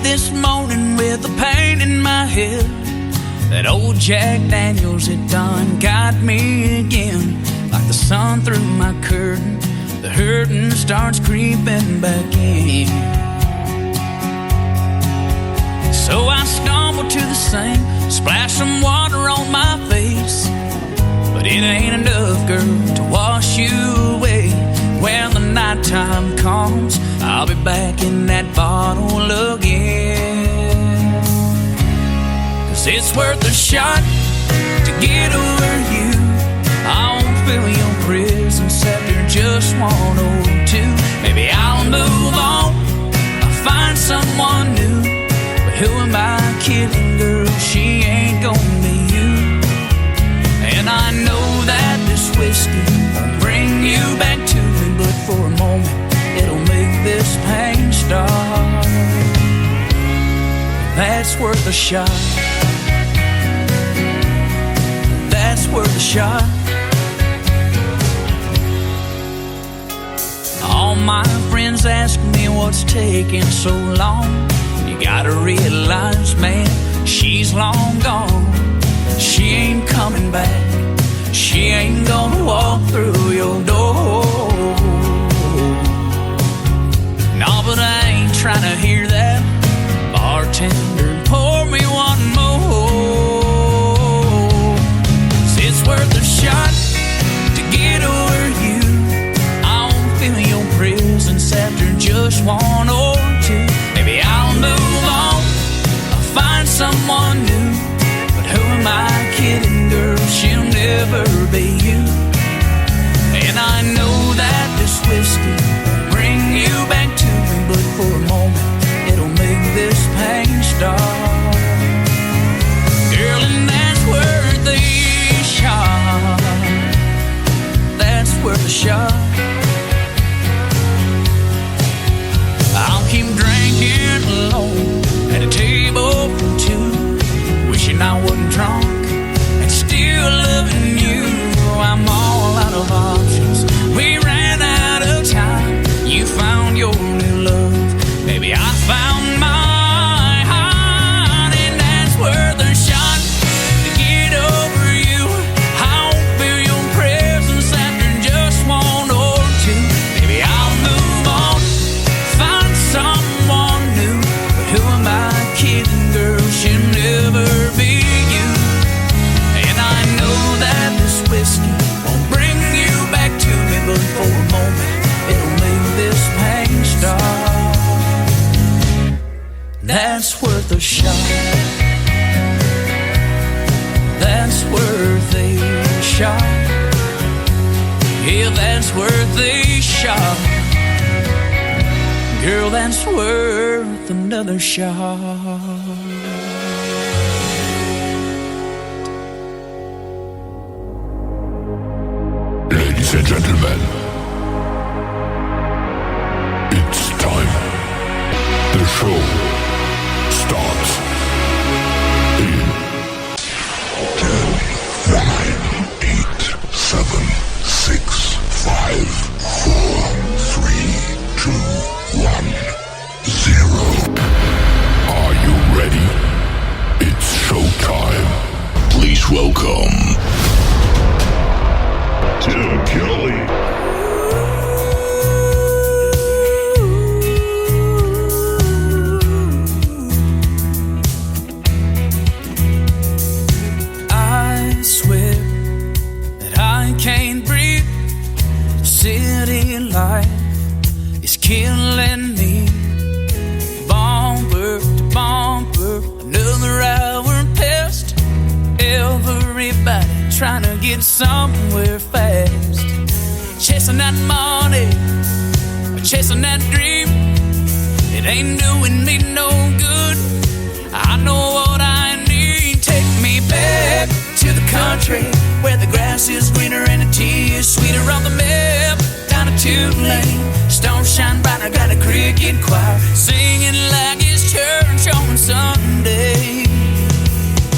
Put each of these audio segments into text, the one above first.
this morning with the pain in my head. That old Jack Daniels had done got me again. Like the sun through my curtain, the hurting starts creeping back in. So I stumble to the sink, splash some water on my face. But it ain't enough, girl, to wash you away. When the nighttime comes, I'll be back in that bottle again. 'Cause it's worth a shot to get over you. I won't fill your prison scepter, just one or two. Maybe I'll move on, I'll find someone new. But who am I kidding, girl? She ain't gonna be you. And I know that this whiskey won't bring you back to me, but for a moment it'll make this pain stop. That's worth a shot. That's worth a shot. All my friends ask me what's taking so long. You gotta realize, man, she's long gone. She ain't coming back. She ain't gonna walk through your door. No, but I ain't trying to hear that. Bartender, pour me one more. 'Cause it's worth a shot to get over you. I won't fill your prison scepter, just one or two. Maybe I'll move on, I'll find someone new. But who am I kidding, girl? She'll never be you. And I know that this whiskey won't bring you back to me, but for a moment it'll make this pain stop. Girl, and that's worth a shot. That's worth a shot. I'll keep drinking alone at a table for two, wishing I wasn't drunk and still loving you. I'm all out of options. We ran out of time. You found your new love. Maybe I found mine. And that's worth a shot to get over you. I won't feel your presence after just one or two. Maybe I'll move on, find someone new. But who am I kidding, girl? She'll never be you. And I know that this whiskey won't bring you back to me, but for a moment it'll make this pain stop. That's worth a shot. That's worth a shot. Yeah, that's worth a shot. Girl, that's worth another shot. Ladies and gentlemen, it's time. The show starts in 10, 9, 8, 7, 6, 5, 4, 3, 2, 1, 0. Are you ready? It's showtime. Please welcome Tim Kelly. I swear that I can't breathe. City life is killing me. Bumper to bumper, another hour passed. Everybody trying to get somewhere fast. Chasing that money, chasing that dream. It ain't doing me no good. I know what I need. Take me back to the country where the grass is greener and the tea is sweeter on the map. Down a two-lane, stars shine bright. I got a cricket choir singing like it's church on Sunday.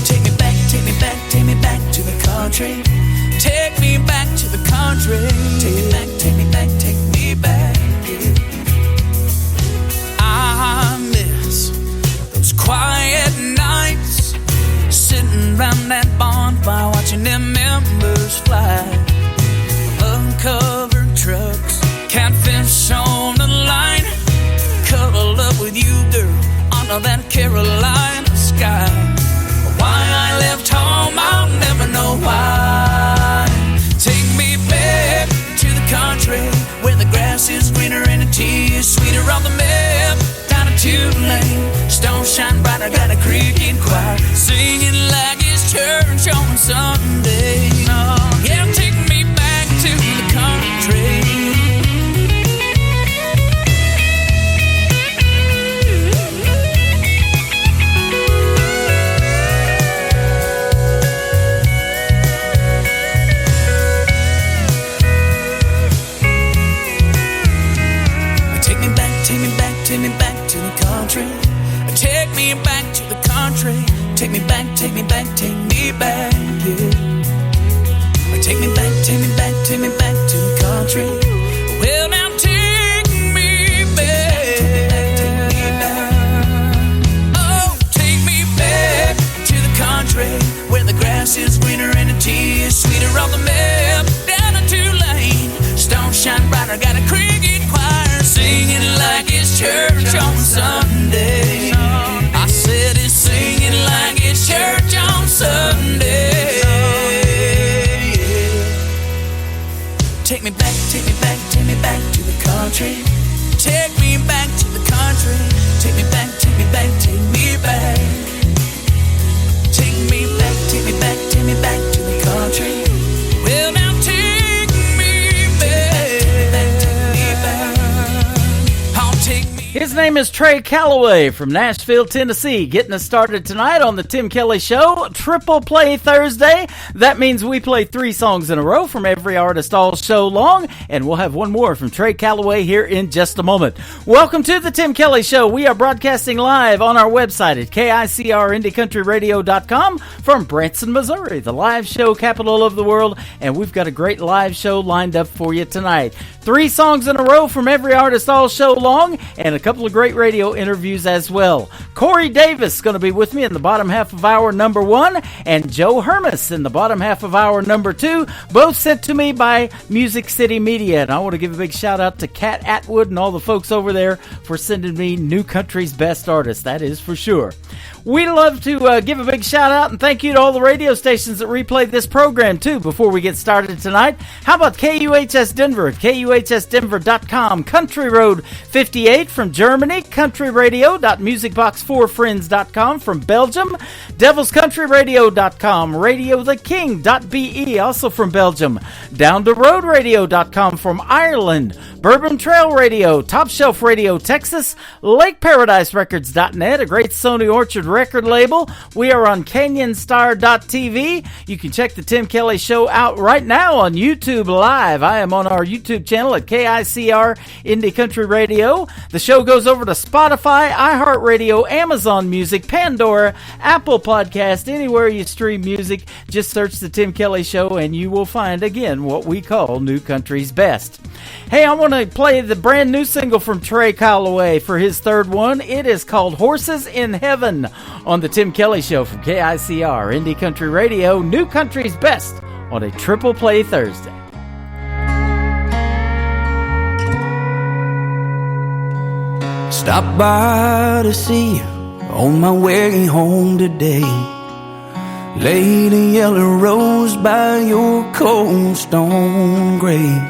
Take me back, take me back, take me back to the country. Take me back to the country. Take me back, take me back, take me back. Yeah. I miss embers fly. Uncovered trucks, catfish on the line. Cuddle up with you, girl, under that Carolina sky. Why I left home, I'll never know why. Take me back to the country where the grass is greener and the tea is sweeter. On the map, down a two-lane, stone shine bright, I got a cricket choir singing like it's church on Sunday. Yeah, take me back to the country. Take me back to the country. Take me back to the country. Take me back, take me back, take me back, yeah. Take me back, take me back, take me back to the country. Well, now take me back, take me back. Oh, take me back to the country where the grass is greener and the tea is sweeter. On the map, down a two-lane, stone shine brighter, got a cricket choir singing like it's church on Sunday. I said it's singing like it's church on Sunday. Take me back, take me back, take me back to the country. Take me back to the country. Take me back, take me back, take me back. Take me back, take me back, take me back to the country. Well, now take me back, take me back. I'll take me. His name is Trey Calloway from Nashville, Tennessee, getting us started tonight on the Tim Kelly Show, Triple Play Thursday. That means we play 3 songs in a row from every artist all show long, and we'll have one more from Trey Calloway here in just a moment. Welcome to the Tim Kelly Show. We are broadcasting live on our website at KICRIndieCountryRadio.com from Branson, Missouri, the live show capital of the world, and we've got a great live show lined up for you tonight. 3 songs in a row from every artist all show long, and a couple of great radio interviews as well. Corey Davis is going to be with me in the bottom half of hour number 1, and Joe Hermes in the bottom half of hour number 2, both sent to me by Music City Media. And I want to give a big shout out to Kat Atwood and all the folks over there for sending me New Country's best artists, that is for sure. We love to give a big shout out and thank you to all the radio stations that replay this program too before we get started tonight. How about KUHS Denver at KUHSdenver.com, Country Road 58 from Germany, countryradio.musicbox4friends.com from Belgium, devilscountryradio.com, radiotheking.be also from Belgium, downtheroadradio.com from Ireland, Bourbon Trail Radio, Top Shelf Radio Texas, LakeParadiseRecords.net, a great Sony Orchard record label. We are on CanyonStar.tv. You can check the Tim Kelly Show out right now on YouTube Live. I am on our YouTube channel at KICR Indie Country Radio. The show goes over to Spotify, iHeartRadio, Amazon Music, Pandora, Apple Podcast, anywhere you stream music. Just search the Tim Kelly Show and you will find, again, what we call New Country's best. Hey, I want to play the brand new single from Trey Calloway for his third one. It is called Horses in Heaven on the Tim Kelly Show from KICR Indie Country Radio, New Country's best on a Triple Play Thursday. Stop by to see you on my way home today. Laid a yellow rose by your cold stone grave.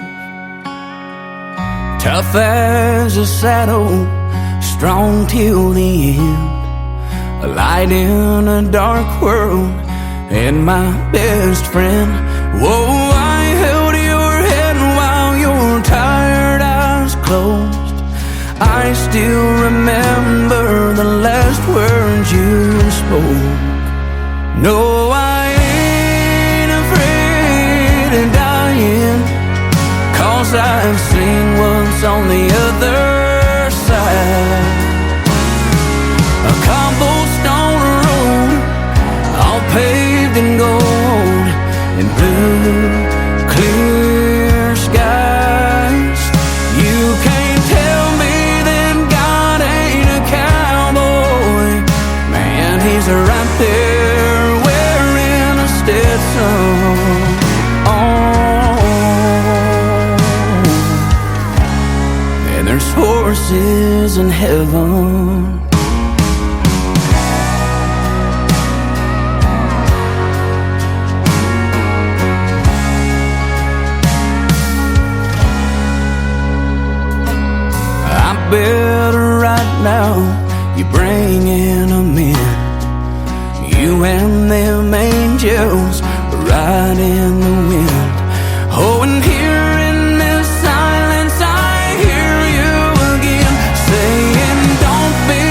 Tough as a saddle, strong till the end. A light in a dark world, and my best friend. Whoa, I held your head while your tired eyes closed. I still remember the last words you spoke. No, I ain't afraid of dying, 'cause I've seen what's on the other side. A cobblestone road, all paved in gold, and blue, clear skies. You can't tell me that God ain't a cowboy. Man, he's right there wearing a Stetson. horses in heaven. I bet right now you're bringing them in. You and them angels riding the wind. Oh, and here in this silence I hear you again, saying don't be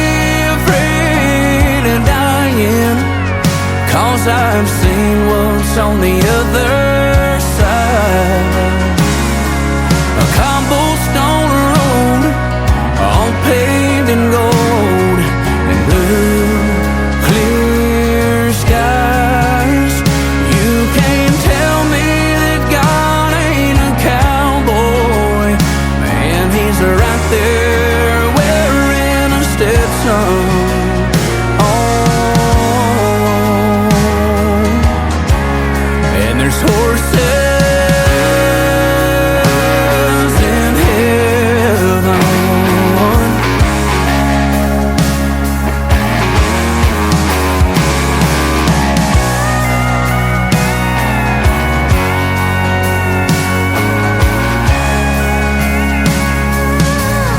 afraid of dying, 'cause I've seen what's on the other side. A cobblestone road, all paved in gold, and blue, clear skies. You can't tell me that God ain't a cowboy. Man, he's right there wearing a Stetson. Oh, and there's horses in heaven.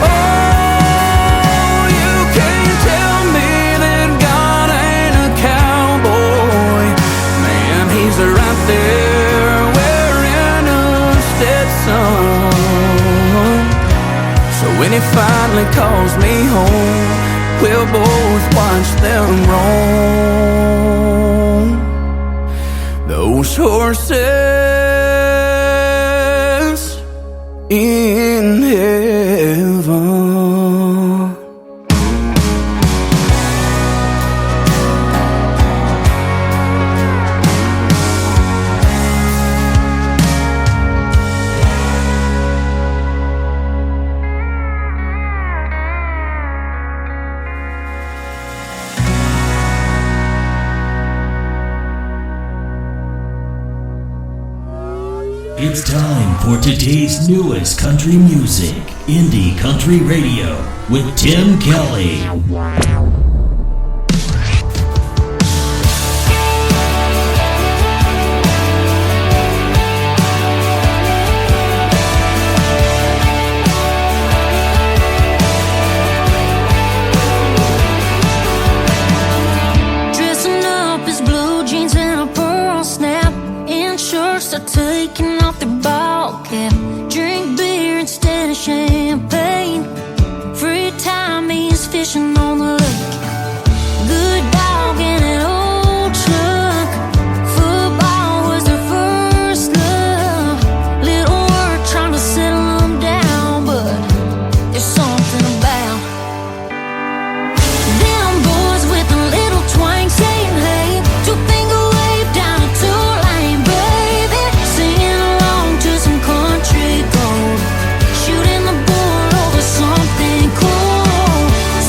Oh, you can't tell me that God ain't a cowboy. Man, he's right there wearing a Stetson. So when he finally calls me home, we'll both watch them roam. Those horses in heaven. It's time for today's newest country music, Indie Country Radio, with Tim Kelly. Dressing up his blue jeans and a pearl snap, in shirts are taking off their ball cap. Drink beer instead of champagne. Free time he's fishing on the lake. Good dog in an old truck. Football was their first love. Little work trying to settle them down, but there's something about them boys with a little twang saying hey, two-finger wave down a two-lane, baby, singing along to some country gold, shooting the bull over something cool.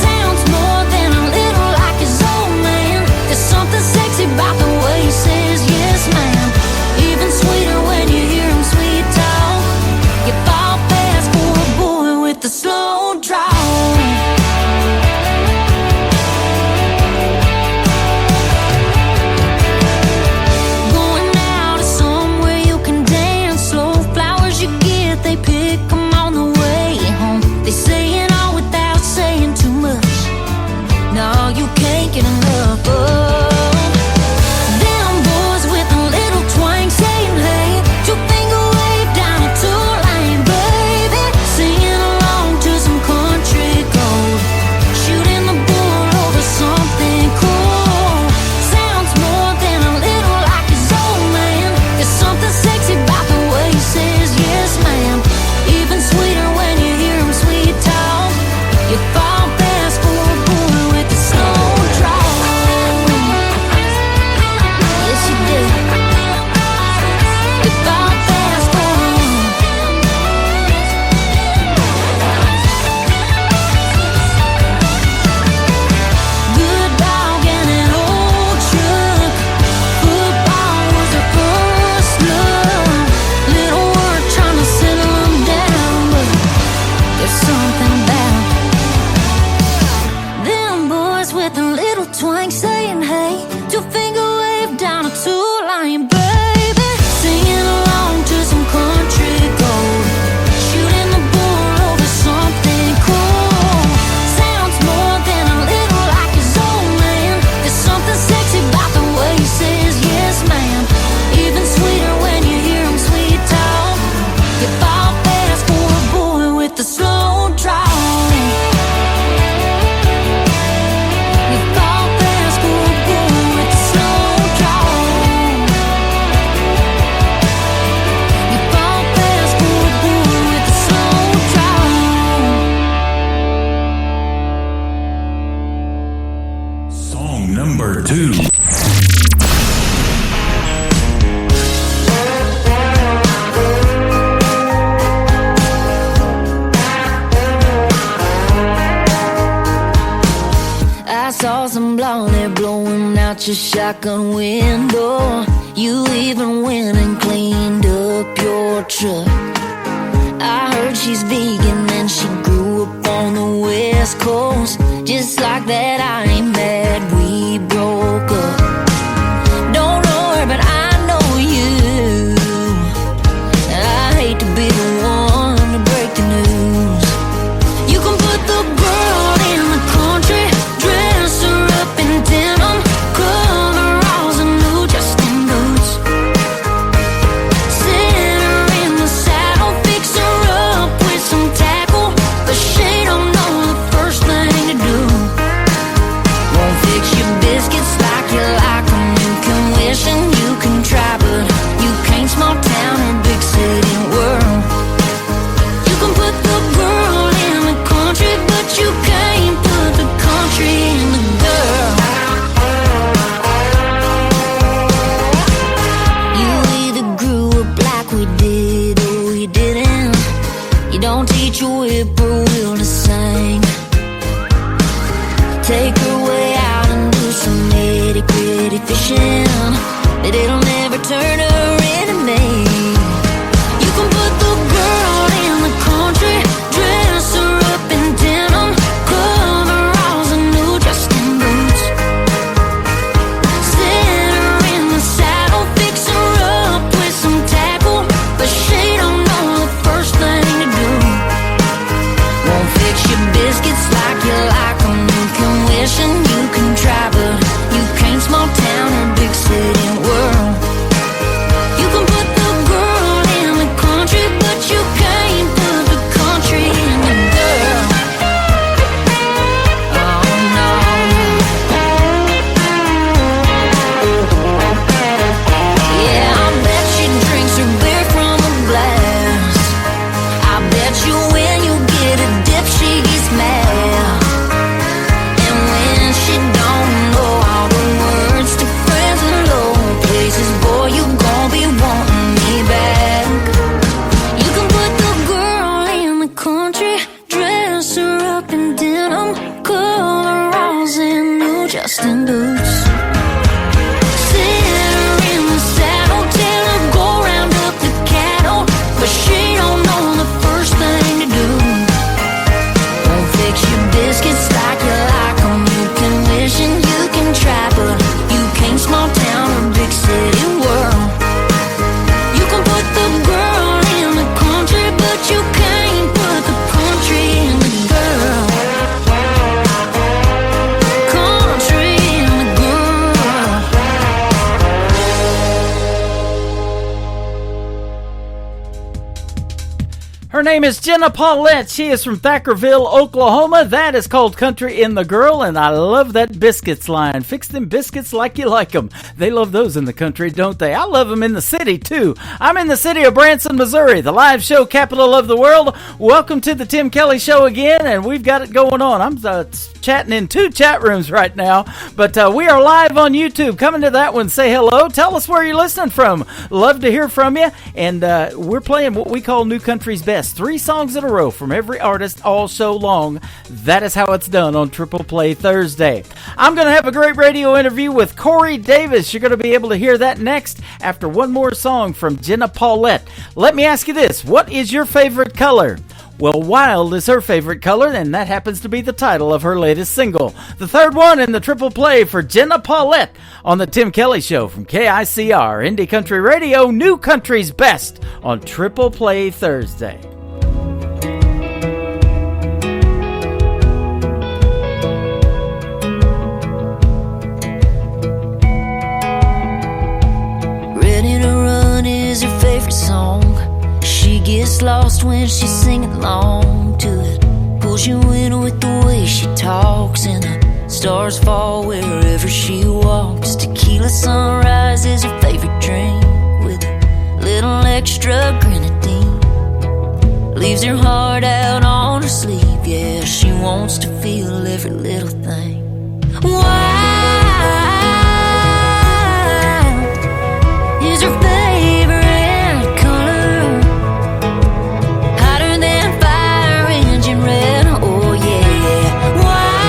Sounds more than a little like his old man. This out your shotgun window. You even went and cleaned up your truck. I heard she's vegan and she grew up on the West Coast. Just like that, I ain't mad we broke up. Don't know her, but I know you. I hate to be the one to break the news. You can put the girl in the country, dress her up in denim, coveralls and new Justin boots. Sit her in the saddle, fix her up with some tackle, but she don't know the first thing to do. Won't fix your biscuits like you like them. You can wish and you can try, but you can't small town or big city world. You can put the girl in the country, but you can't put the country in the girl. You either grew up like we did or you didn't. You don't teach a whippoorwill to sing. Take her way out and do some nitty-gritty fishing, but it'll never turn her into me. You can put the girl in the country, dress her up in denim, coveralls and new Justin boots. Sit her in the saddle, fix her up with some tackle, but she don't know the first thing to do. Won't fix your biscuits like you like them. You can wish and you can try, but you can't small town or big city world. You can put the girl in the country, but you can't put the country in the girl. Oh no. Yeah, I bet she drinks her beer from a glass. I bet you when you get a dip she gets mad. And when she don't know all the words to friends in low places, boy, you gon' be wanting me back. You can put the girl in the country, dress her up in denim, coveralls and new Justin boots. Sit her in the saddle, tell her go round up the cattle, but she don't know the first thing to do. Won't fix your biscuits like you like them. You can wish and you can try, but you can't small town or big city world. You can put the girl in the country, but you can't put the country in the girl. Country in the girl. Her name is Jenna Paulette. She is from Thackerville, Oklahoma. That is called Country in the Girl, and I love that biscuits line. Fix them biscuits like you like them. They love those in the country, don't they? I love them in the city, too. I'm in the city of Branson, Missouri, the live show capital of the world. Welcome to the Tim Kelly Show again, and we've got it going on. I'm chatting in 2 chat rooms right now, but we are live on YouTube. Coming to that one, say hello. Tell us where you're listening from. Love to hear from you, and we're playing what we call New Country's Best. 3 songs in a row from every artist all show long. That is how it's done on Triple Play Thursday. I'm going to have a great radio interview with Corey Davis. You're going to be able to hear that next after one more song from Jenna Paulette. Let me ask you this. What is your favorite color? Well, wild is her favorite color, and that happens to be the title of her latest single. The third one in the Triple Play for Jenna Paulette on the Tim Kelly Show from KICR, Indie Country Radio, New Country's Best on Triple Play Thursday. Ready to Run is her favorite song. She gets lost when she's singing along to it. Pulls you in with the way she talks, and the stars fall wherever she walks. Tequila sunrise is her favorite drink with a little extra grenadine. Leaves her heart out on her sleeve. Yeah, she wants to feel every little thing. Wild is her favorite color. Hotter than fire engine red. Oh yeah, yeah. Wild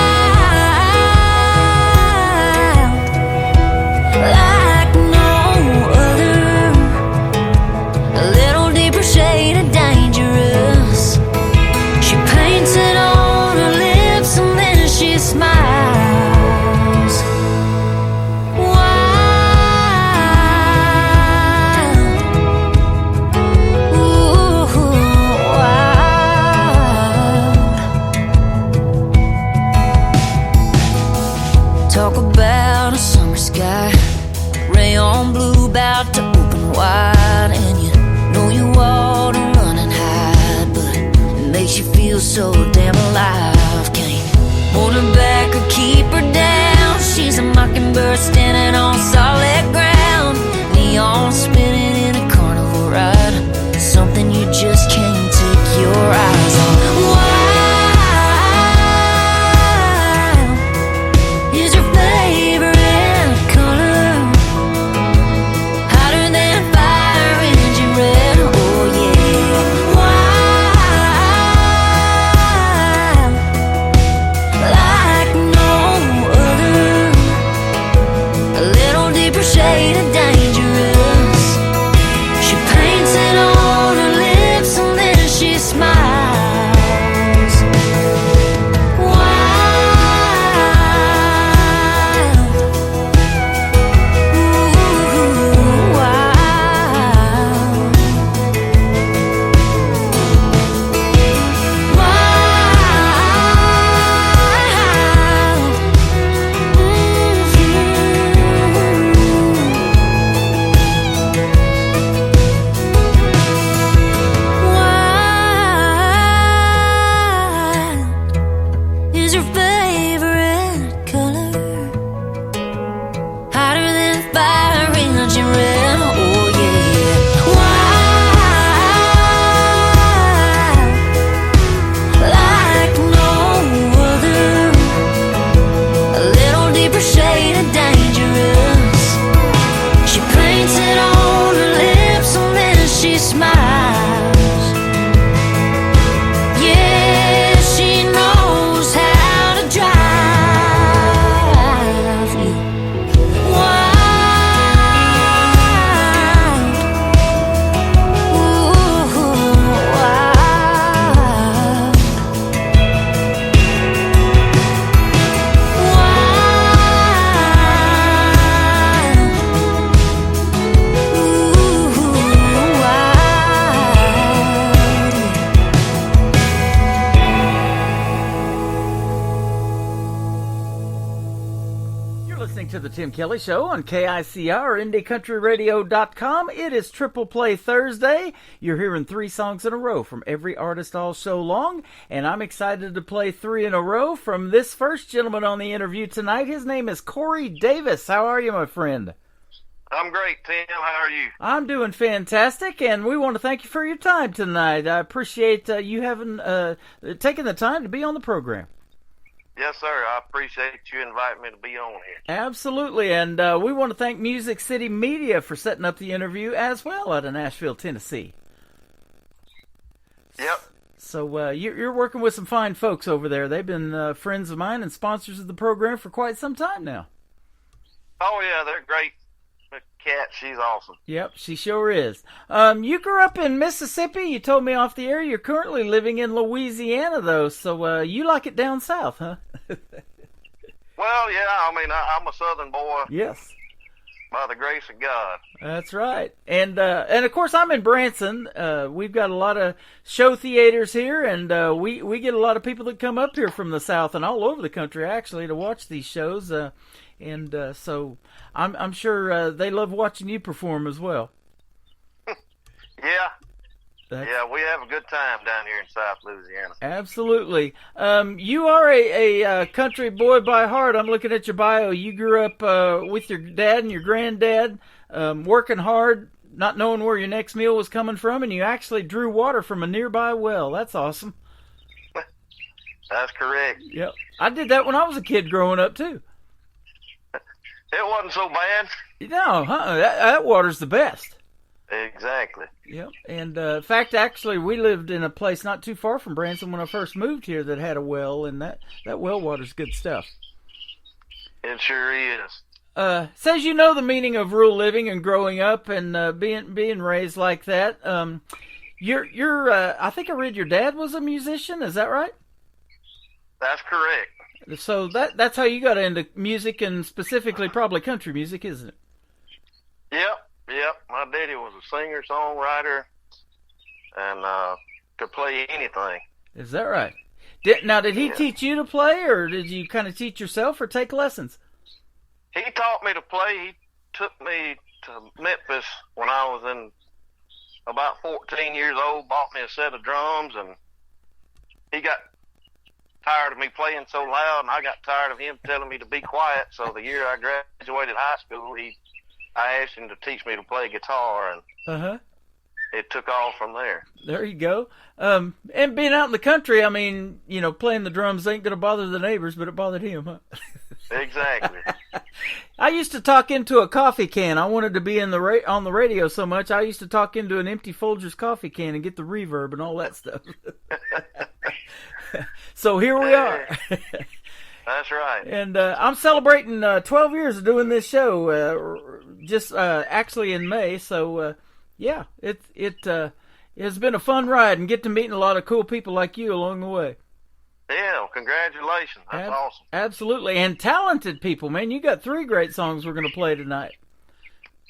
so damn alive. Can't hold her back or keep her down. She's a mockingbird standing on solid ground. Neon spinning in a carnival ride. Something you just can't take your eyes on. Wild is her favorite color. Hotter than fire engine red. Oh yeah. Wild like no other. A little deeper shade of dangerous. She paints it on her lips and then she smiles. Wild, ooh, wild. Wild is your favorite color. Hotter than fire engine red. Oh yeah. Wild like no other. A little deeper shade of dangerous. She paints it on her lips and then she smiles. Yeah, she knows how to drive you wild. Ooh, wild. You're listening to the Tim Kelly Show on KICR, IndieCountryRadio.com. It is Triple Play Thursday. You're hearing 3 songs in a row from every artist all show long, and I'm excited to play 3 in a row from this first gentleman on the interview tonight. His name is Corey Davis. How are you, my friend? I'm great, Tim. How are you? I'm doing fantastic, and we want to thank you for your time tonight. I appreciate you having taken the time to be on the program. Yes, sir. I appreciate you inviting me to be on here. Absolutely, and we want to thank Music City Media for setting up the interview as well out of Nashville, Tennessee. Yep. So you're working with some fine folks over there. They've been friends of mine and sponsors of the program for quite some time now. Oh, yeah, they're great. The cat, she's awesome. Yep, she sure is. You grew up in Mississippi. You told me off the air you're currently living in Louisiana, though, so you like it down south, huh? Well, yeah, I mean, I'm a Southern boy Yes. by the grace of God. That's right. And of course, I'm in Branson. We've got a lot of show theaters here, and we get a lot of people that come up here from the South and all over the country, actually, to watch these shows. So I'm sure they love watching you perform as well. Yeah. That's- Yeah, we have a good time down here in South Louisiana. Absolutely. You are a country boy by heart. I'm looking at your bio. You grew up with your dad and your granddad, working hard, not knowing where your next meal was coming from, and you actually drew water from a nearby well. That's awesome. That's correct. Yep. I did that when I was a kid growing up, too. It wasn't so bad. No, that water's the best. Exactly. Yep. And in fact, actually, we lived in a place not too far from Branson when I first moved here that had a well, and that well water's good stuff. It sure is. Says you know the meaning of rural living and growing up and being raised like that. You're I think I read your dad was a musician. Is that right? That's correct. So that's how you got into music, and specifically probably country music, isn't it? Yep. My daddy was a singer, songwriter, and could play anything. Is that right? Did he teach you to play, or did you kind of teach yourself, or take lessons? He taught me to play. He took me to Memphis when I was in about 14 years old, bought me a set of drums, and he got tired of me playing so loud, and I got tired of him telling me to be quiet. So the year I graduated high school, I asked him to teach me to play guitar, and it took off from there. There you go. And being out in the country, I mean, you know, playing the drums ain't going to bother the neighbors, but it bothered him, huh? Exactly. I used to talk into a coffee can. I wanted to be on the radio so much, I used to talk into an empty Folgers coffee can and get the reverb and all that stuff. So here we are. That's right. And I'm celebrating 12 years of doing this show, actually in May. So, yeah, it has been a fun ride and get to meeting a lot of cool people like you along the way. Yeah, well, congratulations. That's awesome. Absolutely. And talented people, man. You got 3 great songs we're going to play tonight.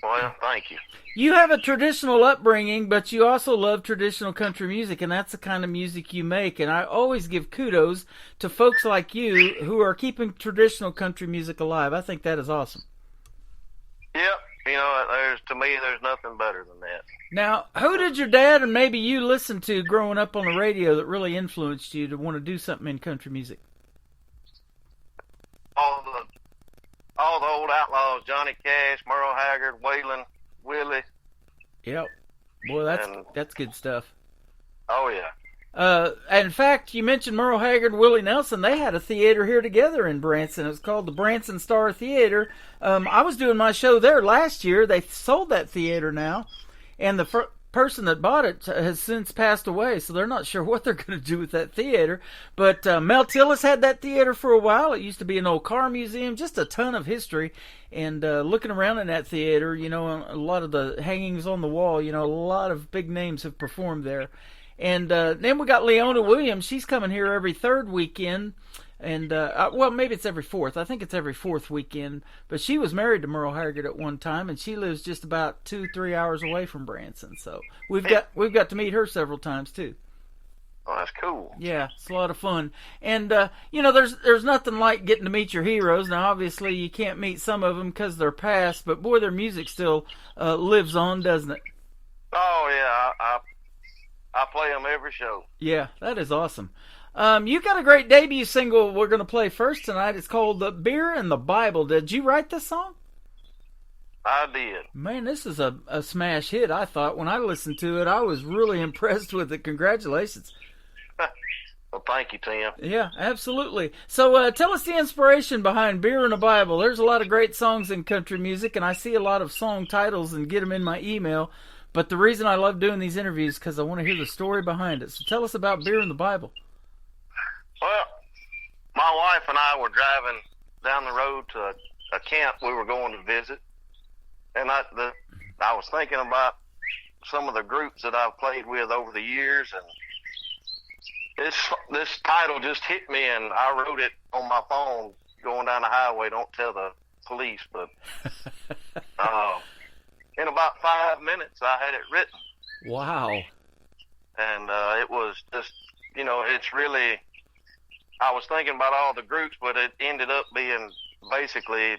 Well, thank you. You have a traditional upbringing, but you also love traditional country music, and that's the kind of music you make. And I always give kudos to folks like you who are keeping traditional country music alive. I think that is awesome. Yep. You know, to me, there's nothing better than that. Now, who did your dad and maybe you listen to growing up on the radio that really influenced you to want to do something in country music? All the old outlaws, Johnny Cash, Merle Haggard, Waylon, Willie. Yep. Boy, that's good stuff. Oh, yeah. In fact, you mentioned Merle Haggard, Willie Nelson. They had a theater here together in Branson. It was called the Branson Star Theater. I was doing my show there last year. They sold that theater now, and the person that bought it has since passed away, so they're not sure what they're going to do with that theater. But Mel Tillis had that theater for a while. It used to be an old car museum, just a ton of history. And looking around in that theater, you know, a lot of the hangings on the wall, you know, a lot of big names have performed there. And then we got Leona Williams. She's coming here every 3rd weekend. And, well, maybe it's every 4th. I think it's every 4th weekend. But she was married to Merle Haggard at one time, and she lives just about 2-3 hours away from Branson. So we've got to meet her several times, too. Oh, that's cool. Yeah, it's a lot of fun. And, you know, there's nothing like getting to meet your heroes. Now, obviously, you can't meet some of them because they're past, but, boy, their music still lives on, doesn't it? Oh, yeah. I play them every show. Yeah, that is awesome. You got a great debut single we're going to play first tonight. It's called "The Beer and the Bible." Did you write this song? I did. Man, this is a smash hit, I thought. When I listened to it, I was really impressed with it. Congratulations. Well, thank you, Tim. Yeah, absolutely. So tell us the inspiration behind Beer and the Bible. There's a lot of great songs in country music, and I see a lot of song titles and get them in my email. But the reason I love doing these interviews is because I want to hear the story behind it. So tell us about Beer and the Bible. Well, my wife and I were driving down the road to a camp we were going to visit. And I was thinking about some of the groups that I've played with over the years. And this title just hit me, and I wrote it on my phone going down the highway. Don't tell the police, but in about 5 minutes, I had it written. Wow. And it was just, you know, it's really, I was thinking about all the groups, but it ended up being basically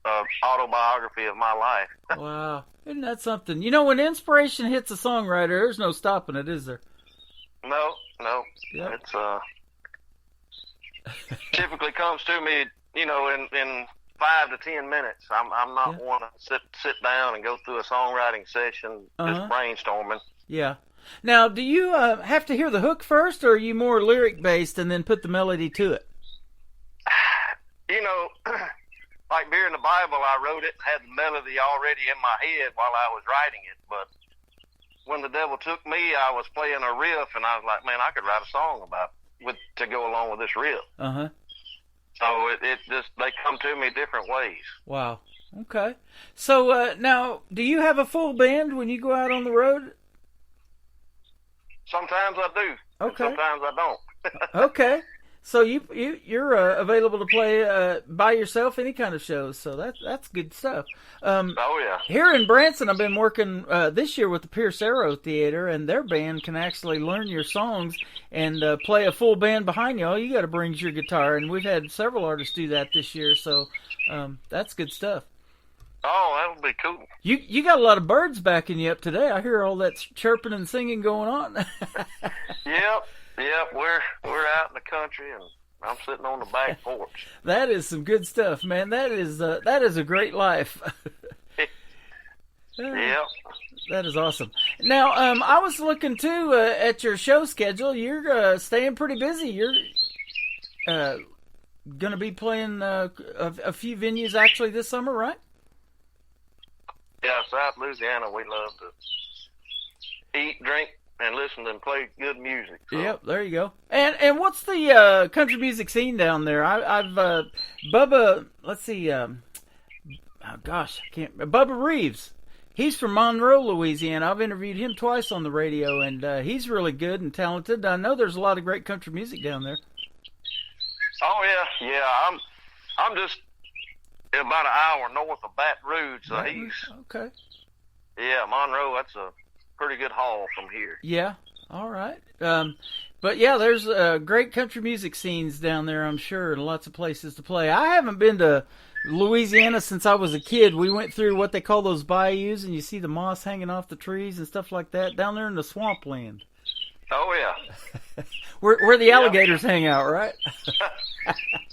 an autobiography of my life. Wow. Isn't that something? You know, when inspiration hits a songwriter, there's no stopping it, is there? No. Yep. It's typically comes to me, you know, in 5 to 10 minutes. I'm not one to sit down and go through a songwriting session, just brainstorming. Yeah. Now, do you have to hear the hook first, or are you more lyric-based and then put the melody to it? You know, like Beer in the Bible, I wrote it and had the melody already in my head while I was writing it. But when the devil took me, I was playing a riff, and I was like, man, I could write a song to go along with this riff. Uh-huh. So it just, they come to me different ways. Wow. Okay. So now, do you have a full band when you go out on the road? Sometimes I do. Okay. Sometimes I don't. Okay. So you're available to play by yourself any kind of shows. So that's good stuff. Oh yeah. Here in Branson, I've been working this year with the Pierce Arrow Theater, and their band can actually learn your songs and play a full band behind you. All you got to bring is your guitar, and we've had several artists do that this year. So that's good stuff. Oh, that would be cool. You got a lot of birds backing you up today. I hear all that chirping and singing going on. Yep. Yep, we're out in the country, and I'm sitting on the back porch. That is some good stuff, man. That is a great life. Yep. That is awesome. Now, I was looking too at your show schedule. You're staying pretty busy. You're going to be playing a few venues actually this summer, right? Yeah, South Louisiana, we love to eat, drink, and listen and play good music. So. Yep, there you go. And what's the country music scene down there? I've Bubba. Let's see. Bubba Reeves. He's from Monroe, Louisiana. I've interviewed him twice on the radio, and he's really good and talented. I know there's a lot of great country music down there. Oh yeah. I'm just about an hour north of Baton Rouge, so okay. Yeah, Monroe. That's a pretty good haul from here. Yeah. All right. But yeah, there's great country music scenes down there, I'm sure, and lots of places to play. I haven't been to Louisiana since I was a kid. We went through what they call those bayous, and you see the moss hanging off the trees and stuff like that down there in the swampland. Oh yeah. where the alligators hang out, right?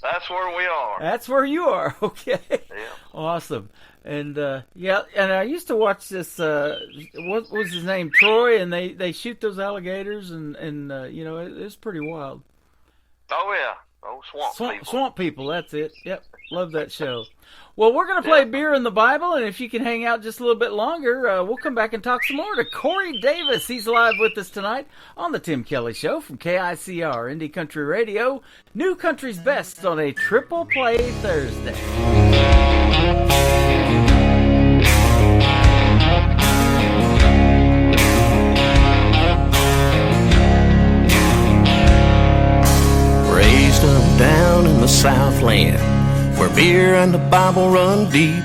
That's where we are. That's where you are. Okay. Yeah. Awesome. And and I used to watch this. What was his name? Troy, and they shoot those alligators, and it's pretty wild. Oh yeah. Oh, swamp people. Swamp people. That's it. Yep. Love that show. Well, we're going to play Beer in the Bible, and if you can hang out just a little bit longer, we'll come back and talk some more to Corey Davis. He's live with us tonight on the Tim Kelly Show from KICR, Indie Country Radio. New Country's Best on a Triple Play Thursday. Raised up down in the Southland, where beer and the Bible run deep.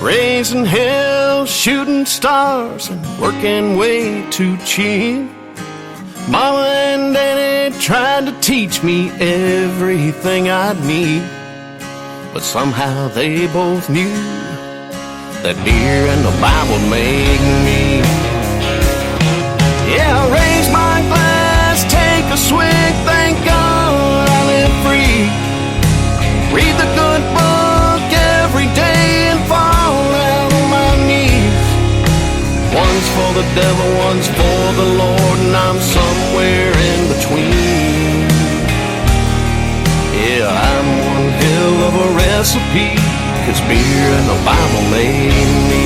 Raising hell, shooting stars, and working way too cheap. Mama and Daddy tried to teach me everything I'd need, but somehow they both knew that beer and the Bible make me. Yeah, I raise my glass, take a swig, thank God I live free. Read the good book every day and fall down on my knees. One's for the devil, one's for the Lord, and I'm somewhere in between. Yeah, I'm one hell of a recipe, 'cause beer and the Bible made me.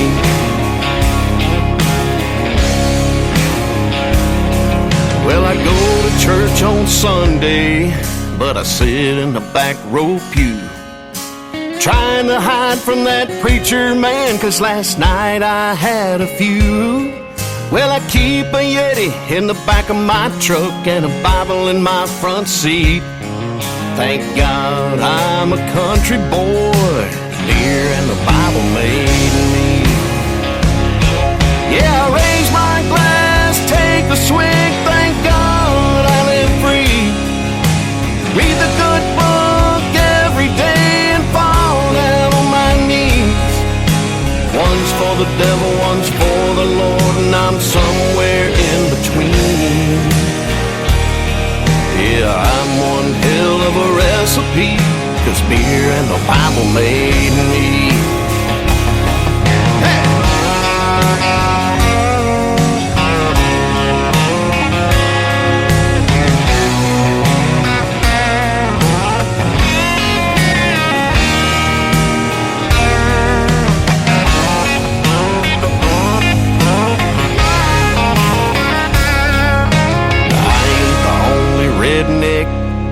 Well, I go to church on Sunday, but I sit in the back row pew, trying to hide from that preacher man, 'cause last night I had a few. Well, I keep a Yeti in the back of my truck and a Bible in my front seat. Thank God I'm a country boy, beer and the Bible made me. Yeah, I raise my glass, take a swig, thank God I live free. Read the good book every day and fall down on my knees. One's for the devil, one's for the Lord, and I'm somewhere in between. Yeah, I'm one hell of a recipe, 'cause beer and the Bible made me. Hey!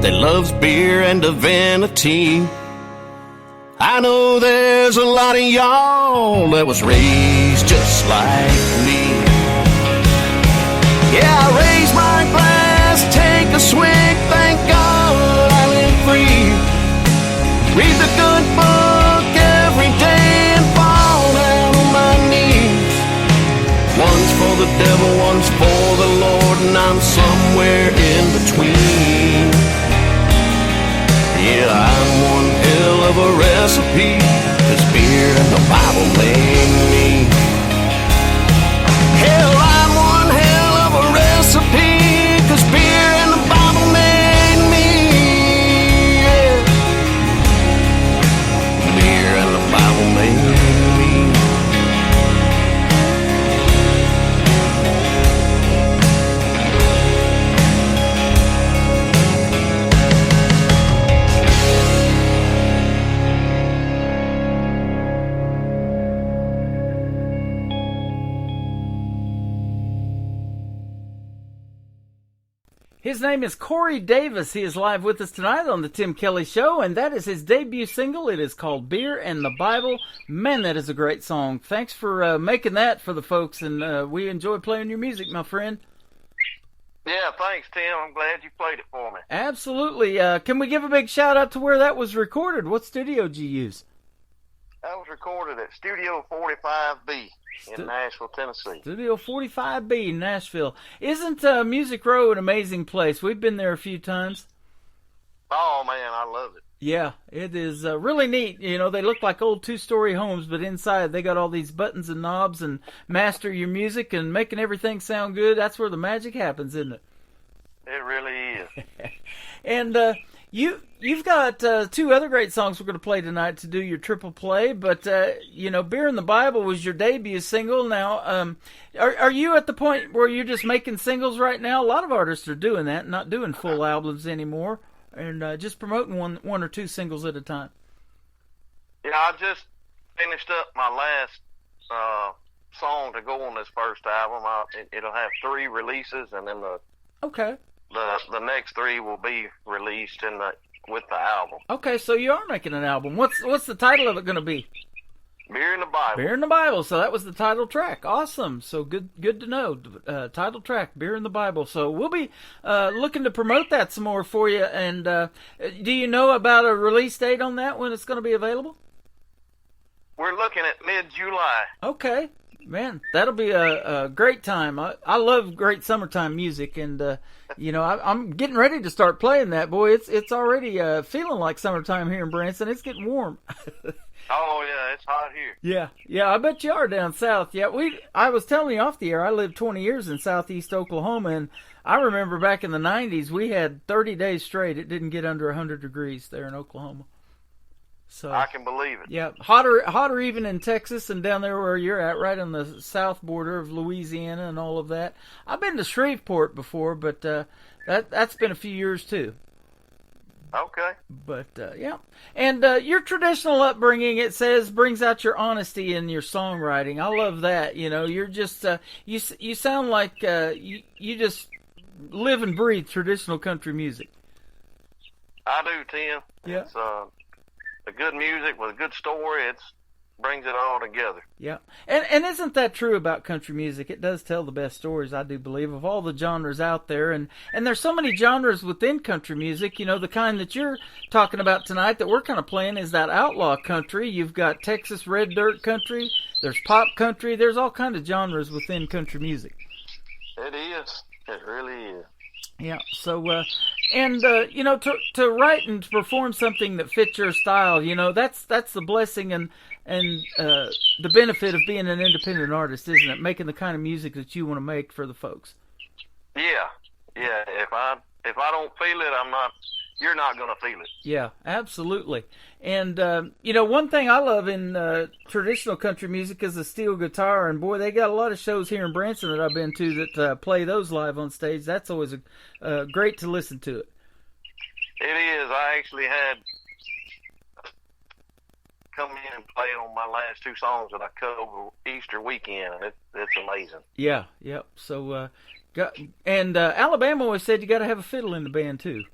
That loves beer and divinity. I know there's a lot of y'all that was raised just like me. Yeah, I raise my glass, take a swig, thank God I live free. Read the good book every day and fall down on my knees. One's for the devil, one's for the Lord, and I'm somewhere in between. Yeah, I'm one hell of a recipe, 'cause beer and the Bible made me. Hell, I'm one hell of a recipe, 'cause beer and the His name is Corey Davis. He is live with us tonight on the Tim Kelly Show, and that is his debut single. It is called Beer and the Bible. Man, that is a great song. Thanks for making that for the folks, and we enjoy playing your music, my friend. Yeah, thanks, Tim. I'm glad you played it for me. Absolutely. Can we give a big shout-out to where that was recorded? What studio did you use? That was recorded at Studio 45B in Nashville, Tennessee. Studio 45B in Nashville. Isn't Music Row an amazing place? We've been there a few times. Oh, man, I love it. Yeah, it is really neat. You know, they look like old two-story homes, but inside they got all these buttons and knobs and master your music and making everything sound good. That's where the magic happens, isn't it? It really is. And you've got two other great songs we're going to play tonight to do your triple play, but, you know, Beer in the Bible was your debut single. Now, are you at the point where you're just making singles right now? A lot of artists are doing that, not doing full albums anymore, and just promoting one or two singles at a time. Yeah, I just finished up my last song to go on this first album. It'll have 3 releases, and then the next 3 will be released with the album. Okay, so you are making an album. What's the title of it going to be? Beer in the Bible. Beer in the Bible. So that was the title track. Awesome. So good to know. Title track, Beer in the Bible. So we'll be looking to promote that some more for you. And do you know about a release date on that, when it's going to be available? We're looking at mid-July. Okay. Man, that'll be a great time. I love great summertime music, and you know, I'm getting ready to start playing that. Boy, it's already feeling like summertime here in Branson. It's getting warm. Oh yeah, it's hot here. Yeah, I bet you are down south. Yeah, I was telling you off the air, I lived 20 years in southeast Oklahoma, and I remember back in the 90s we had 30 days straight. It didn't get under 100 degrees there in Oklahoma. So I can believe it. Yeah, hotter even in Texas and down there where you're at, right on the south border of Louisiana and all of that. I've been to Shreveport before, but that's been a few years too. Okay. But yeah, and your traditional upbringing, it says, brings out your honesty in your songwriting. I love that. You know, you're just you sound like you just live and breathe traditional country music. I do, Tim. Yeah. It's a good music with a good story. It brings it all together. Yeah. And isn't that true about country music? It does tell the best stories, I do believe, of all the genres out there. And there's so many genres within country music. You know, the kind that you're talking about tonight that we're kind of playing is that outlaw country. You've got Texas red dirt country. There's pop country. There's all kinds of genres within country music. It is. It really is. Yeah, so, you know, to write and to perform something that fits your style, you know, that's the blessing and the benefit of being an independent artist, isn't it? Making the kind of music that you want to make for the folks. Yeah. If I don't feel it, you're not going to feel it. Yeah, absolutely. And, you know, one thing I love in traditional country music is the steel guitar. And, boy, they got a lot of shows here in Branson that I've been to that play those live on stage. That's always great to listen to it. It is. I actually had come in and play on my last 2 songs that I cut over Easter weekend. It's amazing. Yeah, yep. So, Alabama always said you got to have a fiddle in the band too.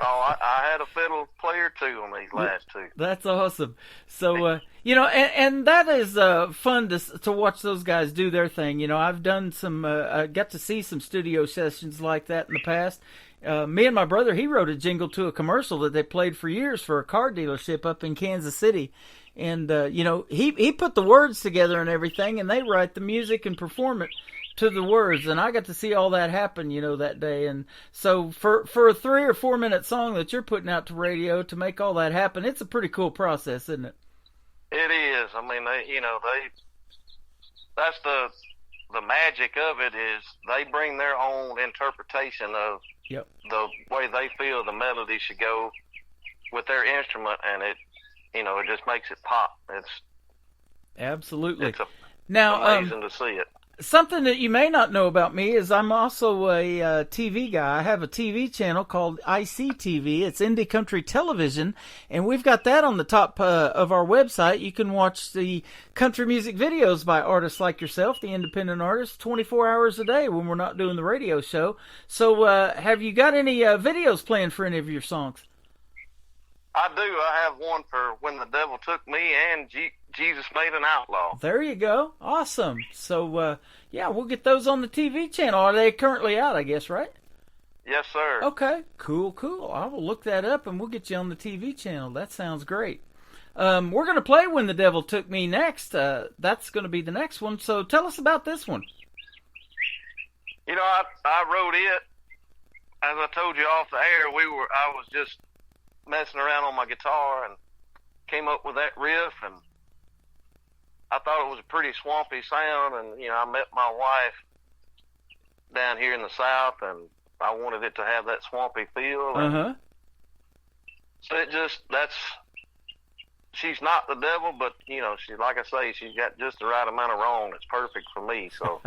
Oh, I had a fiddle player too on these last 2. That's awesome. So you know, and that is fun to watch those guys do their thing. You know, I've done some, I got to see some studio sessions like that in the past. Me and my brother, he wrote a jingle to a commercial that they played for years for a car dealership up in Kansas City. And, you know, he put the words together and everything, and they write the music and perform it to the words. And I got to see all that happen, you know, that day. And so for a 3 or 4 minute song that you're putting out to radio to make all that happen, it's a pretty cool process, isn't it? It is. I mean, that's the magic of it, is they bring their own interpretation of the way they feel the melody should go with their instrument, and it just makes it pop. It's absolutely. It's amazing to see it. Something that you may not know about me is I'm also a TV guy. I have a TV channel called ICTV. It's Indie Country Television, and we've got that on the top of our website. You can watch the country music videos by artists like yourself, the independent artists, 24 hours a day when we're not doing the radio show. So have you got any videos planned for any of your songs? I do. I have one for When the Devil Took Me and Jesus Made an Outlaw. There you go. Awesome. So, yeah, we'll get those on the TV channel. Are they currently out, I guess, right? Yes, sir. Okay. Cool. I will look that up, and we'll get you on the TV channel. That sounds great. We're going to play When the Devil Took Me next. That's going to be the next one. So tell us about this one. You know, I wrote it, as I told you off the air, I was just messing around on my guitar and came up with that riff, and I thought it was a pretty swampy sound, and I met my wife down here in the South, and I wanted it to have that swampy feel. And so she's not the devil, but she, like I say, she's got just the right amount of wrong. It's perfect for me. So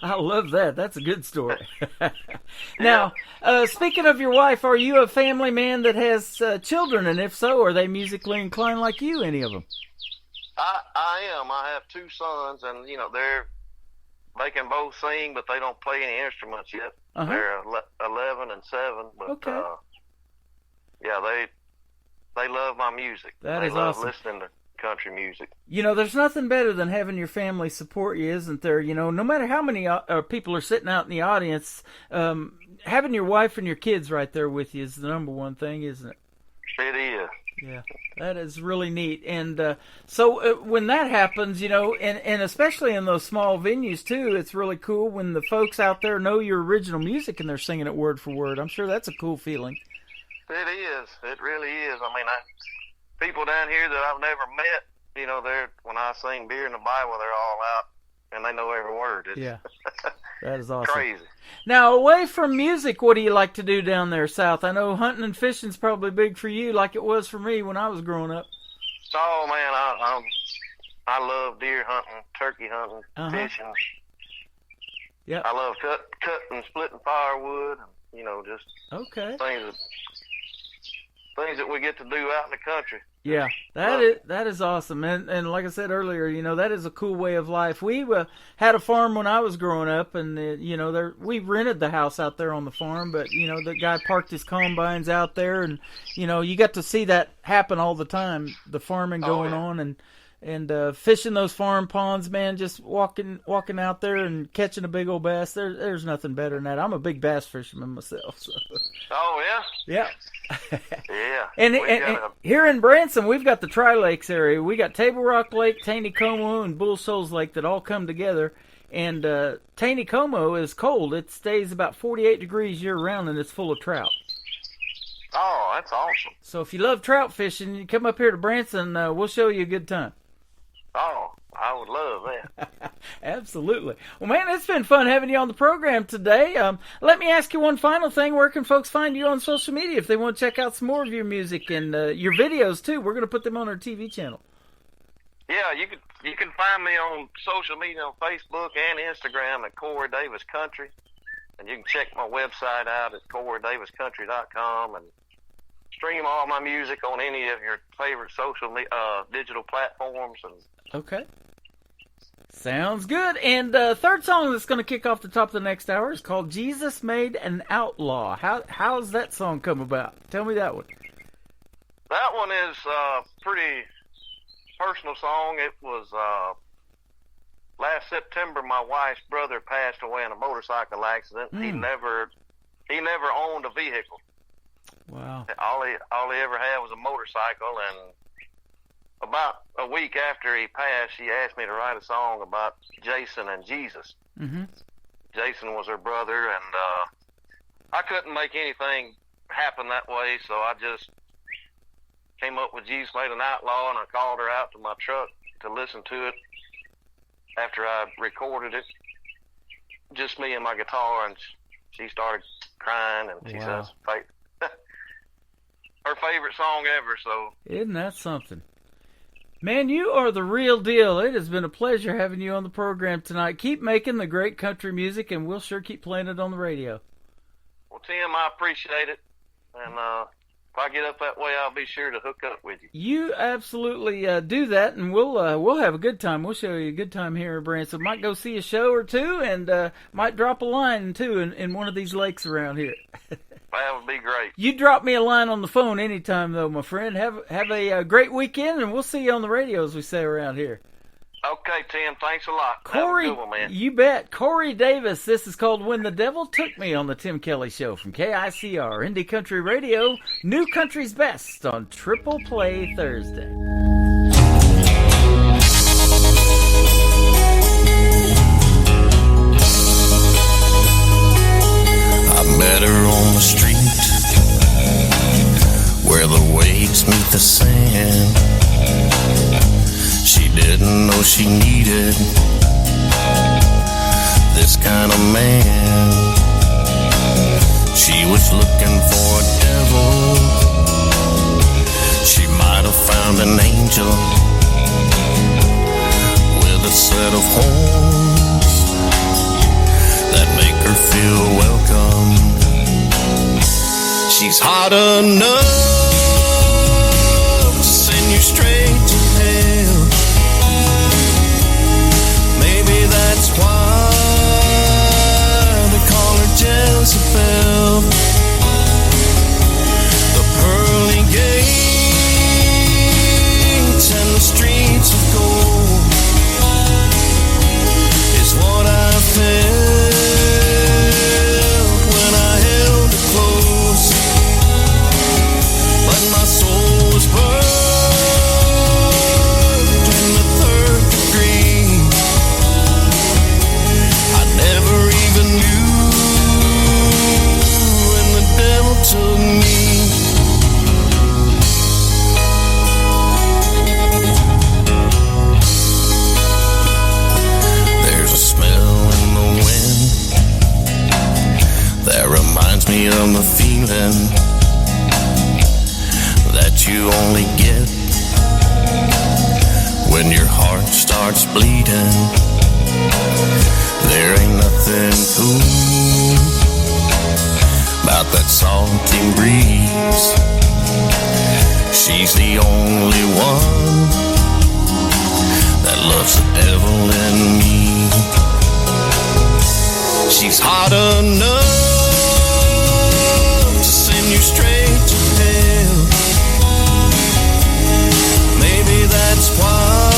I love that. That's a good story. Now, speaking of your wife, are you a family man that has children? And if so, are they musically inclined like you, any of them? I am. I have two sons, and, they can both sing, but they don't play any instruments yet. They're 11 and 7. But, okay. Yeah, they love my music. That is awesome. They love listening to country music. There's nothing better than having your family support you, isn't there? No matter how many people are sitting out in the audience, having your wife and your kids right there with you is the number one thing, isn't it? It is. Yeah, that is really neat. And so when that happens, and especially in those small venues too, it's really cool when the folks out there know your original music and they're singing it word for word. I'm sure that's a cool feeling. It is. It really is. I mean, people down here that I've never met, when I sing Beer in the Bible, they're all out and they know every word. Yeah, that is awesome. Crazy. Now, away from music, what do you like to do down there south? I know hunting and fishing's probably big for you, like it was for me when I was growing up. Oh man, I love deer hunting, turkey hunting, fishing. Yeah, I love cutting, splitting firewood, and just things that we get to do out in the country. Yeah, that is awesome, and like I said earlier, that is a cool way of life. We had a farm when I was growing up, and we rented the house out there on the farm, but the guy parked his combines out there, and you got to see that happen all the time, the farming going on, and fishing those farm ponds, man. Just walking out there and catching a big old bass. There's nothing better than that. I'm a big bass fisherman myself. So. Oh yeah. Yeah. Yeah. And here in Branson, we've got the Tri-Lakes area. We got Table Rock Lake, Taneycomo, and Bull Shoals Lake that all come together. And Taneycomo is cold. It stays about 48 degrees year-round, and it's full of trout. Oh, that's awesome. So if you love trout fishing, you come up here to Branson, we'll show you a good time. Oh, I would love that. Absolutely. Well, man, it's been fun having you on the program today. Let me ask you one final thing. Where can folks find you on social media if they want to check out some more of your music and your videos, too? We're going to put them on our TV channel. Yeah, you can find me on social media on Facebook and Instagram at Corey Davis Country. And you can check my website out at CoreyDavisCountry.com and stream all my music on any of your favorite digital platforms. Okay. Sounds good. And third song that's going to kick off the top of the next hour is called Jesus Made an Outlaw. How's that song come about? Tell me that one. That one is a pretty personal song. It was last September. My wife's brother passed away in a motorcycle accident. He never owned a vehicle. Wow. All he ever had was a motorcycle, and about a week after he passed, she asked me to write a song about Jason and Jesus. Mm-hmm. Jason was her brother, and I couldn't make anything happen that way, so I just came up with Jesus Made an Outlaw, and I called her out to my truck to listen to it after I recorded it. Just me and my guitar, and she started crying, and she says, her favorite song ever. So isn't that something? Man, you are the real deal. It has been a pleasure having you on the program tonight. Keep making the great country music, and we'll sure keep playing it on the radio. Well, Tim, I appreciate it. And if I get up that way, I'll be sure to hook up with you. You absolutely do that, and we'll have a good time. We'll show you a good time here in Branson. Might go see a show or two, and might drop a line, too, in one of these lakes around here. That would be great. You drop me a line on the phone anytime, though, my friend. Have a great weekend, and we'll see you on the radio, as we say around here. Okay, Tim. Thanks a lot. Corey, have a good one, man. You bet. Corey Davis, this is called When the Devil Took Me on the Tim Kelly Show from KICR, Indie Country Radio, New Country's Best on Triple Play Thursday. I met her on the street where the waves meet the sand. She didn't know she needed this kind of man. She was looking for a devil. She might have found an angel with a set of horns that make her feel welcome. She's hot enough to send you straight to hell. Maybe that's why they call her Jezebel. The pearly gates and the streets of gold is what I felt when I held her close. But my soul was burned in the third degree. I never even knew when the devil took me. There's a smell in the wind that reminds me of the feeling that you only get when your heart starts bleeding. There ain't nothing cool about that salty breeze. She's the only one that loves the devil in me. She's hot enough to send you straight to hell. Maybe that's why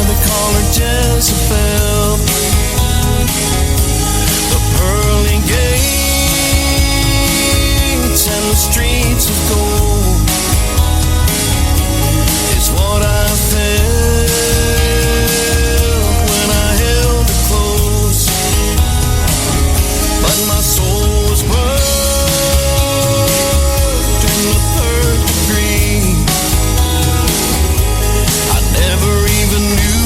they call her Jezebel. The pearly gates and the streets of gold is what I felt when I held her close. But my soul was burned in the third degree. I never even knew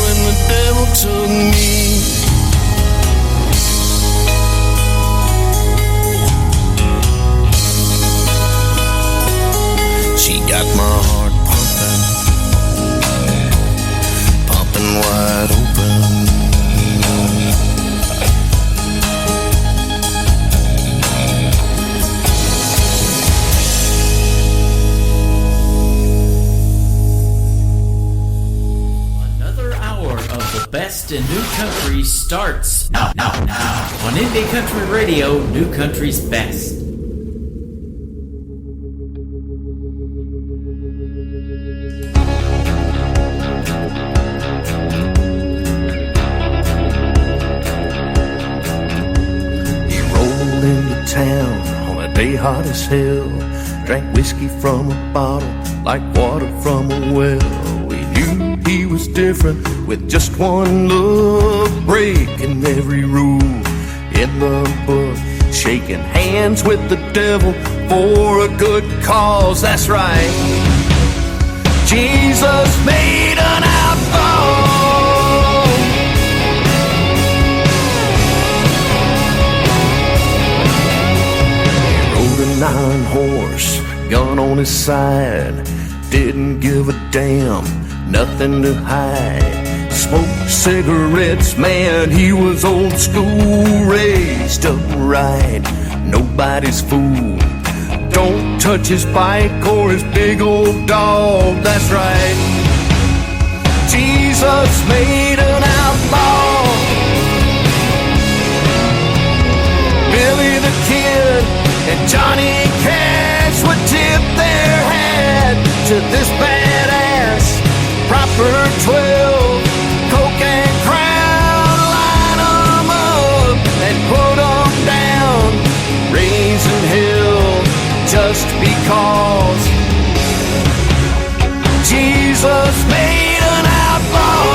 when the devil took me. She got my heart pumping wide open. Another hour of the best in new country starts now on Indie Country Radio, New Country's Best. He rolled into town on a day hot as hell. Drank whiskey from a bottle like water from a well. We knew he was different with just one look, breaking every rule in the book. Shaking hands with the devil for a good cause, that's right. Jesus made an outlaw. He rode a 9-horse, gun on his side. Didn't give a damn, nothing to hide. Smoked cigarettes, man, he was old school. Raised upright, nobody's fool. Don't touch his bike or his big old dog, that's right. Jesus made an outlaw. Billy the Kid and Johnny Cash would tip their hat to this badass. Proper 12, Coke and Crown, line 'em up and put 'em down. Raising hell just because Jesus made an outlaw.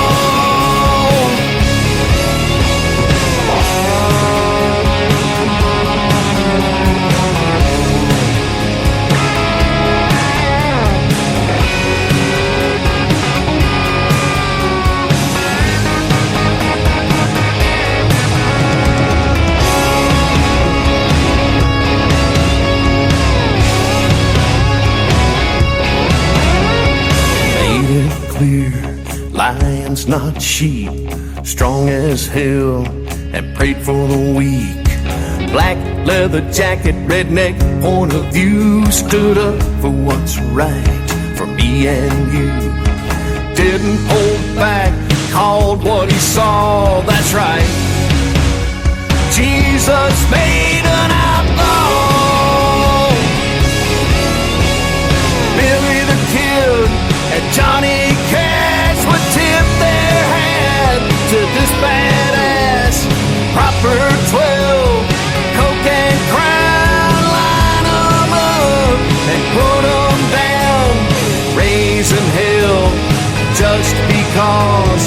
Lions, not sheep, strong as hell, and prayed for the weak. Black leather jacket, redneck point of view, stood up for what's right for me and you. Didn't hold back, called what he saw, that's right. Jesus made an outlaw. Billy the Kid and Johnny Cash would tip their hat to this badass. Proper 12, Coke and Crown, line 'em up and put 'em down. Raising hell just because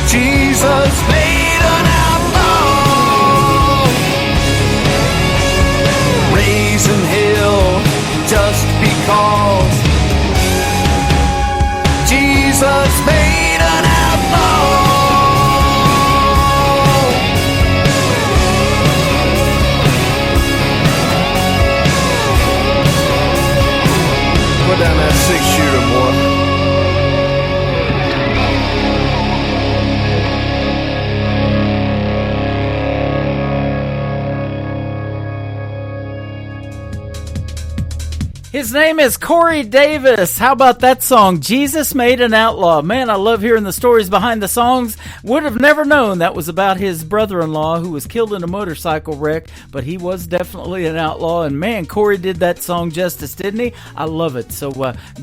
Jesus made an outlaw. Raising hell just because Jesus made an outlaw. Put down that 6-shooter, boy. His name is Corey Davis. How about that song, Jesus Made an Outlaw? Man, I love hearing the stories behind the songs. Would have never known that was about his brother-in-law who was killed in a motorcycle wreck, but he was definitely an outlaw. And man, Corey did that song justice, didn't he? I love it. So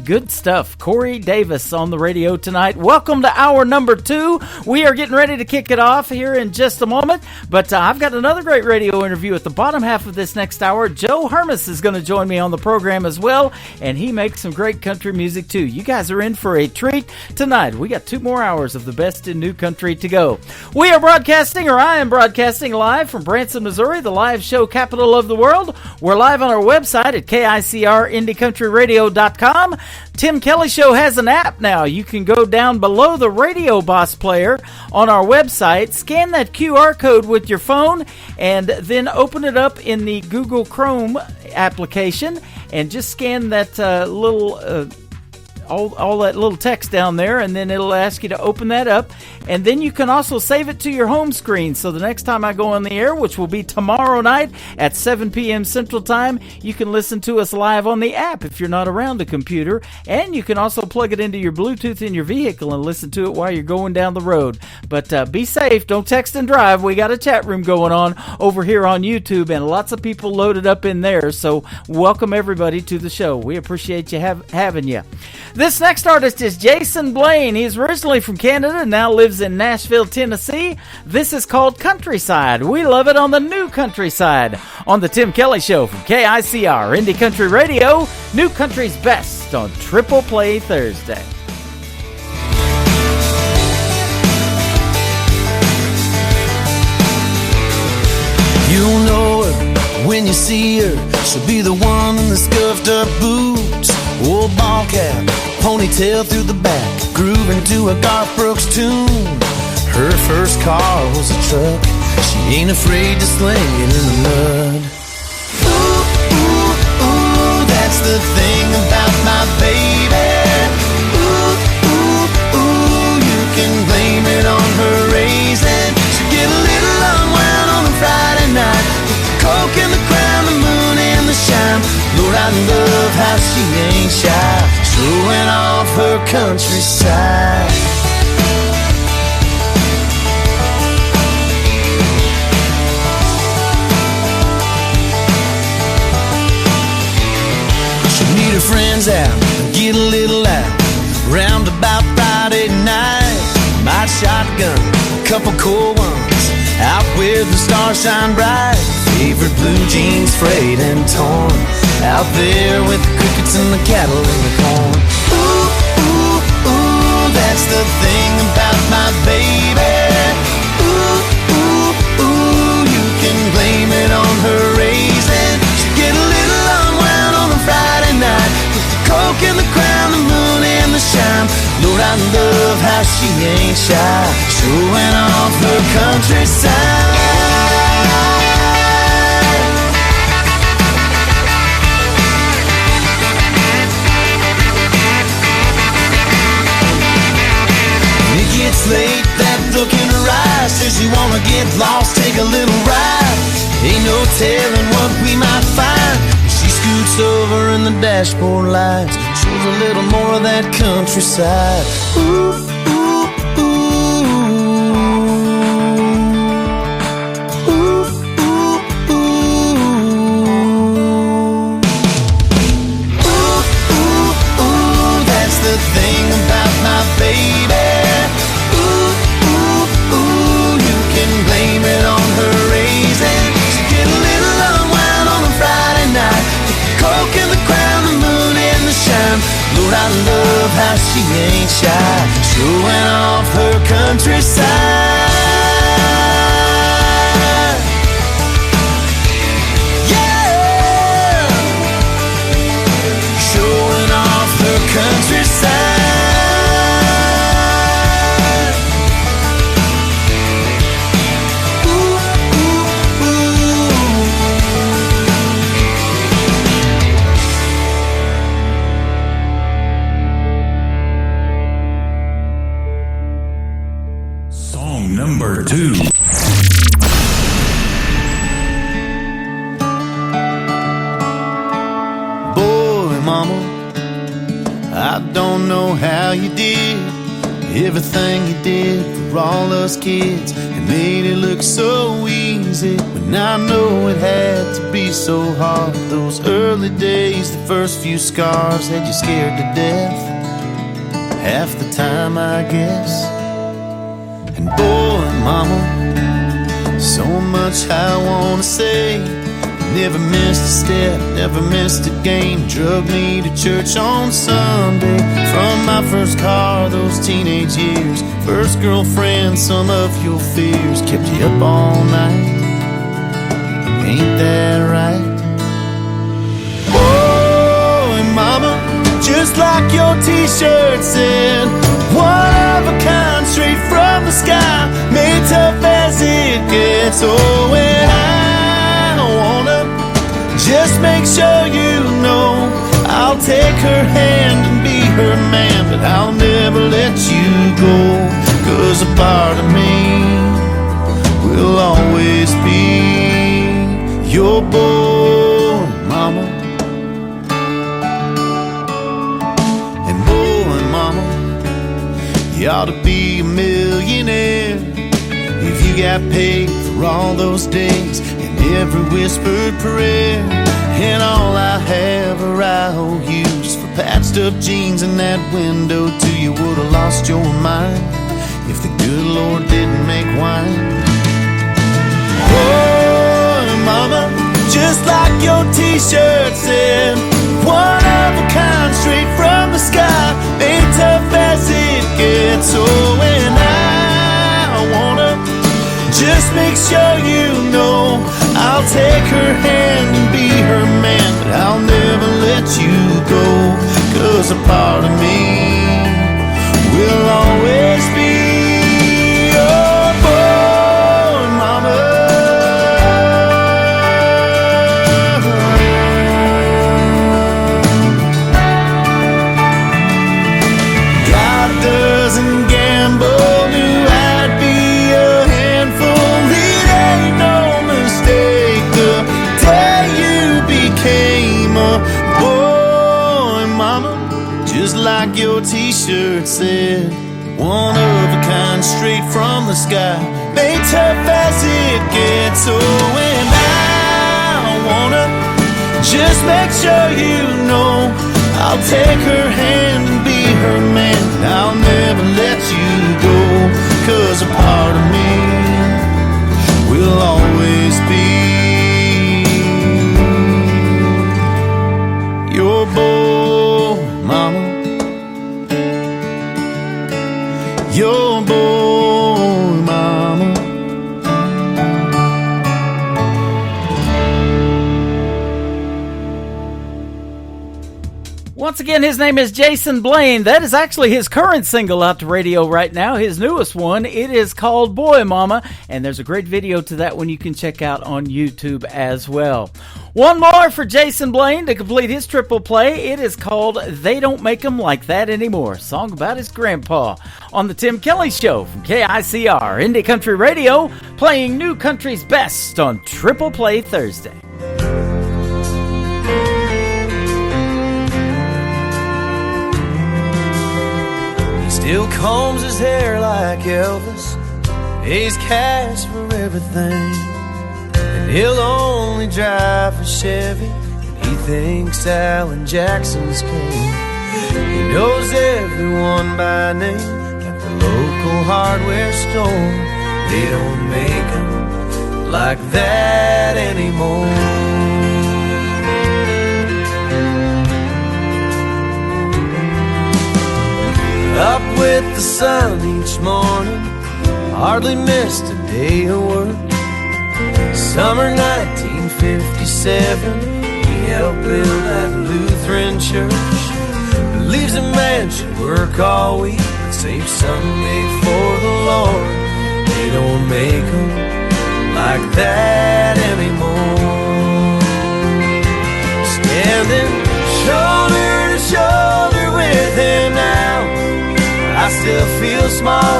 good stuff. Corey Davis on the radio tonight. Welcome to hour number 2. We are getting ready to kick it off here in just a moment, but I've got another great radio interview at the bottom half of this next hour. Joe Hermes is going to join me on the program as well, and he makes some great country music too. You guys are in for a treat tonight. We got 2 more hours of the best in new country to go. We are broadcasting, or I am broadcasting live from Branson, Missouri, the live show capital of the world. We're live on our website at KICRIndieCountryRadio.com. Tim Kelly Show has an app now. You can go down below the Radio Boss player on our website, scan that QR code with your phone, and then open it up in the Google Chrome application, and just scan that all that little text down there, and then it'll ask you to open that up, and then you can also save it to your home screen, so the next time I go on the air, which will be tomorrow night at 7 p.m. Central Time, you can listen to us live on the app if you're not around a computer, and you can also plug it into your Bluetooth in your vehicle and listen to it while you're going down the road. But be safe, don't text and drive. We got a chat room going on over here on YouTube, and lots of people loaded up in there, so welcome everybody to the show. We appreciate you having you. This next artist is Jason Blaine. He's originally from Canada and now lives in Nashville, Tennessee. This is called Countryside. We love it on the new Countryside on the Tim Kelly Show from KICR Indie Country Radio. New Country's best on Triple Play Thursday. You'll know her when you see her. She'll be the one in the scuffed up boots, old ball cap, ponytail through the back, grooving to a Garth Brooks tune. Her first car was a truck. She ain't afraid to sling it in the mud. Ooh, ooh, ooh, the thing about my baby. Ooh, ooh, ooh, you can blame it on her raising. She get a little unwound on a Friday night with the coke and the crown, the moon and the shine. Lord, I love how she ain't shy, showing off her countryside. Meet her friends out, get a little out, round about Friday night. Buy shotgun, a couple cool ones, out where the stars shine bright. Favorite blue jeans, frayed and torn, out there with the crickets and the cattle and the corn. Ooh, ooh, ooh, that's the thing about my baby. Ooh, ooh, ooh, you can blame it on her raising. She get a little unwound on a Friday night with the coke and the crown, the moon and the shine. Lord, I love how she ain't shy, showing off her countryside. It's late, that look in her eyes says you wanna get lost, take a little ride. Ain't no telling what we might find. She scoots over and the dashboard lights shows a little more of that countryside. Ooh, ooh, ooh. Ooh, ooh, ooh. Ooh, ooh, ooh, that's the thing about my baby. Blame it on her raising. She get a little unwound on a Friday night with the coke and the crown, the moon and the shine. Lord, I love how she ain't shy, showing off her countryside. Yeah, showing off her countryside. Number 2. Boy, mama, I don't know how you did everything you did for all us kids. It made it look so easy when I know it had to be so hard. Those early days, the first few scars had you scared to death half the time, I guess. And boy, mama, so much I wanna say. Never missed a step, never missed a game. Drug me to church on Sunday. From my first car, those teenage years. First girlfriend, some of your fears kept you up all night. Ain't that right? Boy, mama, just like your t-shirt said, one of a kind, straight from the sky, made tough as it gets. Oh, and I wanna just make sure you know I'll take her hand and be her man, but I'll never let you go, 'cause a part of me will always be your boy, mama. And boy, mama, you ought to be a millionaire if you got paid for all those days and every whispered prayer. And all I have are IOUs for patched up jeans and that window till you would have lost your mind if the good Lord didn't make wine. Oh, mama, just like your t-shirt said, one of a kind, straight from the sky, ain't tough as it gets. Oh, and I wanna just make sure you know I'll take her hand and be her man, but I'll never let you go, 'cause a part of me will always be your boy, mama. like your t-shirt said. One of a kind, straight from the sky, made tough as it gets. Oh, and I wanna just make sure you know I'll take her hand and be her man. I'll never let you go, 'cause a part of me will always be your boy, mama. Your boy, mama. Once again, his name is Jason Blaine. That is actually his current single out to radio right now, his newest one. It is called Boy Mama, and there's a great video to that one you can check out on YouTube as well. One more for Jason Blaine to complete his triple play. It is called They Don't Make 'Em Like That Anymore, a song about his grandpa, on the Tim Kelly Show from KICR, Indie Country Radio, playing new country's best on Triple Play Thursday. He still combs his hair like Elvis, pays cash for everything. He'll only drive a Chevy, and he thinks Alan Jackson's king. He knows everyone by name at the local hardware store. They don't make them like that anymore. Up with the sun each morning, hardly missed a day of work. Summer 1957, he helped build that Lutheran church. Believes a man should work all week, but save Sunday for the Lord. They don't make them like that anymore. Standing shoulder to shoulder with him now, I still feel small,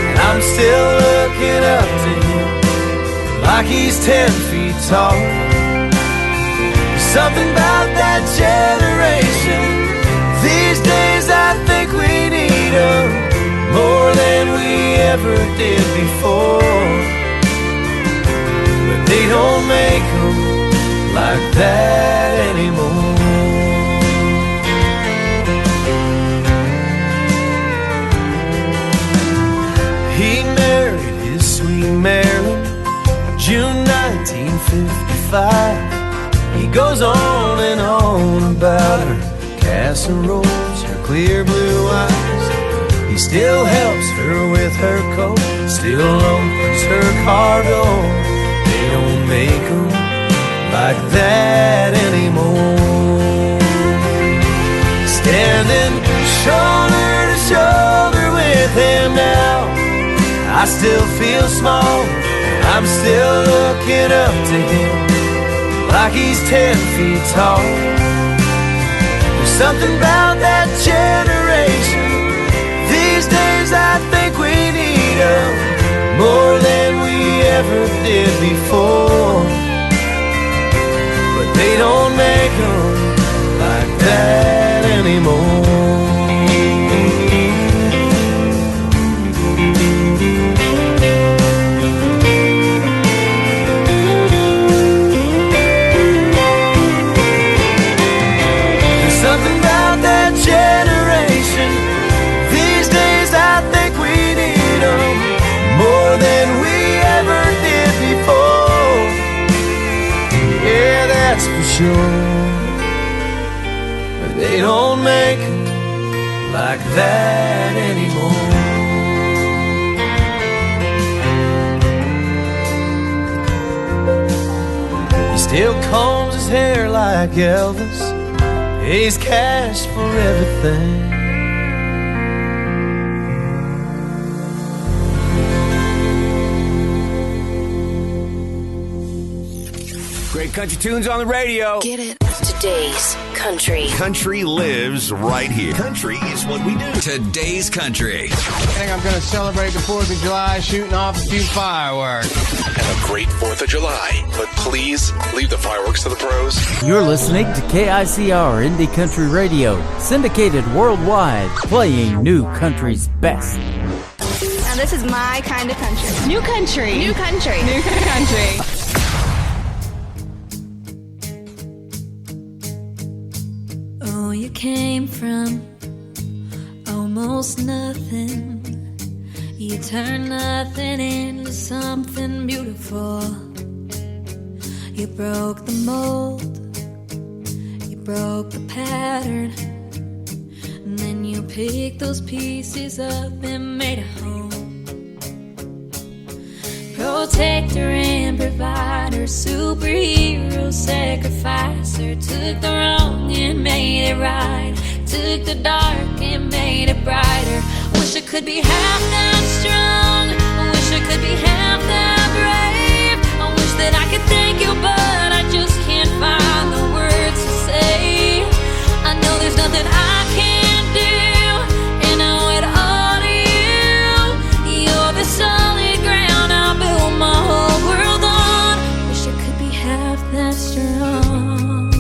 and I'm still looking up to him like he's 10 feet tall. Something about that generation, these days I think we need them more than we ever did before. But they don't make them like that anymore. He married his sweet Mary June 1955. He goes on and on about her casseroles, her clear blue eyes. He still helps her with her coat, still opens her car door. They don't make them like that anymore. Standing shoulder to shoulder with him now, I still feel small, I'm still looking up to him like he's 10 feet tall. There's something about that generation, these days I think we need them more than we ever did before. But they don't make them like that anymore. Generation, these days I think we need them more than we ever did before. Yeah, that's for sure. But they don't make them like that anymore. He still combs his hair like Elvis, pays cash for everything. Great country tunes on the radio. Get it. Today's country. Country lives right here. Country is what we do. Today's country. I think I'm going to celebrate the 4th of July shooting off a few fireworks. Have a great 4th of July, but please leave the fireworks to the pros. You're listening to KICR Indie Country Radio, syndicated worldwide, playing new country's best. Now this is my kind of country. New country. New country. New country. Oh, you came from almost nothing. You turned nothing into something beautiful. You broke the mold. You broke the pattern. And then you picked those pieces up and made a home. Protector and provider, superhero, sacrificer. Took the wrong and made it right. Took the dark and made it brighter. Wish I could be half that strong. I wish I could be half that brave. I wish that I could thank you, but I just can't find the words to say. I know there's nothing I can't do, and I owe it all to you. You're the solid ground I built my whole world on. Wish I could be half that strong.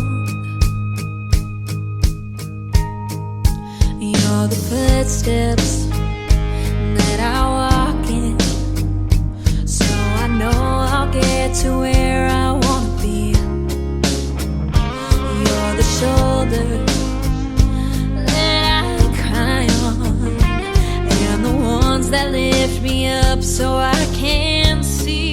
You're the footsteps that I walk in, so I know I'll get to where I wanna be. You're the shoulder that I cry on, and the ones that lift me up so I can see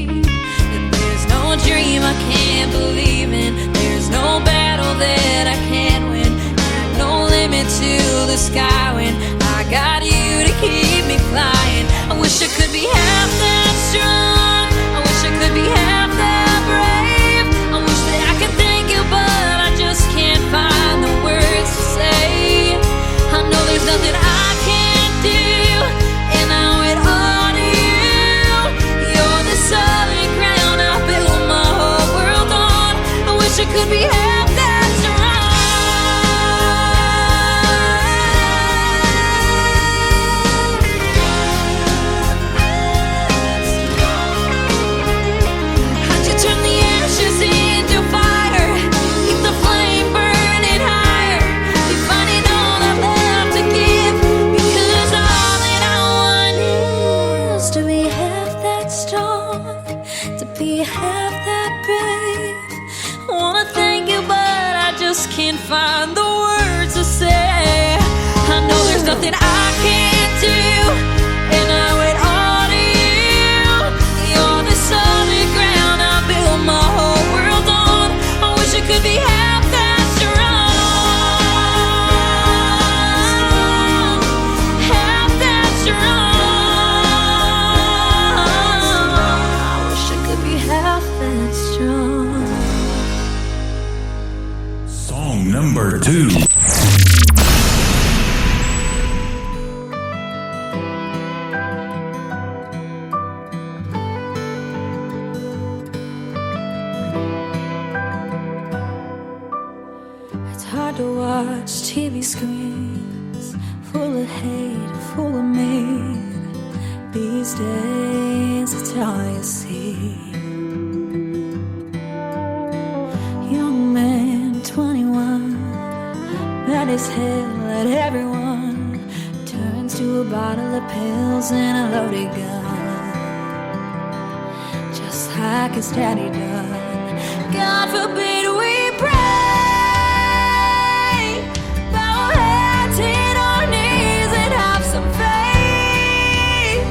that there's no dream I can't believe in. There's no battle that I can't win. There's no limit to the sky when I got you to keep me flying. I wish I could be half that strong. I wish I could be half that brave. I wish that I could thank you, but I just can't find the words to say. I know there's nothing I can't do, and I owe it all to you. You're the solid ground I built my whole world on. I wish I could be half that strong. Can't find the words to say. I know there's nothing I can't do, and I owe it all to you. You're the solid ground I built my whole world on. I wish I could be half that strong, half that strong. I wish I could be half that strong. Number 2. It's hard to watch TV screens full of hate, full of me. These days, it's all you see. Young man, 21, mad as hell at everyone. Turns to a bottle of pills and a loaded gun, just like his daddy done. God forbid we pray, bow our heads, hit our knees, and have some faith.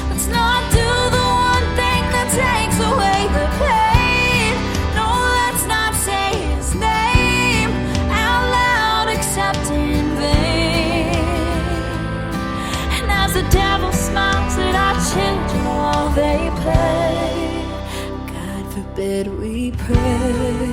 Let's not do the one thing that takes away the pain. No, let's not say his name out loud except in vain. And as the devil smiles at our children while they play, God forbid we pray.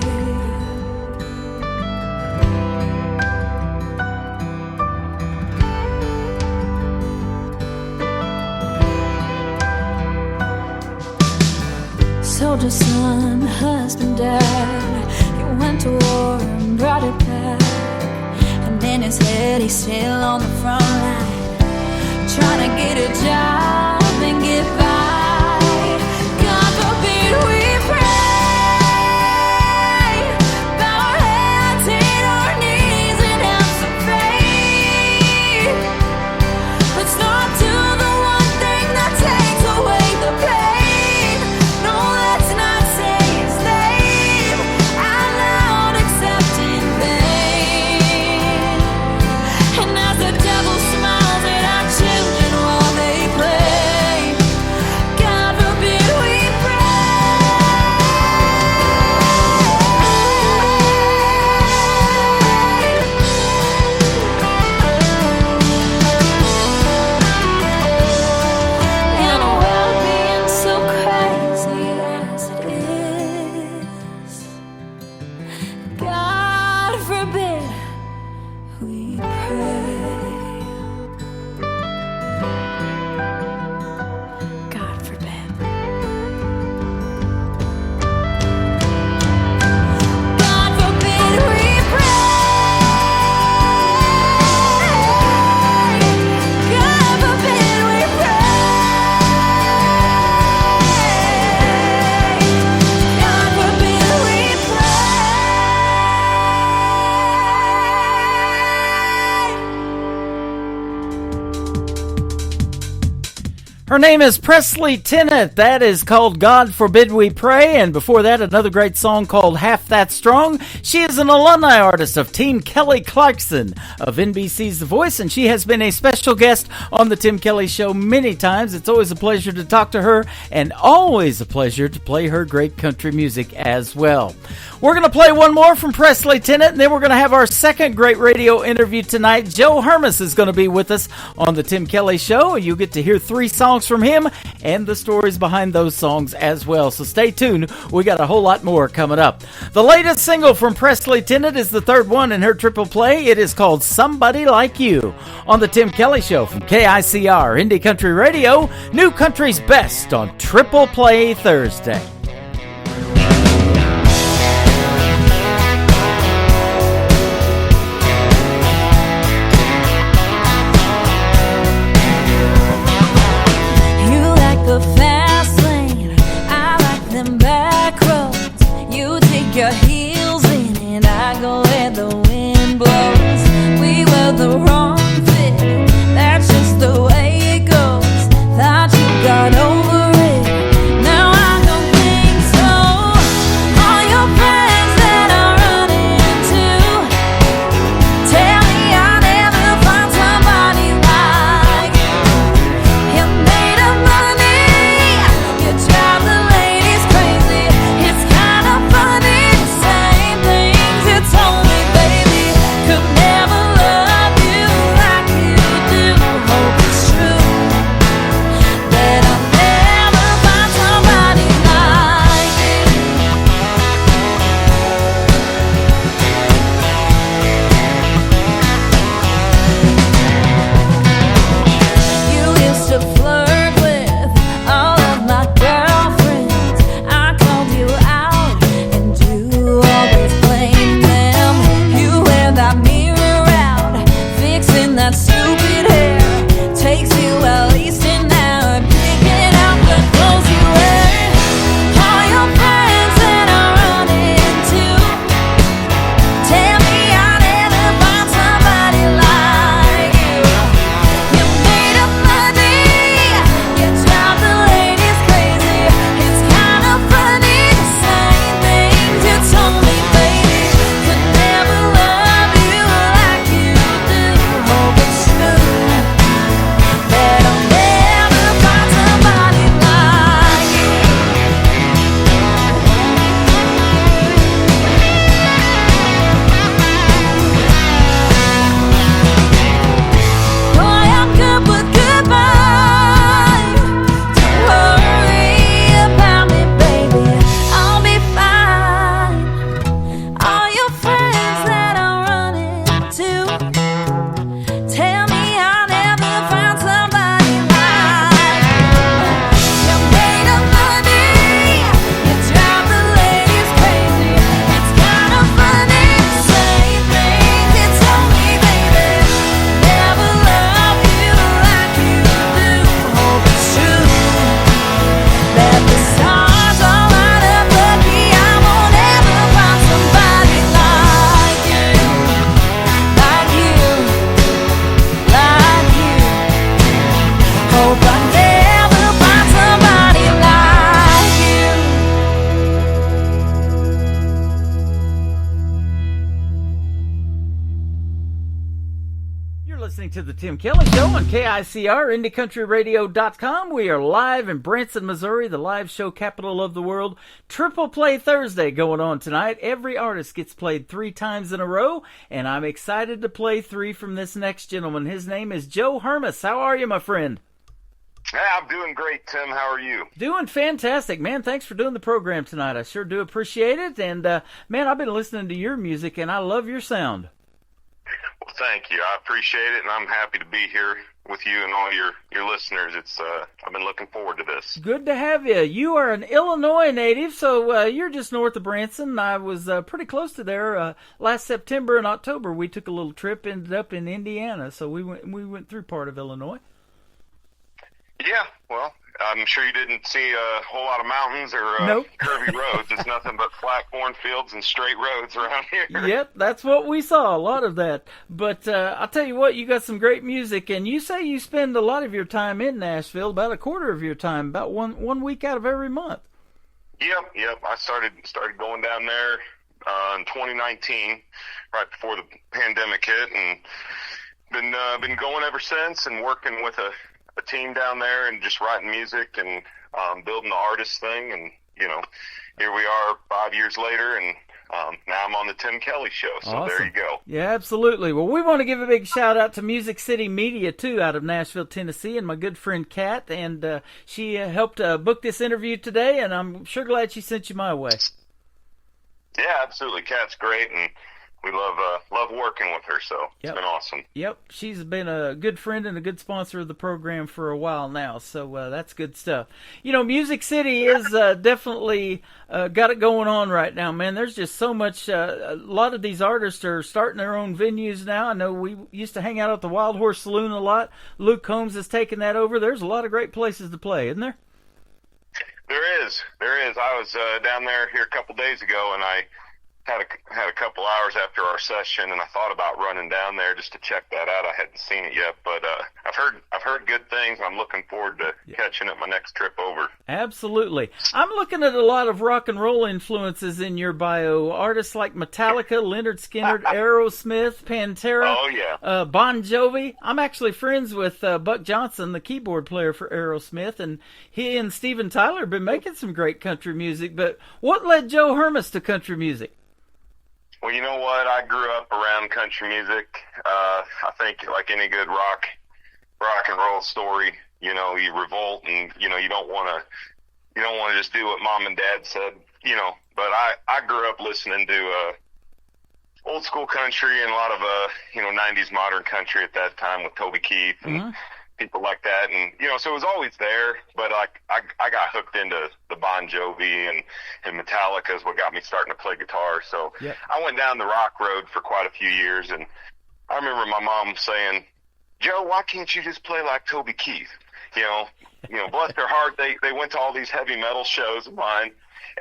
Soldier son, husband, dad, you went to war and brought it back. And in his head he's still on the front line, trying to get a job and get by. God forbid we pray, bow our heads, hit our knees and have some faith. Let's not do the one thing that takes away the pain. No, let's not say his name out loud except in vain. And as the devil smiles at our children while they play, God forbid we in a world being so crazy as it is, God forbid we pray. God forbid. God forbid we pray. God forbid we pray. God forbid we Her name is Presley Tennant. That is called God Forbid We Pray. And before that, another great song called Half That Strong. She is an alumni artist of Team Kelly Clarkson of NBC's The Voice, and she has been a special guest on the Tim Kelly Show many times. It's always a pleasure to talk to her, and always a pleasure to play her great country music as well. We're going to play one more from Presley Tennant, and then we're going to have our second great radio interview tonight. Joe Hermes is going to be with us on the Tim Kelly Show. You'll get to hear 3 songs from him and the stories behind those songs as well. So stay tuned. We got a whole lot more coming up. The latest single from Presley Tennant is the third one in her triple play. It is called Somebody Like You on the Tim Kelly Show from KICR Indie Country Radio. New Country's Best on Triple Play Thursday. You like the fast lane, I like them back roads. You dig your heels in and I go where the wind blows. We were the wrong fit, that's just the way it goes. Thought you got over it, now I don't think listening to the Tim Kelly Show on KICR, IndieCountryRadio.com. We are live in Branson, Missouri, the live show capital of the world. Triple Play Thursday going on tonight. Every artist gets played 3 times in a row, and I'm excited to play 3 from this next gentleman. His name is Joe Hermes. How are you, my friend? Hey, I'm doing great, Tim. How are you? Doing fantastic, man. Thanks for doing the program tonight. I sure do appreciate it. And, man, I've been listening to your music, and I love your sound. Well, thank you. I appreciate it, and I'm happy to be here with you and all your listeners. I've been looking forward to this. Good to have you. You are an Illinois native, so you're just north of Branson. I was pretty close to there last September and October. We took a little trip, ended up in Indiana, so we went through part of Illinois. Yeah, well, I'm sure you didn't see a whole lot of mountains or nope. curvy roads. It's nothing but flat cornfields and straight roads around here. Yep, that's what we saw, a lot of that. But I'll tell you what, you got some great music, and you say you spend a lot of your time in Nashville, about a quarter of your time, about one week out of every month. Yep. I started going down there in 2019, right before the pandemic hit, and been going ever since, and working with a team down there and just writing music and building the artist thing, and here we are 5 years later, and now I'm on the Tim Kelly Show, so awesome. There you go. Yeah, absolutely. Well, we want to give a big shout out to Music City Media too, out of Nashville, Tennessee, and my good friend Kat, and she helped book this interview today, and I'm sure glad she sent you my way. Yeah, absolutely. Kat's great, and we love working with her, so it's been awesome. Yep, she's been a good friend and a good sponsor of the program for a while now, so that's good stuff. Music City is definitely got it going on right now, man. There's just so much. A lot of these artists are starting their own venues now. I know we used to hang out at the Wild Horse Saloon a lot. Luke Combs has taken that over. There's a lot of great places to play, isn't there? There is. I was down there here a couple days ago, and I had a couple hours after our session, and I thought about running down there just to check that out. I hadn't seen it yet, but I've heard good things. I'm looking forward to catching it my next trip over. Absolutely. I'm looking at a lot of rock and roll influences in your bio. Artists like Metallica, Lynyrd Skynyrd, Aerosmith, Pantera, Bon Jovi. I'm actually friends with Buck Johnson, the keyboard player for Aerosmith, and he and Steven Tyler have been making some great country music. But what led Joe Hermes to country music? Well, you know what? I grew up around country music. I think like any good rock and roll story, you revolt, and you don't want to just do what mom and dad said, But I grew up listening to old school country and a lot of 90s modern country at that time with Toby Keith and people like that, and so it was always there. But I got hooked into the Bon Jovi and Metallica is what got me starting to play guitar. So I went down the rock road for quite a few years, and I remember my mom saying, "Joe, why can't you just play like Toby Keith?" Bless their heart, they went to all these heavy metal shows of mine,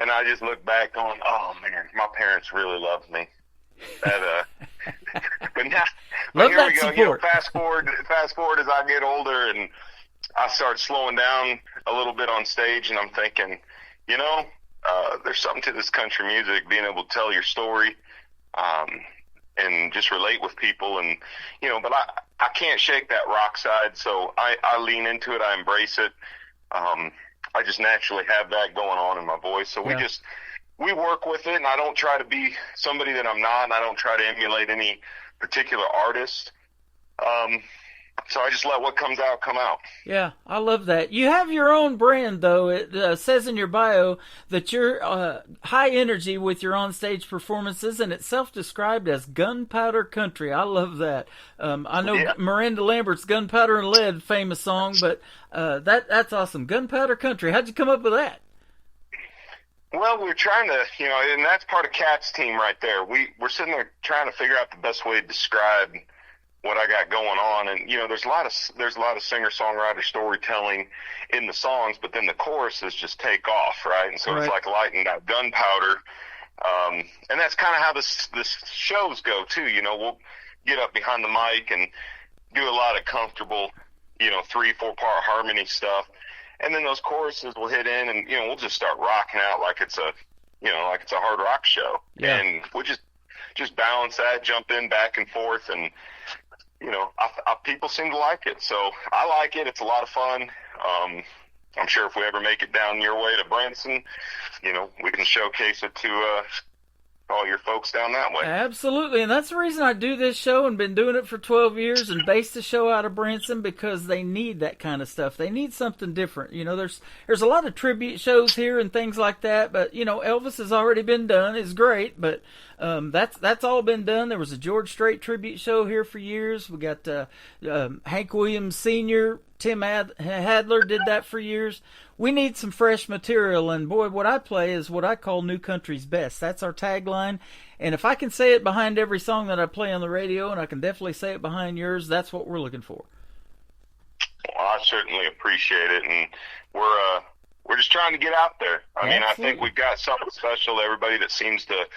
and I just look back going, "Oh man, my parents really loved me." But here we go. Support. Fast forward as I get older, and I start slowing down a little bit on stage, and I'm thinking, there's something to this country music, being able to tell your story, and just relate with people, and but I can't shake that rock side, so I lean into it, I embrace it. I just naturally have that going on in my voice, so we work with it, and I don't try to be somebody that I'm not, and I don't try to emulate any particular artist. So I just let what comes out come out. Yeah, I love that. You have your own brand, though. It says in your bio that you're high energy with your on-stage performances, and it's self-described as gunpowder country. I love that. I know Miranda Lambert's Gunpowder and Lead, famous song, but that's awesome. Gunpowder country. How'd you come up with that? Well, we're trying to, and that's part of Kat's team right there. We're sitting there trying to figure out the best way to describe what I got going on, and there's a lot of singer-songwriter storytelling in the songs, but then the choruses just take off, right? And so it's like lighting that gunpowder, and that's kind of how this shows go too. We'll get up behind the mic and do a lot of comfortable, 3-4 part harmony stuff. And then those choruses will hit in, and we'll just start rocking out like it's a hard rock show. And we'll just balance that, jump in back and forth, and people seem to like it. So I like it. It's a lot of fun. I'm sure if we ever make it down your way to Branson, we can showcase it to all your folks down that way. Absolutely, and that's the reason I do this show and been doing it for 12 years and based the show out of Branson, because they need that kind of stuff. They need something different. There's a lot of tribute shows here and things like that, but Elvis has already been done. It's great, but that's all been done. There was a George Strait tribute show here for years. We got Hank Williams Sr., Tim Hadler did that for years. We need some fresh material, and boy, what I play is what I call New Country's best. That's our tagline, and if I can say it behind every song that I play on the radio, and I can definitely say it behind yours, that's what we're looking for. Well, I certainly appreciate it, and we're just trying to get out there. I mean, I think we've got something special. Everybody that seems to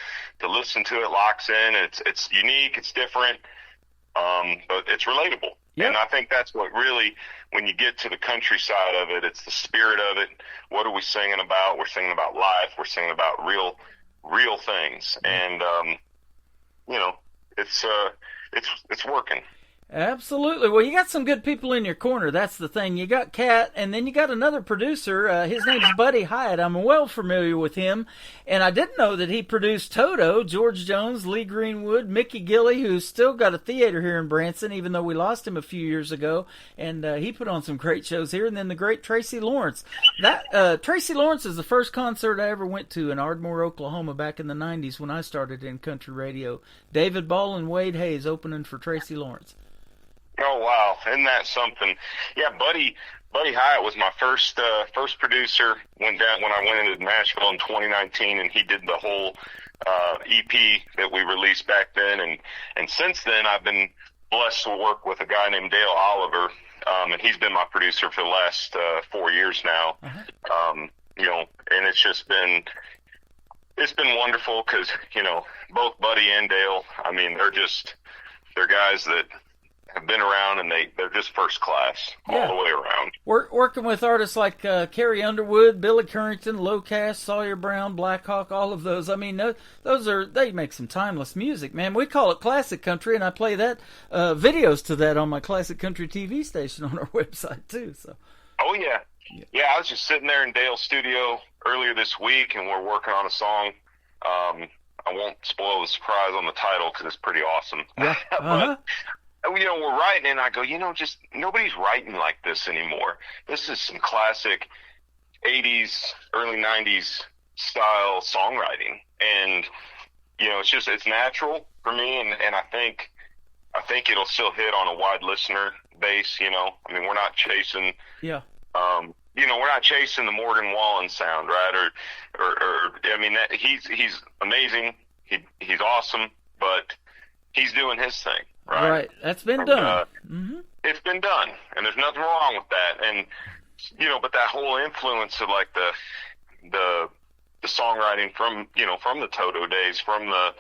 listen to it locks in. It's unique, it's different, but it's relatable. Yep. And I think that's what really, when you get to the country side of it, it's the spirit of it. What are we singing about? We're singing about life. We're singing about real things. And, it's working. Absolutely. Well, you got some good people in your corner. That's the thing. You got Kat, and then you got another producer. His name's Buddy Hyatt. I'm well familiar with him, and I didn't know that he produced Toto, George Jones, Lee Greenwood, Mickey Gilley, who's still got a theater here in Branson, even though we lost him a few years ago, and he put on some great shows here. And then the great Tracy Lawrence. Tracy Lawrence is the first concert I ever went to in Ardmore, Oklahoma, back in the 90s when I started in country radio. David Ball and Wade Hayes opening for Tracy Lawrence. Oh, wow. Isn't that something? Yeah, Buddy Hyatt was my first producer when I went into Nashville in 2019, and he did the whole EP that we released back then. And since then, I've been blessed to work with a guy named Dale Oliver, and he's been my producer for the last 4 years now. And it's just been wonderful because, both Buddy and Dale, I mean, they're guys that have been around, and they're just first class all the way around. Working with artists like Carrie Underwood, Billy Currington, Locast, Sawyer Brown, Blackhawk, all of those. I mean, they make some timeless music, man. We call it classic country, and I play that videos to that on my classic country TV station on our website too. So. Oh yeah. I was just sitting there in Dale's studio earlier this week, and we're working on a song. I won't spoil the surprise on the title because it's pretty awesome. Yeah. But, we're writing, and I go, just nobody's writing like this anymore. This is some classic 80s, early 90s style songwriting. And, it's natural for me, and I think it'll still hit on a wide listener base, I mean, we're not chasing, we're not chasing the Morgan Wallen sound, right? Or I mean, he's amazing. He's awesome, but he's doing his thing. Right. That's been done. It's been done, and there's nothing wrong with that. And but that whole influence of like the songwriting from the Toto days, from the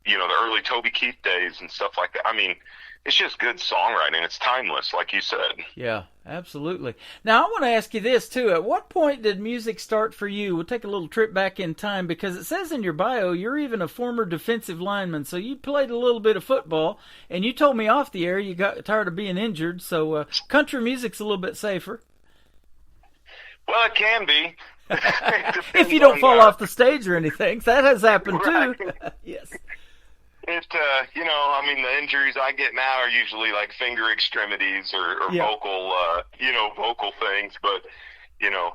the early Toby Keith days and stuff like that. I mean, it's just good songwriting. It's timeless, like you said. Yeah, absolutely. Now, I want to ask you this, too. At what point did music start for you? We'll take a little trip back in time, because it says in your bio you're even a former defensive lineman, so you played a little bit of football, and you told me off the air you got tired of being injured, so country music's a little bit safer. Well, it can be. If you don't fall off the stage or anything. That has happened, too. Yes. I mean, the injuries I get now are usually like finger extremities or vocal things. But, I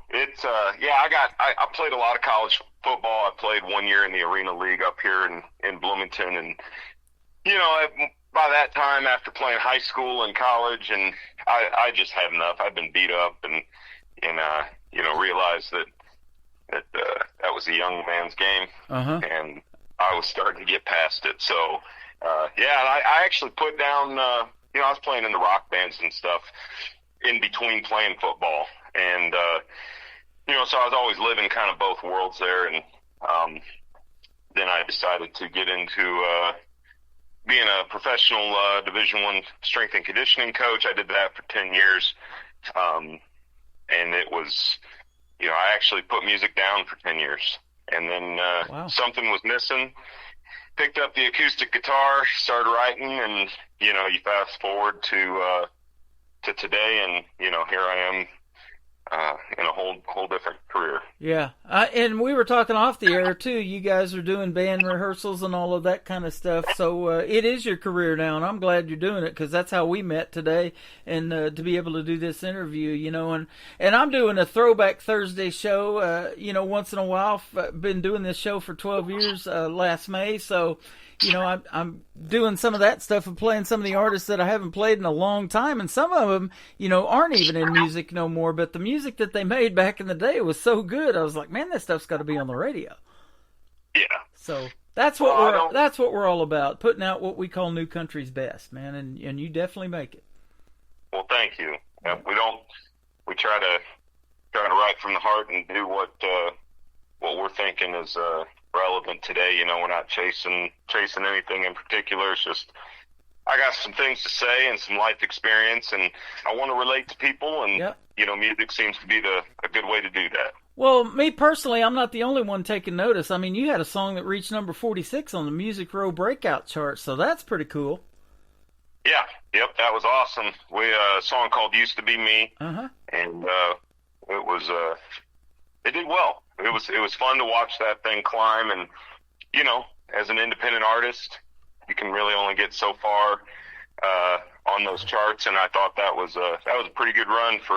played a lot of college football. I played 1 year in the Arena League up here in Bloomington. And, by that time, after playing high school and college, and I just had enough. I'd been beat up and realized that was a young man's game. And I was starting to get past it. So, I actually put down, I was playing in the rock bands and stuff in between playing football. And, so I was always living kind of both worlds there. And then I decided to get into being a professional Division I strength and conditioning coach. I did that for 10 years. And it was, I actually put music down for 10 years. And then something was missing, picked up the acoustic guitar, started writing, and, you fast forward to today, and here I am in a whole different career. Yeah, and we were talking off the air too. You guys are doing band rehearsals and all of that kind of stuff. So it is your career now, and I'm glad you're doing it, because that's how we met today, and to be able to do this interview, and I'm doing a Throwback Thursday show, once in a while. I've been doing this show for 12 years last May, so. I'm doing some of that stuff and playing some of the artists that I haven't played in a long time. And some of them, aren't even in music no more. But the music that they made back in the day was so good. I was like, man, that stuff's got to be on the radio. Yeah. So that's what we're all about, putting out what we call New Country's best, man. And you definitely make it. Well, thank you. We try to write from the heart and do what we're thinking is relevant today. We're not chasing anything in particular. It's just I got some things to say and some life experience, and I want to relate to people, and yep. Music seems to be a good way to do that. Well, me personally, I'm not the only one taking notice. I mean, you had a song that reached number 46 on the Music Row breakout chart, so that's pretty cool. Yeah, yep, that was awesome. We a song called "Used to Be Me," and it did well. It was fun to watch that thing climb, and as an independent artist, you can really only get so far on those charts, and I thought that was a pretty good run for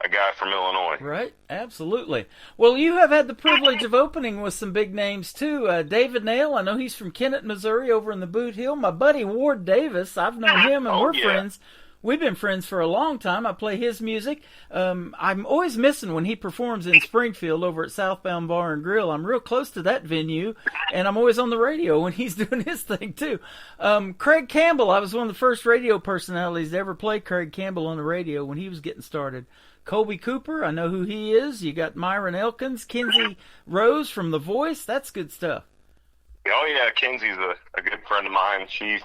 a guy from Illinois. Right, absolutely. Well, you have had the privilege of opening with some big names too. David Nail, I know he's from Kennett, Missouri, over in the Boot Hill. My buddy Ward Davis, I've known him, and we're friends. We've been friends for a long time. I play his music. I'm always missing when he performs in Springfield over at Southbound Bar and Grill. I'm real close to that venue, and I'm always on the radio when he's doing his thing too. Craig Campbell, I was one of the first radio personalities to ever play Craig Campbell on the radio when he was getting started. Colby Cooper, I know who he is. You got Myron Elkins, Kinsey Rose from The Voice. That's good stuff. Oh yeah, Kinsey's a good friend of mine. She's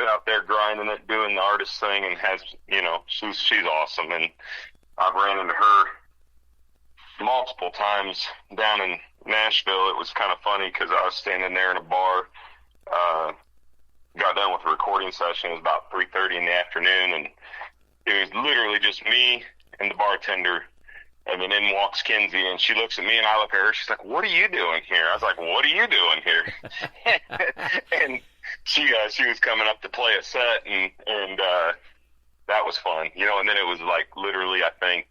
out there grinding it, doing the artist thing, and has, she's awesome. And I've ran into her multiple times down in Nashville. It was kind of funny because I was standing there in a bar, got done with a recording session. It was about 3:30 in the afternoon, and it was literally just me and the bartender. And then in walks Kinsey, and she looks at me, and I look at her. She's like, "What are you doing here?" I was like, "What are you doing here?" And she was coming up to play a set, and that was fun, and then it was like literally, I think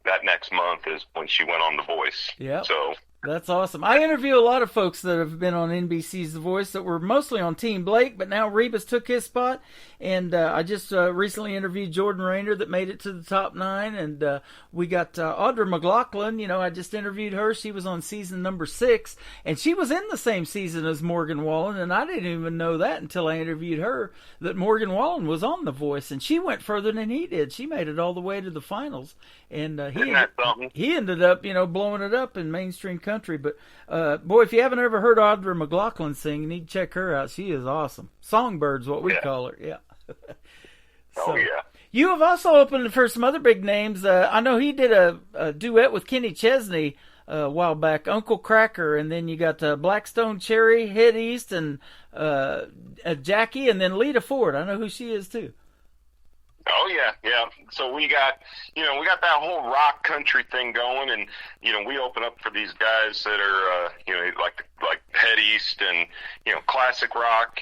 that next month is when she went on The Voice. Yeah. So that's awesome. I interview a lot of folks that have been on NBC's The Voice that were mostly on Team Blake, but now Rebus took his spot. And I just recently interviewed Jordan Rayner that made it to the top 9. And we got Audra McLaughlin. I just interviewed her. She was on season number 6. And she was in the same season as Morgan Wallen. And I didn't even know that until I interviewed her, that Morgan Wallen was on The Voice. And she went further than he did. She made it all the way to the finals. And he ended up, blowing it up in mainstream country. But, boy, if you haven't ever heard Audra McLaughlin sing, you need to check her out. She is awesome. Songbird's what we call her. Yeah. So, yeah. You have also opened for some other big names. I know he did a duet with Kenny Chesney a while back, Uncle Cracker, and then you got Blackstone Cherry, Head East, and Jackie, and then Lita Ford. I know who she is too. Oh yeah. So we got that whole rock country thing going, and we open up for these guys that are like Head East and classic rock.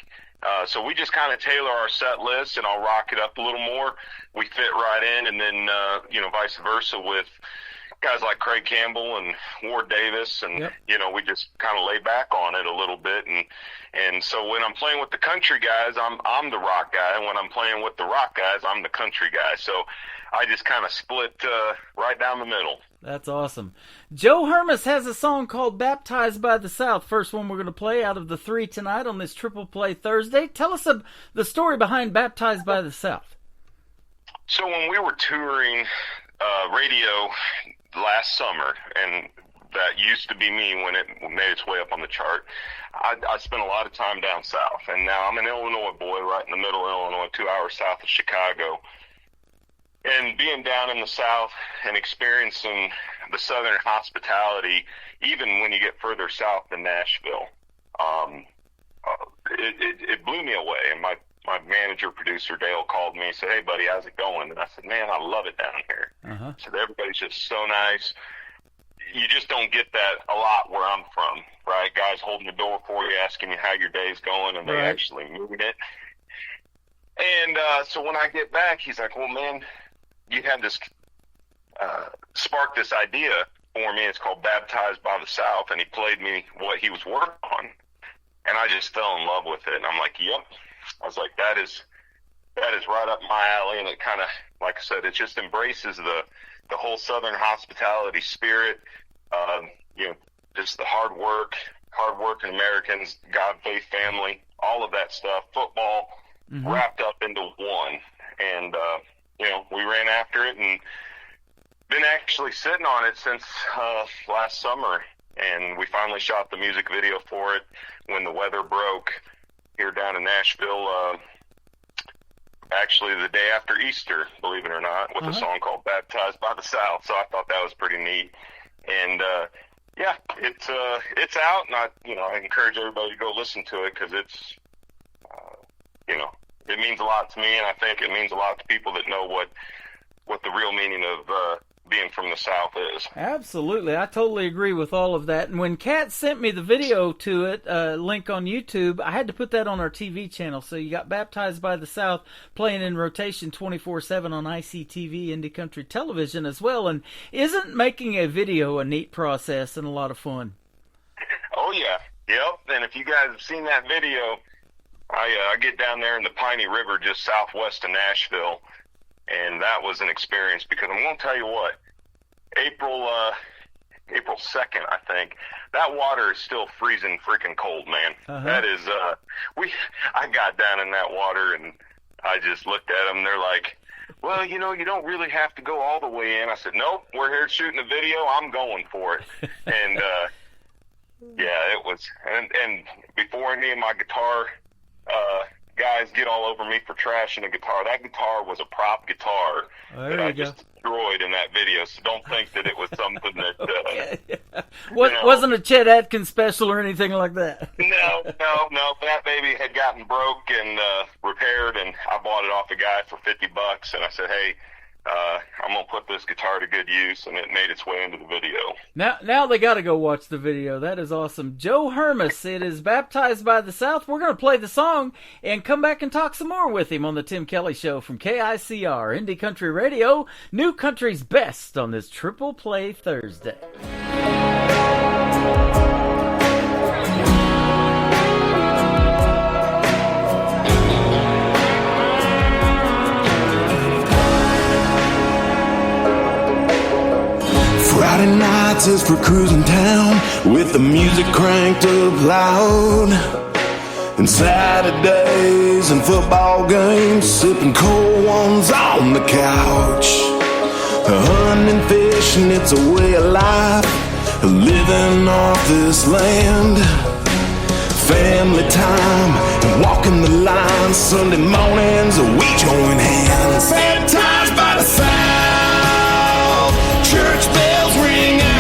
So we just kind of tailor our set list, and I'll rock it up a little more. We fit right in, and then vice versa with guys like Craig Campbell and Ward Davis, and we just kind of lay back on it a little bit, and so when I'm playing with the country guys, I'm the rock guy, and when I'm playing with the rock guys, I'm the country guy. So I just kind of split right down the middle. That's awesome. Joe Hermes has a song called Baptized by the South. First one we're going to play out of the 3 tonight on this Triple Play Thursday. Tell us the story behind Baptized by the South. So when we were touring radio last summer, and that Used to Be Me when it made its way up on the chart, I spent a lot of time down south, and now I'm an Illinois boy right in the middle of Illinois, 2 hours south of Chicago. And being down in the South and experiencing the Southern hospitality, even when you get further south than Nashville, it blew me away. And my manager, producer, Dale, called me and said, "Hey, buddy, how's it going?" And I said, "Man, I love it down here." Uh-huh. So everybody's just so nice. You just don't get that a lot where I'm from, right? Guys holding the door for you, asking you how your day's going, and they actually mean it. And so when I get back, he's like, "Well, man, you had this sparked this idea for me. It's called Baptized by the South," and he played me what he was working on, and I just fell in love with it. And I'm like, "Yep." I was like, "That is right up my alley," and it kind of, like I said, it just embraces the whole Southern hospitality spirit. You know, just the hard-working Americans, God, faith, family, all of that stuff, football, wrapped up into one. And, you know, we ran after it and been actually sitting on it since last summer. And we finally shot the music video for it when the weather broke here down in Nashville, actually the day after Easter, believe it or not, with a song called Baptized by the South. So I thought that was pretty neat. And, yeah, it's out, and I encourage everybody to go listen to it, because it's, you know, it means a lot to me, and I think it means a lot to people that know what the real meaning of being from the South is. Absolutely. I totally agree with all of that. And when Kat sent me the video to it, link on YouTube, I had to put that on our TV channel. So you got Baptized by the South playing in rotation 24/7 on ICTV, Indie Country Television as well. And isn't making a video a neat process and a lot of fun? Oh, yeah. Yep. And if you guys have seen that video, I get down there in the Piney River just southwest of Nashville. And that was an experience, because I'm going to tell you what, April 2nd, I think, that water is still freezing freaking cold, man. That is, I got down in that water and I just looked at them. They're like, "Well, you know, you don't really have to go all the way in." I said, "Nope, we're here shooting a video. I'm going for it." And, yeah, it was, and before any of my guitar, guys get all over me for trashing a guitar, that guitar was a prop guitar that I just destroyed in that video. So don't think that it was something that wasn't a Chet Atkins special or anything like that. No. That baby had gotten broke and repaired, and I bought it off a guy for $50, and I said, "Hey, I'm gonna put this guitar to good use," and it made its way into the video. Now they got to go watch the video. That is awesome. Joe Hermes, it is Baptized by the South. We're going to play the song and come back and talk some more with him on the Tim Kelly Show from KICR Indie Country Radio, New Country's best on this Triple Play Thursday. Friday nights is for cruising town with the music cranked up loud, and Saturdays and football games, sipping cold ones on the couch. Hunting, fishing, it's a way of life, living off this land. Family time and walking the line, Sunday mornings we join hands. Baptized by the South, church bells ring out.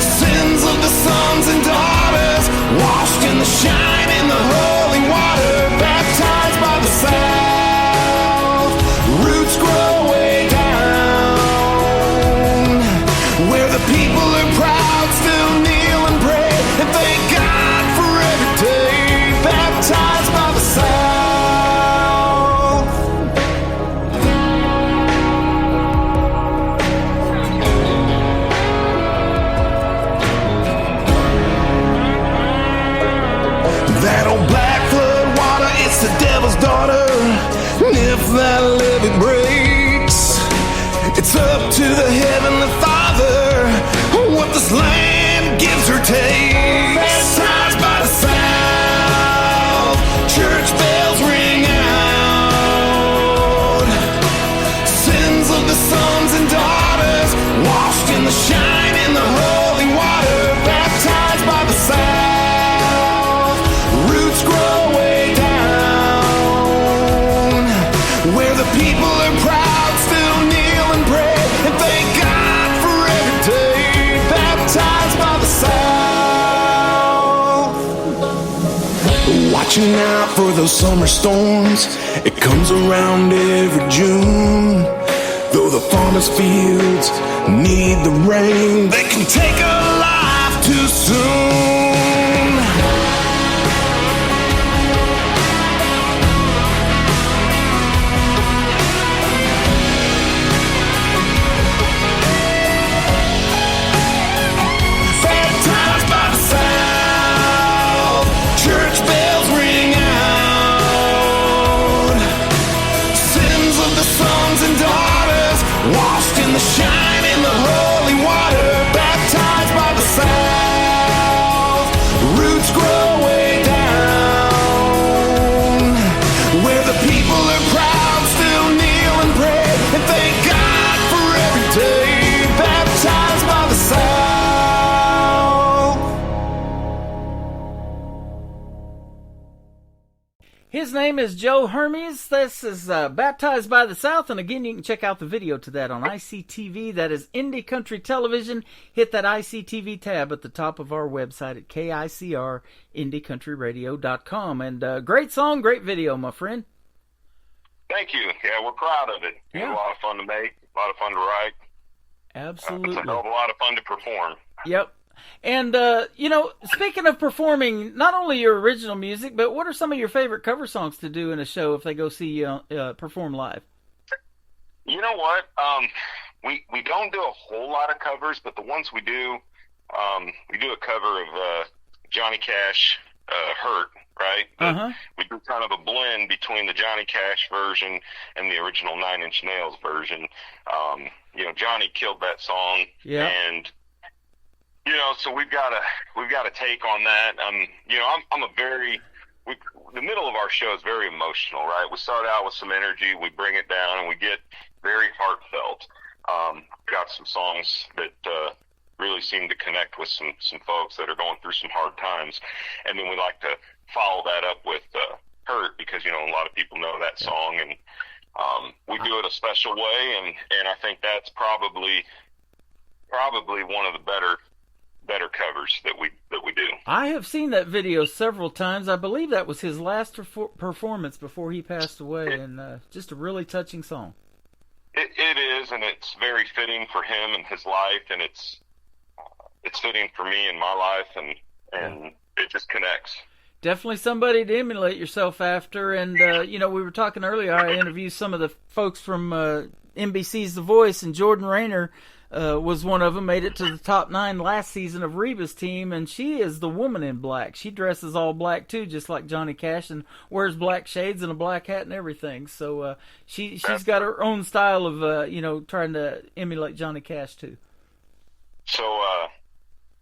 Sins of the sons and daughters washed in the shine in the holy water. Baptized by the South, roots grow way down, where the people are proud, still kneel and pray and thank God for every day. Baptized by the South. That old black flood water, it's the devil's daughter. And if that levee breaks, it's up to the Heavenly Father what those summer storms. It comes around every June. Though the farmers' fields need the rain, they can take a life too soon. Baptized by the South, church bells ring out. Sins of the sons and daughters washed in the shine in the holy water. Baptized by the South, roots grow way down. Where the people are proud, still kneel and pray and thank God for every day. Baptized by the South. His name is Joe Hermes. This is Baptized by the South. And again, you can check out the video to that on ICTV. That is Indie Country Television. Hit that ICTV tab at the top of our website at KICR-IndieCountryRadio.com. And great song, great video, my friend. Thank you. Yeah, we're proud of it. It was a lot of fun to make, a lot of fun to write. Absolutely. It's a hell of a lot of fun to perform. Yep. And, speaking of performing not only your original music, but what are some of your favorite cover songs to do in a show if they go see you perform live? You know what? We don't do a whole lot of covers, but the ones we do a cover of Johnny Cash, Hurt, right? Uh-huh. We do kind of a blend between the Johnny Cash version and the original Nine Inch Nails version. Johnny killed that song. Yeah. And so we've got a take on that. The middle of our show is very emotional, right? We start out with some energy, we bring it down, and we get very heartfelt. Got some songs that really seem to connect with some folks that are going through some hard times, and then we like to follow that up with Hurt, because a lot of people know that song, and we do it a special way, and I think that's probably one of the better covers that we do. I have seen that video several times. I believe that was his last performance before he passed away, and just a really touching song. It is, and it's very fitting for him and his life, and it's fitting for me and my life, and it just connects. Definitely somebody to emulate yourself after, and we were talking earlier, I interviewed some of the folks from NBC's The Voice, and Jordan Rayner was one of them, made it to the top 9 last season of Reba's team, and she is the woman in black. She dresses all black too, just like Johnny Cash, and wears black shades and a black hat and everything. So she's got her own style of trying to emulate Johnny Cash too. So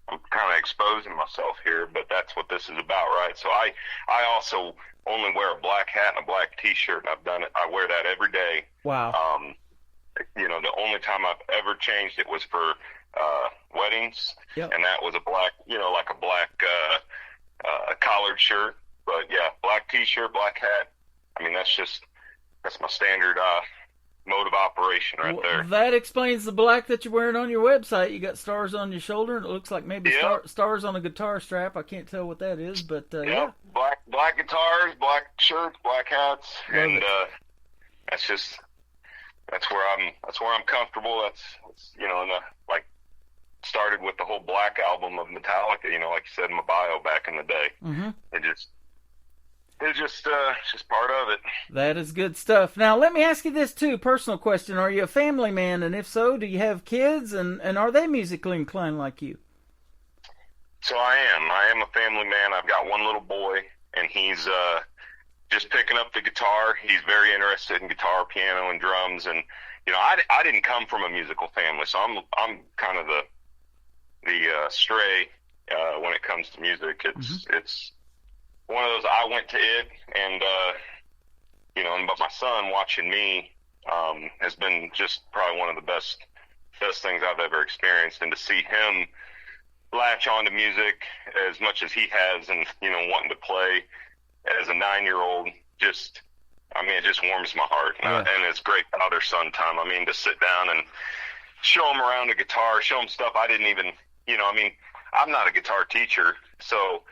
I'm kind of exposing myself here, but that's what this is about, right? So I also only wear a black hat and a black T-shirt, and I've done it. I wear that every day. Wow. The only time I've ever changed it was for weddings, and that was a black, like a black collared shirt. But yeah, black T-shirt, black hat. I mean, that's my standard mode of operation right there. That explains the black that you're wearing on your website. You got stars on your shoulder, and it looks like maybe stars on a guitar strap. I can't tell what that is, but yeah. Black guitars, black shirts, black hats, and that's where I'm comfortable. That's started with the whole Black Album of Metallica, like you said in my bio back in the day. Mm-hmm. It's just part of it. That is good stuff. Now, let me ask you this too, personal question. Are you a family man? And if so, do you have kids? And are they musically inclined like you? So I am a family man. I've got one little boy, and he's just picking up the guitar. He's very interested in guitar, piano, and drums. And I didn't come from a musical family, so I'm kind of the stray when it comes to music. It's one of those, I went to it, and but my son watching me has been just probably one of the best things I've ever experienced, and to see him latch onto music as much as he has, and wanting to play as a 9-year-old, it just warms my heart. And it's great father-son time. I mean, to sit down and show him around a guitar, show him stuff I didn't even, I'm not a guitar teacher, so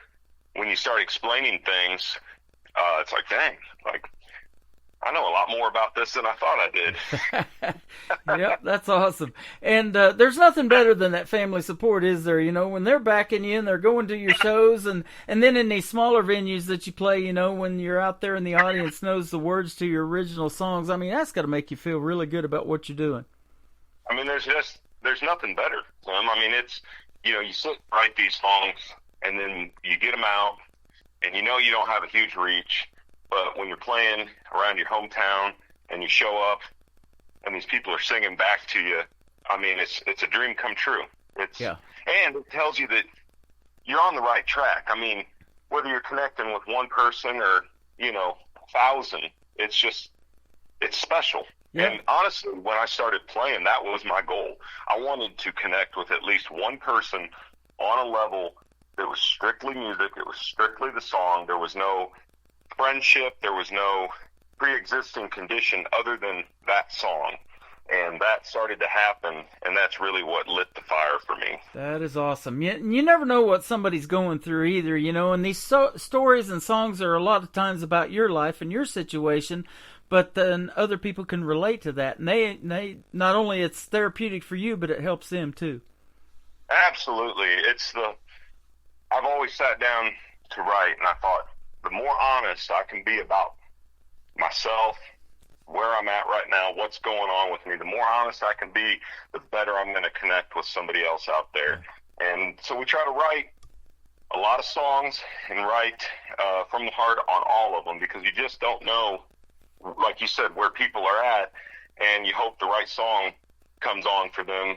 when you start explaining things, it's like, dang, like, I know a lot more about this than I thought I did. Yep, that's awesome. And there's nothing better than that family support, is there? You know, when they're backing you and they're going to your shows, and then in these smaller venues that you play, you know, when you're out there and the audience knows the words to your original songs, I mean, that's got to make you feel really good about what you're doing. I mean, there's nothing better, Tim. I mean, it's, you know, you sit and write these songs, and then you get them out, and you know you don't have a huge reach. But when you're playing around your hometown and you show up and these people are singing back to you, I mean, it's a dream come true. And it tells you that you're on the right track. I mean, whether you're connecting with one person or, you know, 1,000, it's special. Yeah. And honestly, when I started playing, that was my goal. I wanted to connect with at least one person on a level that was strictly music. It was strictly the song. There was no friendship, there was no pre-existing condition other than that song, and that started to happen, and that's really what lit the fire for me. That is awesome. You never know what somebody's going through either, you know, and these stories and songs are a lot of times about your life and your situation, but then other people can relate to that, and they not only it's therapeutic for you, but it helps them too. Absolutely. I've always sat down to write, and I thought, the more honest I can be about myself, where I'm at right now, what's going on with me, the more honest I can be, the better I'm going to connect with somebody else out there. And so we try to write a lot of songs and write from the heart on all of them, because you just don't know, like you said, where people are at, and you hope the right song comes on for them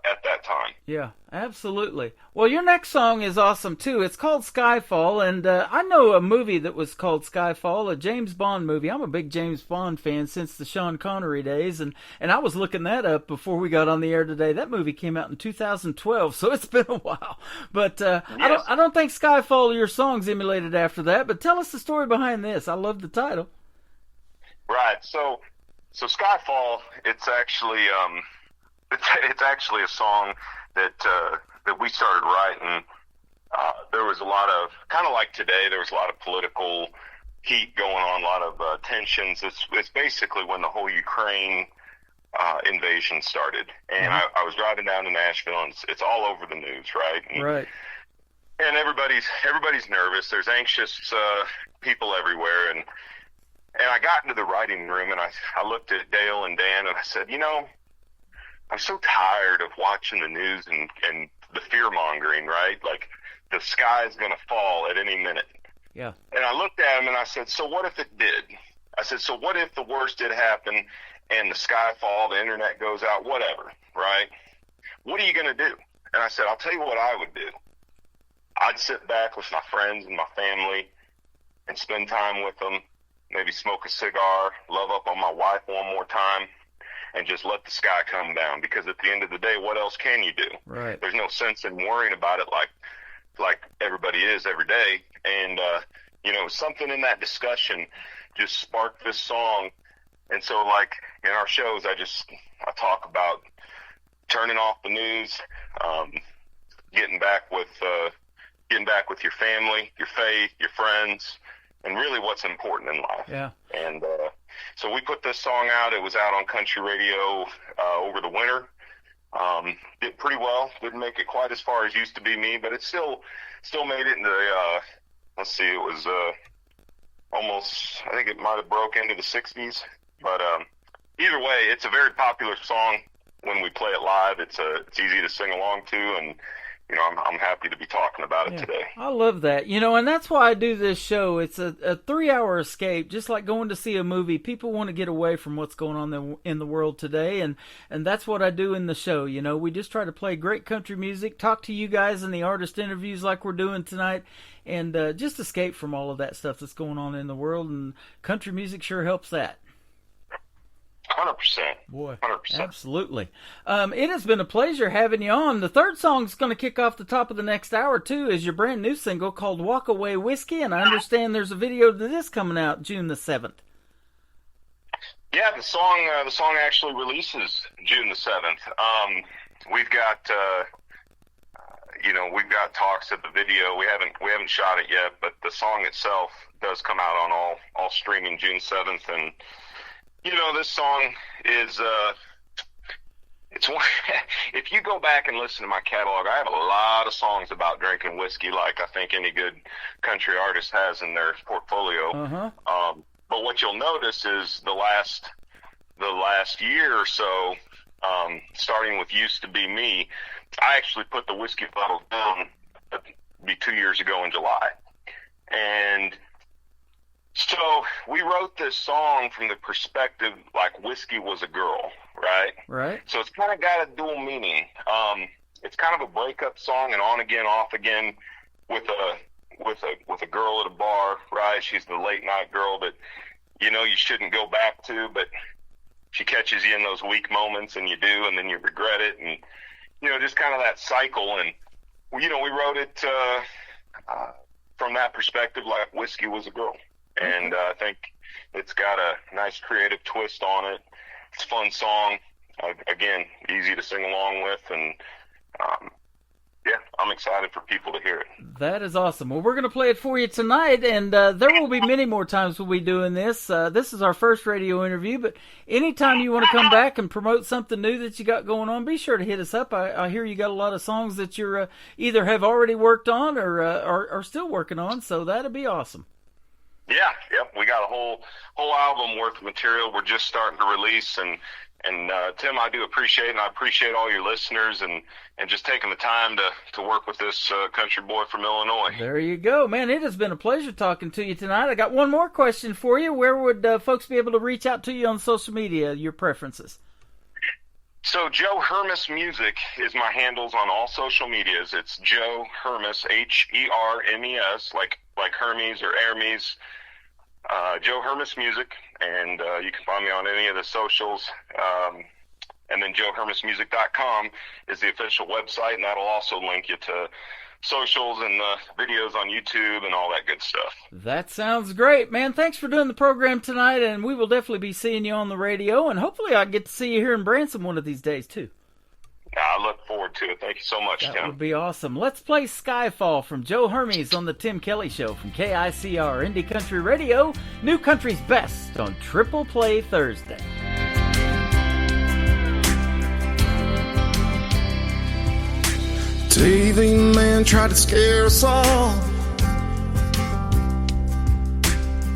at that time. Yeah, absolutely. Well, your next song is awesome too. It's called Skyfall, and I know a movie that was called Skyfall, a James Bond movie. I'm a big James Bond fan since the Sean Connery days, and I was looking that up before we got on the air today. That movie came out in 2012, so it's been a while. But yes. I don't think Skyfall, your song's emulated after that, but tell us the story behind this. I love the title. Right. So Skyfall, it's actually it's actually a song that we started writing. There was a lot of, kind of like today, there was a lot of political heat going on, a lot of tensions. It's basically when the whole Ukraine invasion started. And I was driving down to Nashville, and it's all over the news, right? Right. And everybody's nervous. There's anxious people everywhere. And I got into the writing room, and I looked at Dale and Dan, and I said, you know, I'm so tired of watching the news and the fear-mongering, right? Like, the sky is going to fall at any minute. Yeah. And I looked at him and I said, so what if it did? I said, so what if the worst did happen and the sky fall, the internet goes out, whatever, right? What are you going to do? And I said, I'll tell you what I would do. I'd sit back with my friends and my family and spend time with them, maybe smoke a cigar, love up on my wife one more time, and just let the sky come down, because at the end of the day, what else can you do? Right. There's no sense in worrying about it like everybody is every day. And, you know, something in that discussion just sparked this song. And so, like, in our shows, I talk about turning off the news, getting back with your family, your faith, your friends, and really what's important in life. Yeah. And so we put this song out. It was out on country radio over the winter. Did pretty well. Didn't make it quite as far as Used to Be Me, but it still made it into let's see, it was almost, I think it might have broke into the 60s. But either way, it's a very popular song. When we play it live, it's easy to sing along to, and you know, I'm happy to be talking about it today. I love that. You know, and that's why I do this show. It's a 3-hour escape, just like going to see a movie. People want to get away from what's going on in the world today, and that's what I do in the show. You know, we just try to play great country music, talk to you guys in the artist interviews like we're doing tonight, and just escape from all of that stuff that's going on in the world, and country music sure helps that. 100%. Boy, 100%. Absolutely. It has been a pleasure having you on. The third song's going to kick off the top of the next hour, too, is your brand new single called Walk Away Whiskey, and I understand there's a video to this coming out June the 7th. Yeah, the song actually releases June the 7th. We've got talks of the video. We haven't shot it yet, but the song itself does come out on all streaming June 7th. And, this song is, it's one, if you go back and listen to my catalog, I have a lot of songs about drinking whiskey, like I think any good country artist has in their portfolio. But what you'll notice is the last year or so, starting with Used to Be Me, I actually put the whiskey bottle down, be 2 years ago in July. And so we wrote this song from the perspective like whiskey was a girl, right? Right. So it's kind of got a dual meaning. It's kind of a breakup song, and on again, off again, with a girl at a bar, right? She's the late night girl that you shouldn't go back to, but she catches you in those weak moments, and you do, and then you regret it, and just kind of that cycle. And we wrote it from that perspective, like whiskey was a girl. And I think it's got a nice creative twist on it. It's a fun song. Again, easy to sing along with, and I'm excited for people to hear it. That is awesome. Well, we're going to play it for you tonight, and there will be many more times we'll be doing this. This is our first radio interview, but anytime you want to come back and promote something new that you got going on, be sure to hit us up. I hear you got a lot of songs that you're either have already worked on or are still working on, so that'll be awesome. Yeah, yep. We got a whole album worth of material we're just starting to release, and Tim, I do appreciate, and I appreciate all your listeners and just taking the time to work with this country boy from Illinois. There you go, man. It has been a pleasure talking to you tonight. I got one more question for you. Where would folks be able to reach out to you on social media, your preferences? So Joe Hermes Music is my handles on all social medias. It's Joe Hermes, Hermes, like Hermes or Hermes. Joe Hermes Music, and you can find me on any of the socials. And then JoeHermesMusic.com is the official website, and that'll also link you to socials and videos on YouTube and all that good stuff. That sounds great, man. Thanks for doing the program tonight, and we will definitely be seeing you on the radio, and hopefully I'll get to see you here in Branson one of these days, too. I look forward to it. Thank you so much, Tim. That would be awesome. Let's play Skyfall from Joe Hermes on the Tim Kelly Show from KICR Indie Country Radio, New Country's Best on Triple Play Thursday. TV man tried to scare us all.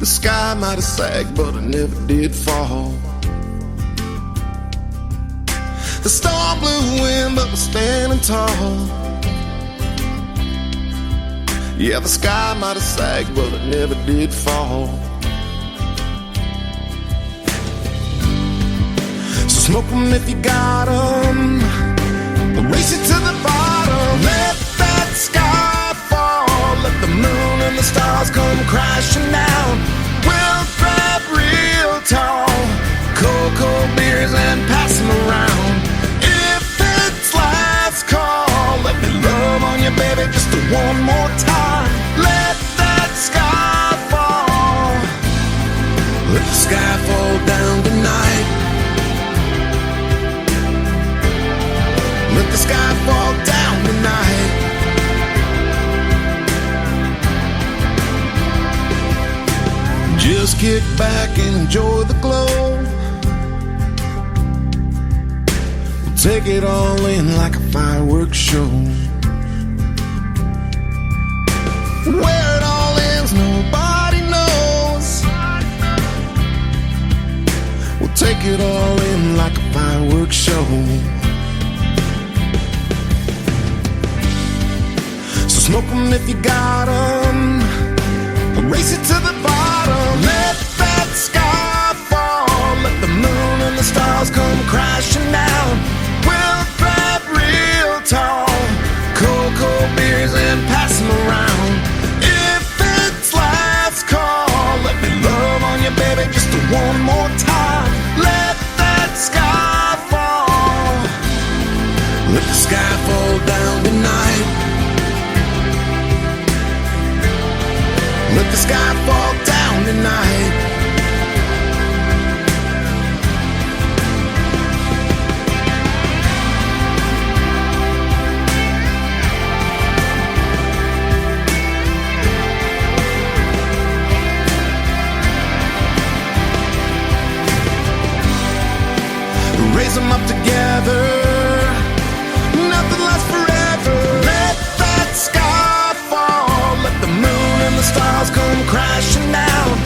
The sky might have sagged, but it never did fall. The storm blew in, but we're standing tall. Yeah, the sky might have sagged, but it never did fall. So smoke 'em if you got 'em. Race it to the bottom. Let that sky fall. Let the moon and the stars come crashing down. We'll grab real tall. Cold, cold beers and pass them around. If it's last call, let me love on you, baby, just one more time. Let that sky fall. Let the sky fall down tonight. Let the sky fall down tonight. Just kick back and enjoy the glow. We'll take it all in like a fireworks show. Where it all ends, nobody knows. We'll take it all in like a fireworks show. Smoke 'em if you got 'em. Race it to the bottom. Let that sky fall. Let the moon and the stars come crashing down. We'll grab real tall. Cold, cold beers and pass them around. If it's last call, let me love on you, baby, just one more time. Let that sky fall. Let the sky fall down tonight. Let the sky fall down tonight. raise them up together. Nothing lasts forever. Let that sky fall. Let the moon and the stars come crashing down.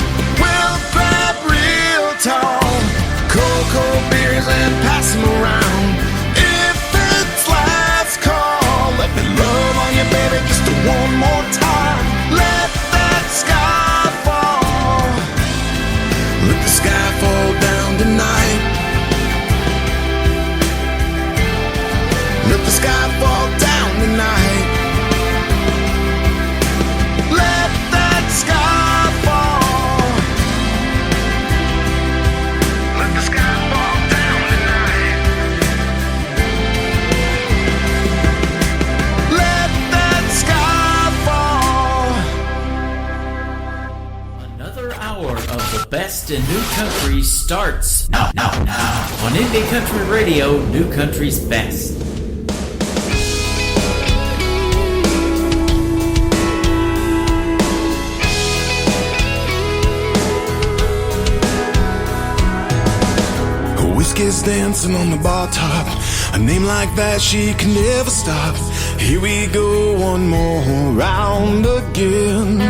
We'll grab real tall, cold beers and pass them around. If it's last call, let me love on you, baby, just one more time. Let that sky fall. Let the sky fall down tonight. Let the sky fall down tonight. Let that sky fall. Let the sky fall down tonight. Let that sky fall. Another hour of the best in new country starts now on Indie Country Radio, New Country's Best. Whiskey's dancing on the bar top. A name like that, she can never stop. Here we go, one more round again.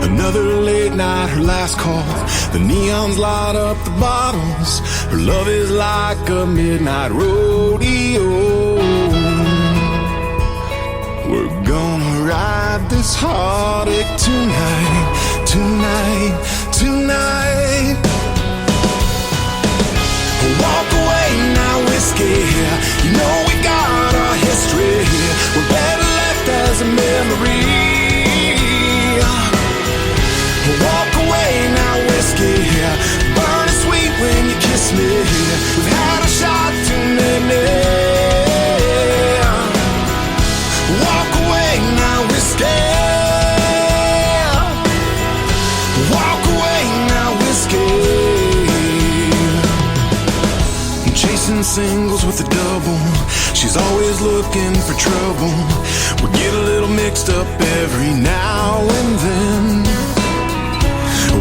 Another late night, her last call. The neons light up the bottles. Her love is like a midnight rodeo. We're gonna ride this heartache tonight, tonight, tonight. Walk away now, whiskey. You know we got our history. We're better left as a memory. Walk away now, whiskey. Burn it sweet when you kiss me. We've had a shot too many. Walk away now, whiskey. Walk away now, whiskey. Chasing singles with a double. She's always looking for trouble. We get a little mixed up every now and then.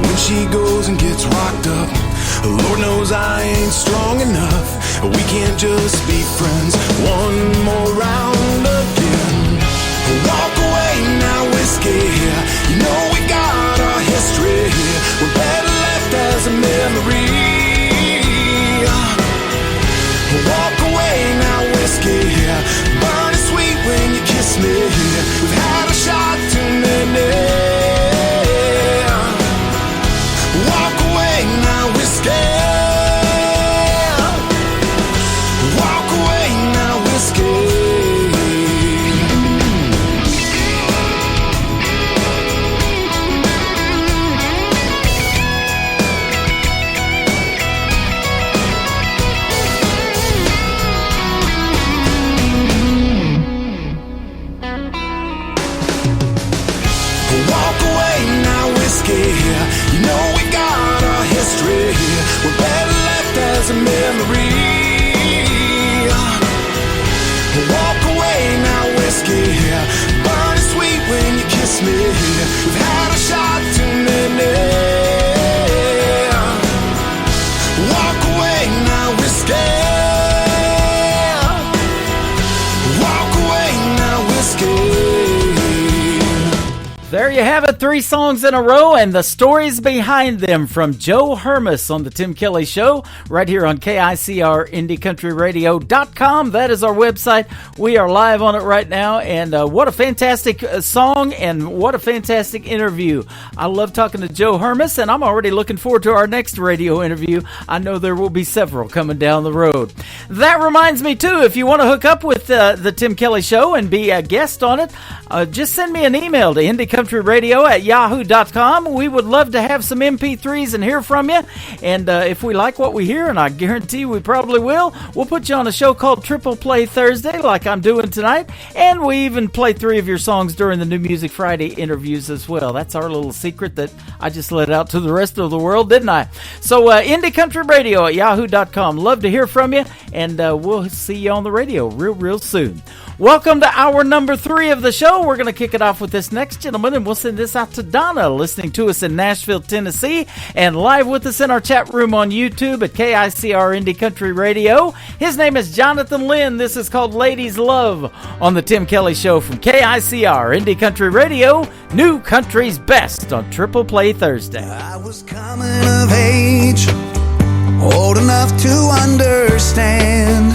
When she goes and gets rocked up, Lord knows I ain't strong enough. We can't just be friends. One more round again. Walk away now, whiskey. You know we got our history. We're better left as a memory. Walk away now, whiskey. Burn it sweet when you kiss me. We've had a shot too many. Walk away now, whiskey. Walk away now, whiskey. You know we got our history. We're better left as a memory. Walk away now, whiskey. Burn it sweet when you kiss me. We've had a shot too many. Walk away now, whiskey. Walk away now, whiskey. There you have it, 3 songs in a row and the stories behind them from Joe Hermes on the Tim Kelly Show right here on KICR IndieCountryRadio.com. That is our website. We are live on it right now, and what a fantastic song and what a fantastic interview. I love talking to Joe Hermes, and I'm already looking forward to our next radio interview. I know there will be several coming down the road. That reminds me, too, if you want to hook up with the Tim Kelly Show and be a guest on it, just send me an email to IndieCountryRadio@yahoo.com. We would love to have some MP3s and hear from you. And if we like what we hear, and I guarantee we probably will, we'll put you on a show called Triple Play Thursday, like I'm doing tonight. And we even play 3 of your songs during the New Music Friday interviews as well. That's our little secret that I just let out to the rest of the world, didn't I? So IndieCountryRadio@yahoo.com. Love to hear from you. and we'll see you on the radio real soon. Welcome to hour number 3 of the show. We're going to kick it off with this next gentleman, and we'll send this out to Donna, listening to us in Nashville, Tennessee, and live with us in our chat room on YouTube at KICR Indie Country Radio. His name is Jonathan Lynn. This is called Ladies Love on the Tim Kelly Show from KICR Indie Country Radio, New Country's Best on Triple Play Thursday. I was coming of age, old enough to understand.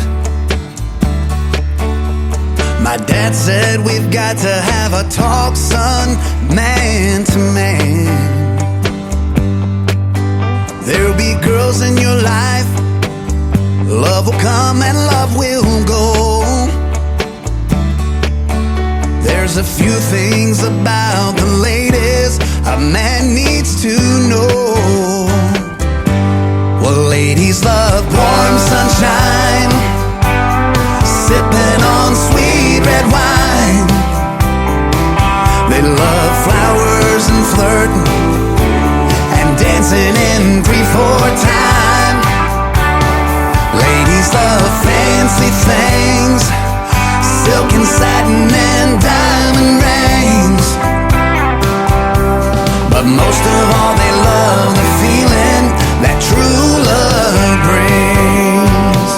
My dad said we've got to have a talk, son, man to man. There'll be girls in your life, love will come and love will go. There's a few things about the ladies a man needs to know. Well, ladies love warm sunshine, sipping on sweet red wine. They love flowers and flirting and dancing in 3/4 time. Ladies love fancy things, silk and satin and diamond rings. But most of all they love the feeling that true love brings.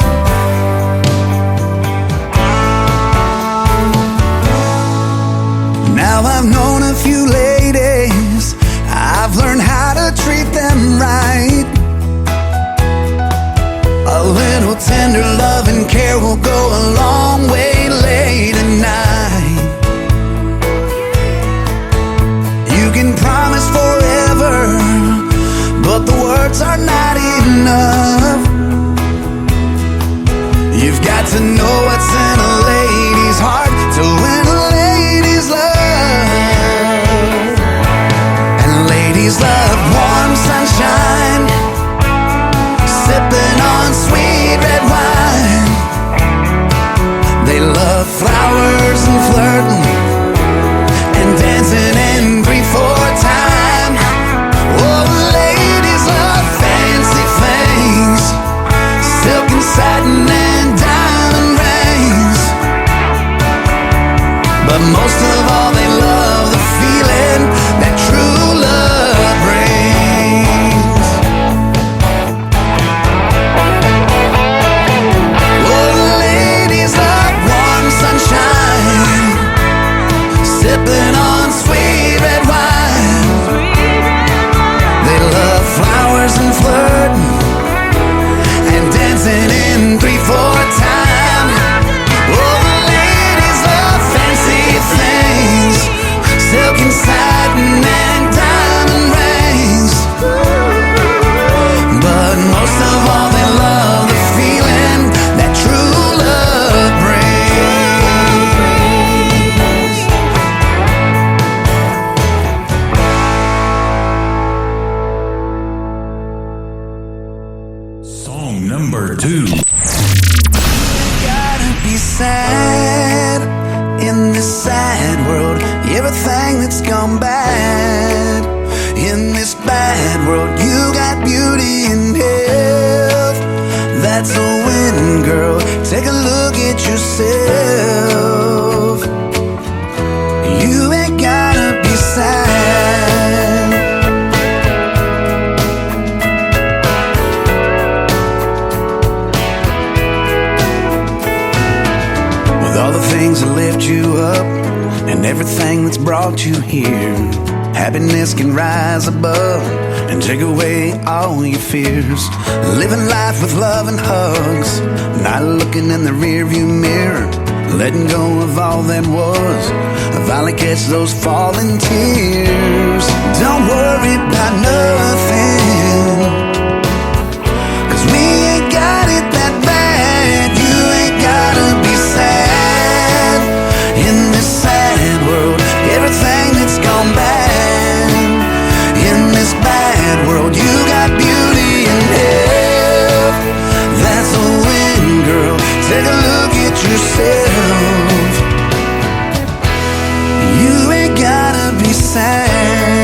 Now I've known a few ladies, I've learned how to treat them right. A little tender love and care will go a long way late at night. You can promise forever, but the words are not enough. You've got to know what's in a lady's heart to win a lady's love. And ladies love warm sunshine, sipping on sweet red wine. They love flowers and flirting and dancing in 3/4 time. Oh, ladies love fancy things, silk and satin and diamond rings. But most of all they love the feeling that true love brings. Oh, ladies love warm sunshine, sipping on sweet red wine. They love flowers and flirting and dancing in 3/4 time. Oh, ladies love fancy things, silk and satin and diamond rings. But most of all they love the feeling that true love brings. Song number 2. Gotta be sad in this sad world. Everything that's gone bad in this bad world. You got beauty and health, that's a win, girl. Take a look at yourself. You ain't gotta be sad. With all the things that lift you up and everything that's brought you here, happiness can rise above and take away all your fears. Living life with love and hugs, not looking in the rearview mirror, letting go of all that was. Finally catch those falling tears. Don't worry about nothing, 'cause we ain't got it that bad. You ain't gotta be sad in this sad world. Everything that's gone bad in this bad world. You got beauty and health, that's a win, girl. Take a look at yourself. You ain't gotta be sad.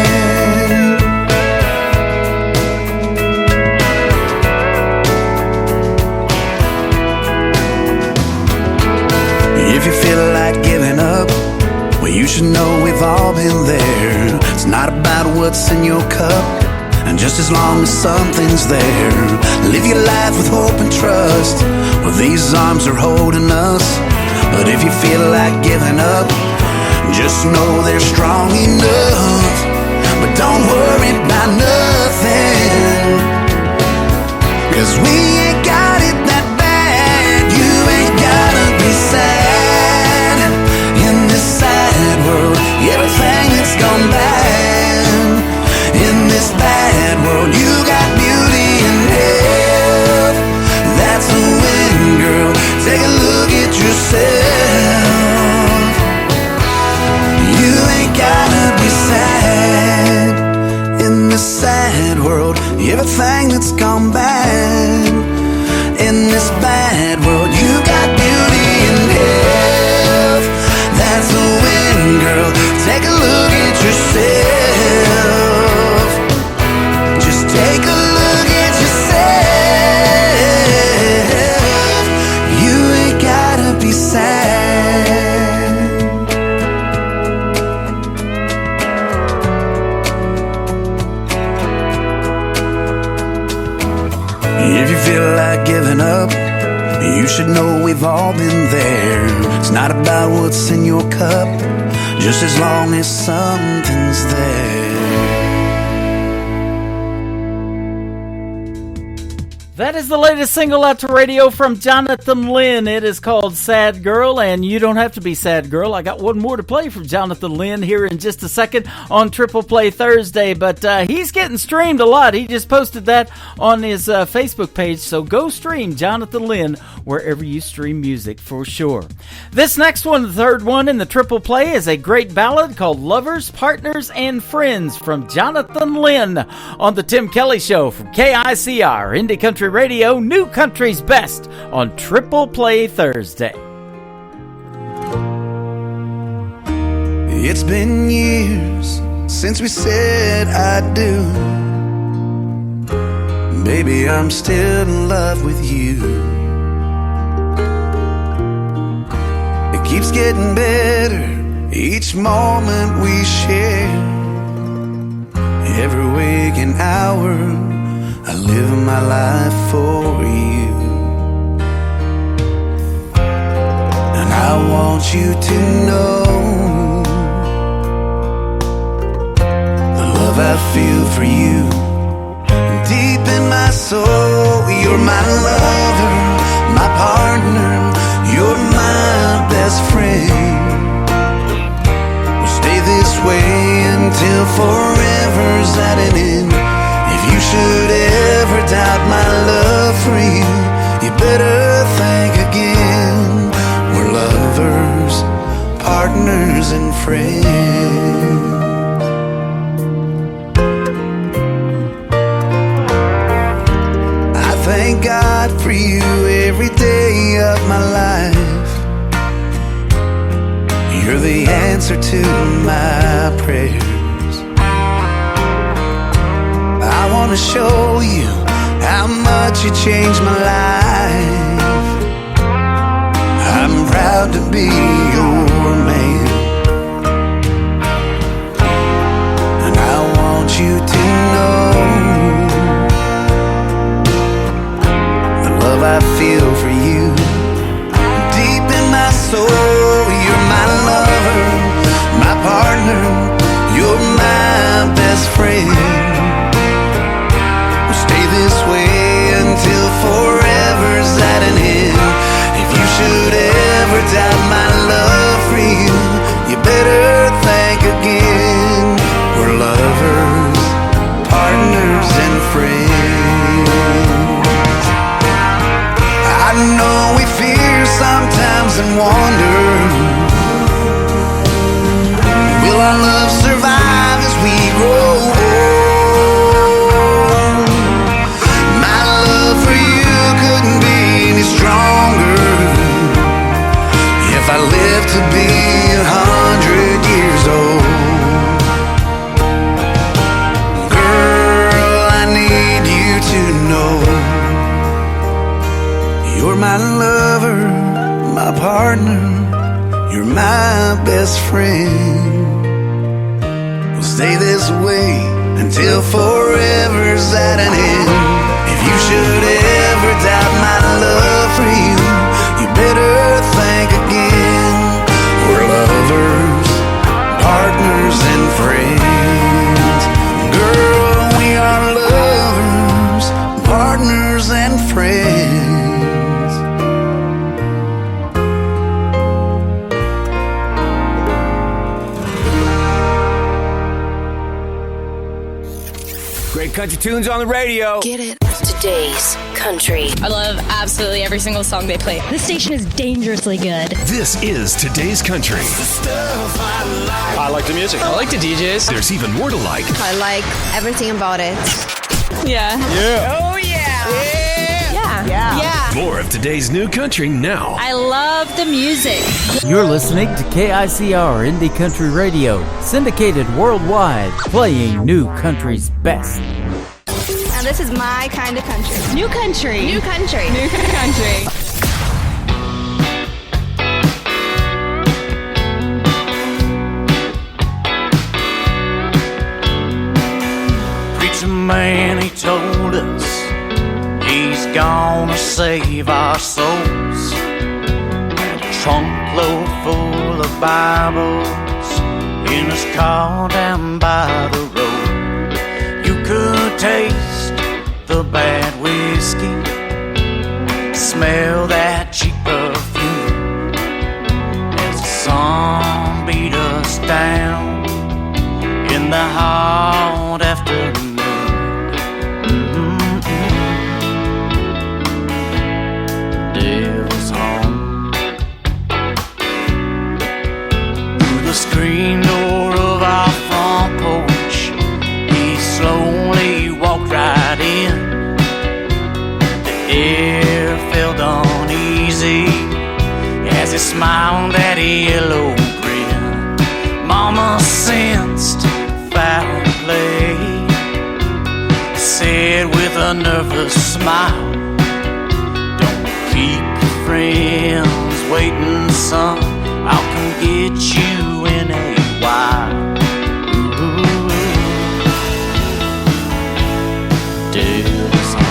should know we've all been there. It's not about what's in your cup, and just as long as something's there, live your life with hope and trust. Well, these arms are holding us, but if you feel like giving up, just know they're strong enough. But don't worry about nothing, 'cause we ain't got it that bad. You ain't gotta be sad in this sad world. Everything that's gone bad in this bad world, you got beauty in health. That's a win, girl. Take a look at yourself. You ain't gotta be sad in this sad world. Everything that's gone bad in this bad world, you got beauty in health. That's a win, girl. Take a look at yourself. Just take a look at yourself. You ain't gotta be sad. If you feel like giving up, you should know we've all been there. It's not about what's in your cup, just as long as something's there. That is the latest single out to radio from Jonathan Lynn. It is called Sad Girl, and you don't have to be sad, girl. I got one more to play from Jonathan Lynn here in just a second on Triple Play Thursday, but he's getting streamed a lot. He just posted that on his Facebook page, so go stream Jonathan Lynn wherever you stream music for sure. This next one, the third one in the Triple Play, is a great ballad called Lovers, Partners, and Friends from Jonathan Lynn on The Tim Kelly Show from KICR, Indie Country Radio, New Country's Best on Triple Play Thursday. It's been years since we said I do. Baby, I'm still in love with you. It keeps getting better each moment we share. Every waking hour I live my life for you, and I want you to know the love I feel for you. Deep in my soul, you're my lover, my partner, you're my best friend. We'll stay this way until forever's at an end. If you should ever doubt my love for you, you better think again. We're lovers, partners, and friends. I thank God for you every day of my life. You're the answer to my prayers. I want to show you how much you changed my life. I'm proud to be your man, and I want you to know the love I feel for you. Deep in my soul, you're my lover, my partner, you're my best friend. Stay this way until forever's at an end. If you should ever doubt my love for you, you better think again. We're lovers, partners, and friends. I know we fear sometimes and wonder, will our love survive as we grow old? My love for you couldn't be any stronger if I lived to be 100 years old. Girl, I need you to know you're my lover, my partner, You're my best friend. We'll stay this way until forever's at an end. If you should ever doubt my love for you, you better think again. We're lovers, partners, and friends. Girl, we are lovers, partners, and friends. Great country tunes on the radio. Get it. Today's country. I love absolutely every single song they play. This station is dangerously good. This is Today's Country. I like the music. I like the DJs. There's even more to like. I like everything about it. Yeah. Yeah. Oh, yeah. Yeah. More of today's new country now. I love the music. You're listening to KICR Indie Country Radio, syndicated worldwide, playing new country's best. And this is my kind of country. New country. New country. New country. Preacher man, he told us he's gonna save our souls. Had a trunk load full of Bibles in his car down by the road. You could taste the bad whiskey, smell that cheap perfume as the sun beat us down in the hot afternoon. Devil's home. Through the screen door of our front porch, he slowly walked right in. The air felt uneasy as he smiled at a yellow grin. Mama sensed foul play, said with a nervous smile, "Don't keep your friends waiting, son. I'll come get you in a while." Devil's home.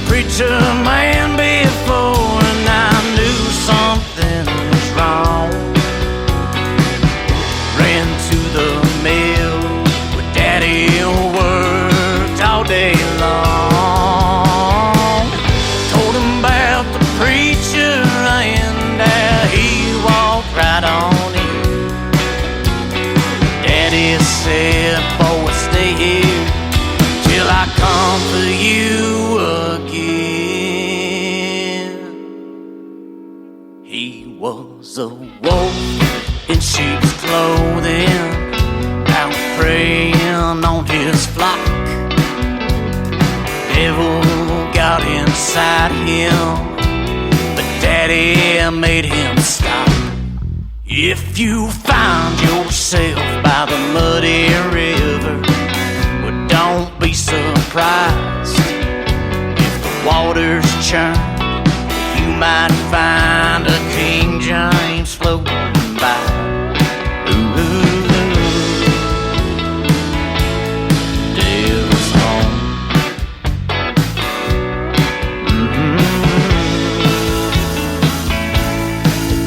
Preacher man before, and I knew something was wrong. Ran to the mill where Daddy worked all day long. Told him about the preacher and he walked right on in. Daddy said, "Boy, stay here till I come for you again." He was a wolf in sheep's clothing, out preying on his flock. Devil got inside him, but Daddy made him stop. If you find yourself by the muddy river, well, don't be surprised if the waters churn. You might find a King James floating by. Ooh, Devil's home.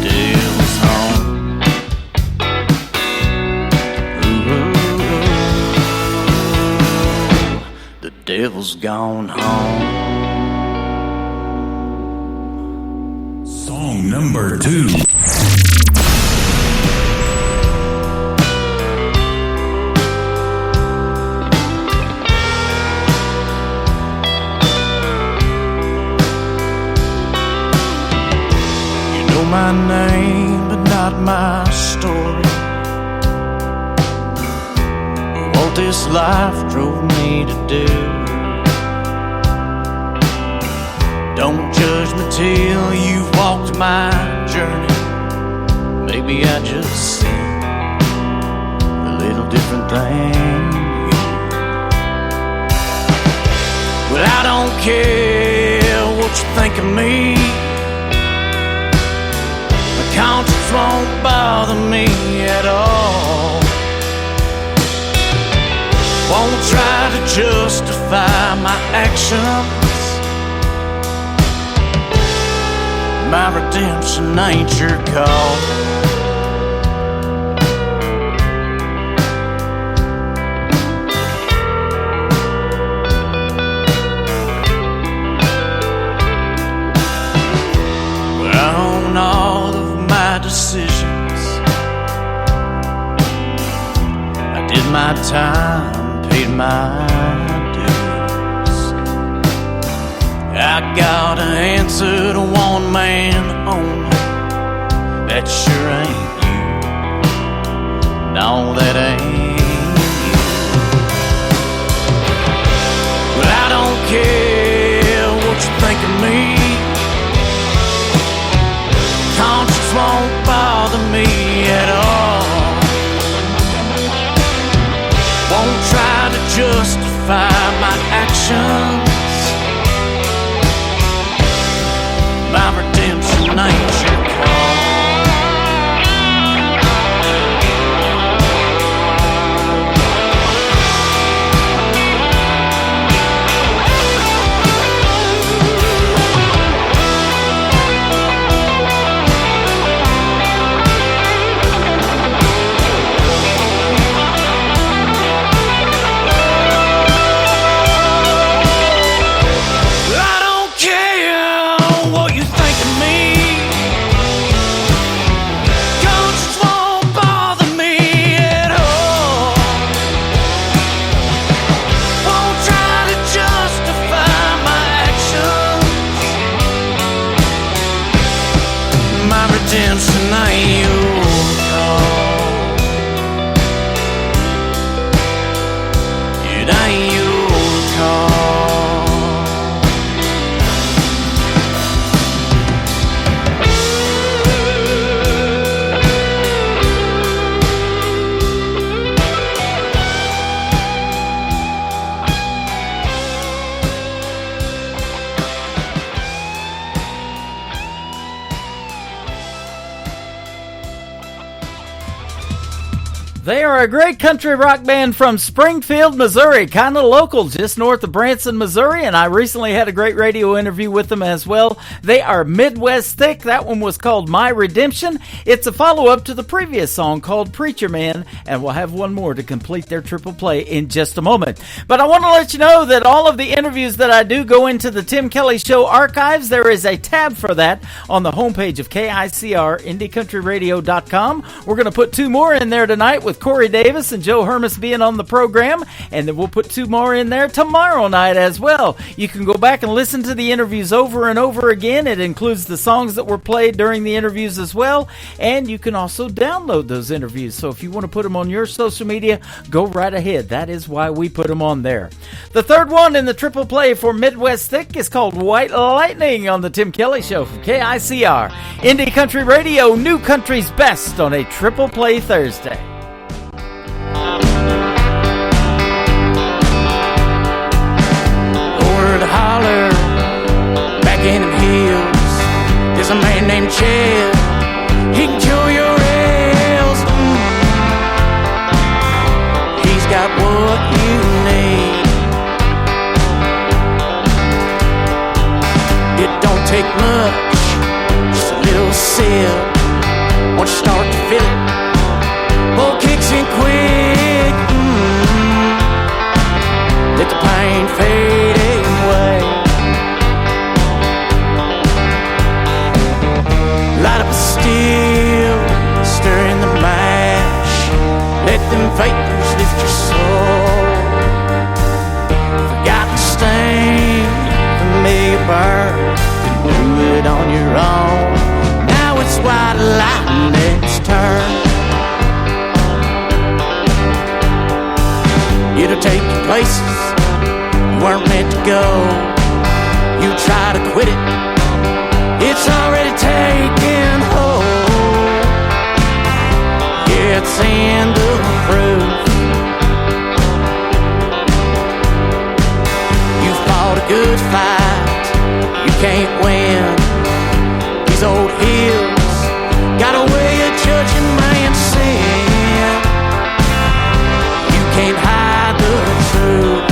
Devil's home. The devil's gone home. Song number 2. You know my name, but not write my story, what this life drove me to do. Don't judge me till you've walked my journey. Maybe I just see a little different thing. Well, I don't care what you think of me. My conscience won't bother me at all. Won't try to justify my actions. My redemption ain't your call. Well, I own all of my decisions. I did my time, paid my I got an answer to one man only. That sure ain't you. No, that ain't you. Well, I don't care what you think of me. Conscience won't bother me at all. Won't try to justify my actions. My redemption ain't your call. They are a great country rock band from Springfield, Missouri, kind of local, just north of Branson, Missouri, and I recently had a great radio interview with them as well. They are Midwest Thick. That one was called My Redemption. It's a follow-up to the previous song called Preacher Man, and we'll have one more to complete their triple play in just a moment. But I want to let you know that all of the interviews that I do go into the Tim Kelly Show archives. There is a tab for that on the homepage of KICR, IndieCountryRadio.com. We're going to put two more in there tonight with Corey Davis and Joe Hermes being on the program, and then we'll put two more in there tomorrow night as well. You can go back and listen to the interviews over and over again. It includes the songs that were played during the interviews as well, and you can also download those interviews. So if you want to put them on your social media, go right ahead. That is why we put them on there. The third one in the triple play for Midwest Thick is called White Lightning on the Tim Kelly Show from KICR. Indie Country Radio, New Country's Best on a triple play Thursday. Holler, back in them hills, there's a man named Chad. He can cure your ills. He's got what you need. It don't take much, just a little sip. Once you start to feel it, oh, kicks in quick. Let the pain fade away. Light up a still places you weren't meant to go. You try to quit it, it's already taken hold. Yeah, it's the end of the proof. You fought a good fight, you can't win. These old hills got a way of judging man's sin. You can't hide the truth.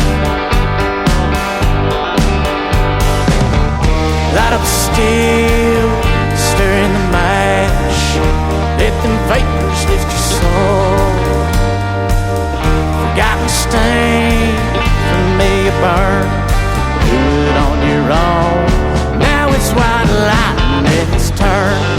Light up still, stir in the mash. Let them vapors lift your soul. Forgotten stain, familiar burn. Do it on your own. Now it's white lightning and it's turned.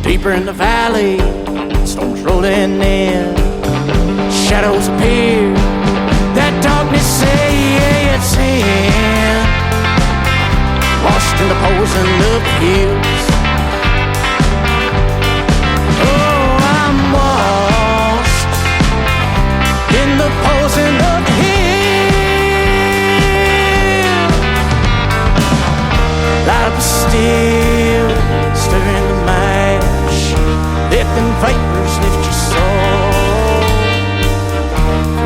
Deeper in the valley, storms rolling in, shadows appear, that darkness say yeah, it's in. Washed in the poison of the hills. Oh, I'm washed in the poison of the hills. Light up a still, stir in the mash. Let them vapors lift your soul.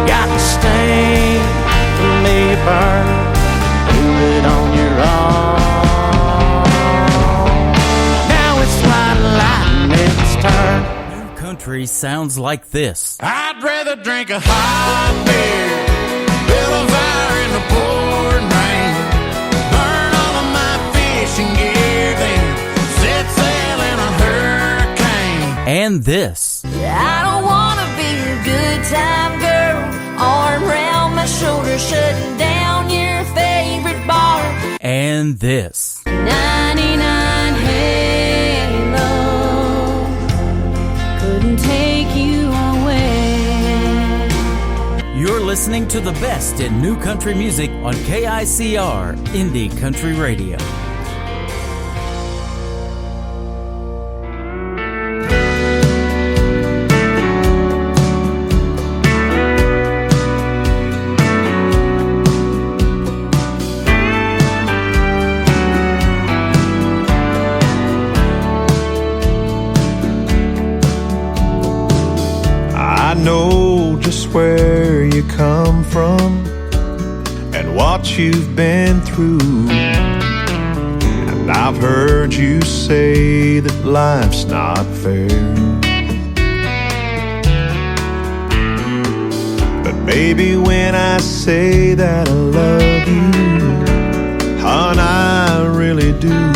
Got the stain, familiar burn. Do it on your own. Now it's white lightning, it's turned. New country sounds like this. I'd rather drink a hot beer, build a fire in the pouring rain, burn all of my fishing gear, then set sail in a hurricane. And this. I don't wanna be your good time girl, arm around my shoulder, shutting down your favorite bar. And this. 99 Halo couldn't take you away. You're listening to the best in new country music on KICR Indie Country Radio. I know just where you come from and what you've been through. And I've heard you say that life's not fair. But baby, when I say that I love you, hon, I really do.